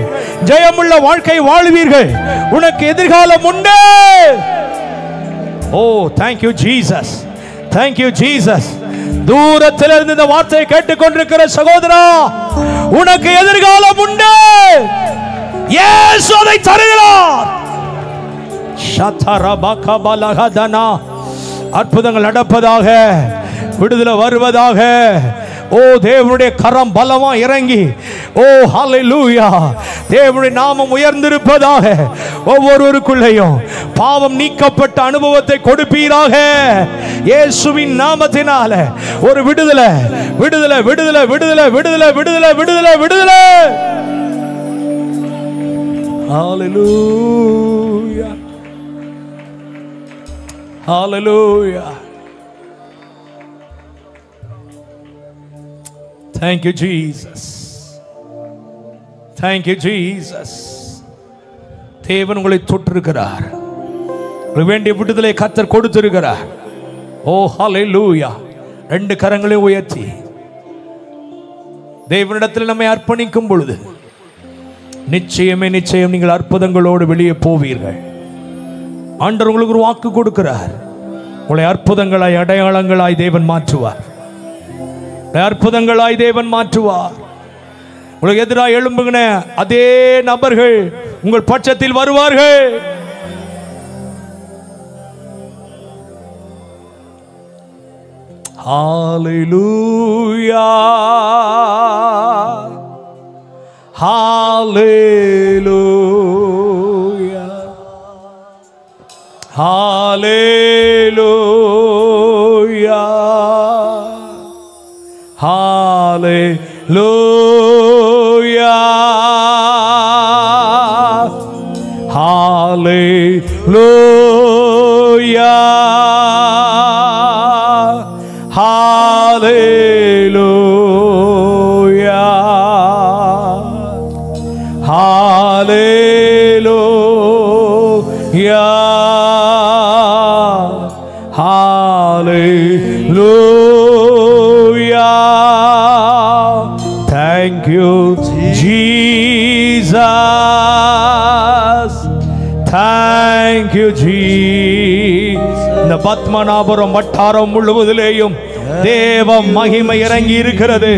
ஜெயமுள்ள வாழ்க்கை வாழ்வீர்கள். உனக்கு எதிர்காலம் உண்டு. ஓ thank you Jesus, thank you Jesus. தூரத்தில் இருந்து இந்த வார்த்தையை கேட்டுக்கொண்டிருக்கிற சகோதரா, உனக்கு எதிர்காலம் உண்டு. இயேசு அதை தருகிறார். ஷதரபகபலகதனா. அற்புதங்கள் நடப்பதாக, விடுதலை வருவதாக. ஓ, தேவனுடைய கரம் பலமா இறங்கி, ஓ ஹalleluya, தேவனுடைய நாமம் உயர்ந்திருப்பதாக. ஒவ்வொருவருக்குள்ளேயும் பாவம் நீக்கப்பட்ட அனுபவத்தை கொடுப்பீராக. இயேசுவின் நாமத்தினால ஒரு விடுதலை, விடுதலை, விடுதலை, விடுதலை, விடுதலை, விடுதலை, விடுதலை, விடுதலை. ஹalleluya, ஹalleluya. Thank you Jesus, thank you Jesus. தேவன் உங்களை தொட்டிருக்கிறார். உங்களுக்கு வேண்டிய விடுதலை கர்த்தர் கொடுத்திருக்கிறார். ஓ ஹalleluya. ரெண்டு கரங்களையும் உயர்த்தி தேவனிடத்தில் நம்மை அர்ப்பணிக்கும் பொழுது நிச்சயமே நிச்சயம் நீங்கள் அற்புதங்களோடு வெளியே போவீர்கள். ஆண்டவர் உங்களுக்கு ஒரு வாக்கு கொடுக்கிறார். உங்களை அற்புதங்களாய், அடையாளங்களாய் தேவன் மாற்றுவார். அற்புதங்களாய் தேவன் மாற்றுவார். உங்களுக்கு எதிராக எழும்புகிற அதே நபர்கள் உங்கள் பட்சத்தில் வருவார்கள். ஹalleluya, ஹalleluya, ஹalleluya, hallelujah, hallelujah, hallelujah, hallelujah, hallelujah. Jesus. Thank you, Jesus. இந்த பத்மநாபபுரம் வட்டாரம் முழுவதிலேயும் தேவ மகிமை இறங்கி இருக்கிறது.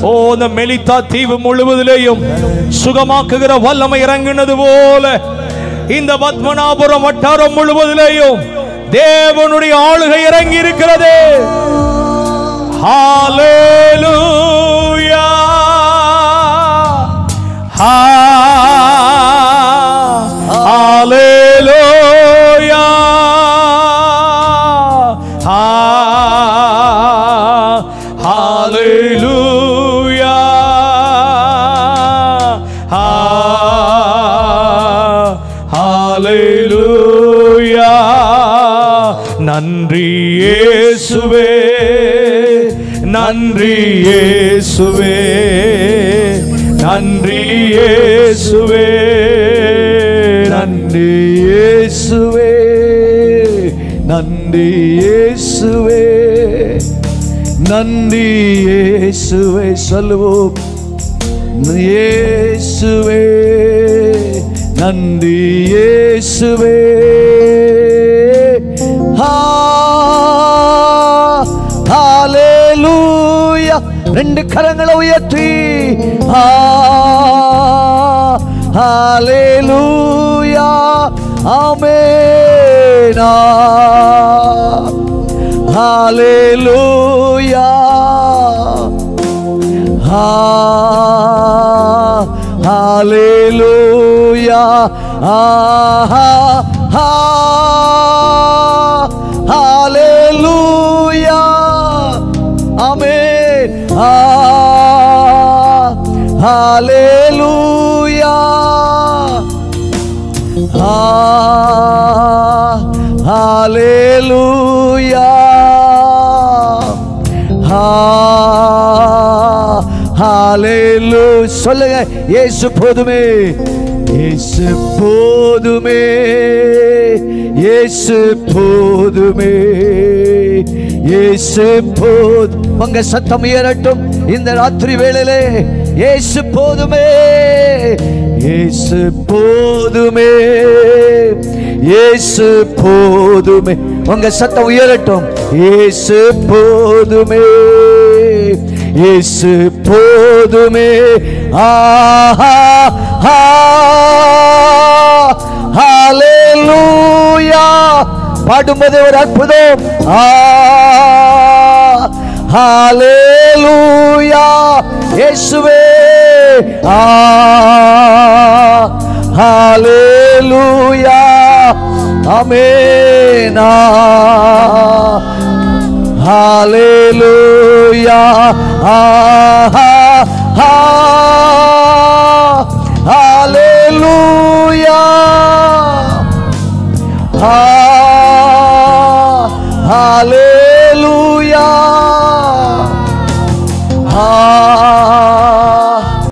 ஓ, இந்த மெலிதா தீவு முழுவதிலேயும் சுகமாக்குகிற வல்லமை இறங்கினது போல இந்த பத்மநாபபுரம் வட்டாரம் முழுவதிலேயும் தேவனுடைய ஆளுகை இறங்கி இருக்கிறது. ஹalleluya, ஹalleluya, ஹalleluya, ஹalleluya. நன்றி இயேசுவே, நன்றி இயேசுவே, நன்றி இயேசுவே, நன்றி இயேசுவே, நன்றி இயேசுவே, நன்றி இயேசுவே. சொல்லுவோம், இயேசுவே, நன்றி இயேசுவே. ஹalleluya. ரெண்டு கரங்களை உயர்த்தி ஹalleluya, ஆமென், ஹalleluya, ஹalleluya, ஹalleluya, ஆமென், ஹalleluya, ஹalleluya, ஹalleluya. சொல்லுங்க, இயேசு போதுமே, இயேசு போதுமே, இயேசு போதுமே, இயேசு போதும். உங்க சத்தம் உயரட்டும் இந்த ராத்திரி வேளையிலே. இயேசு போதுமே, இயேசு போதுமே, இயேசு போதுமே. உங்க சத்தம் உயரட்டும். இயேசு போதுமே, இயேசு போதுமே. ஹalleluya. பாடும்போது ஒரு அற்புதம். ஹalleluya, இயேசுவே. ஹalleluya, ஆமென், ஹalleluya, ஹalleluya, ஹalleluya.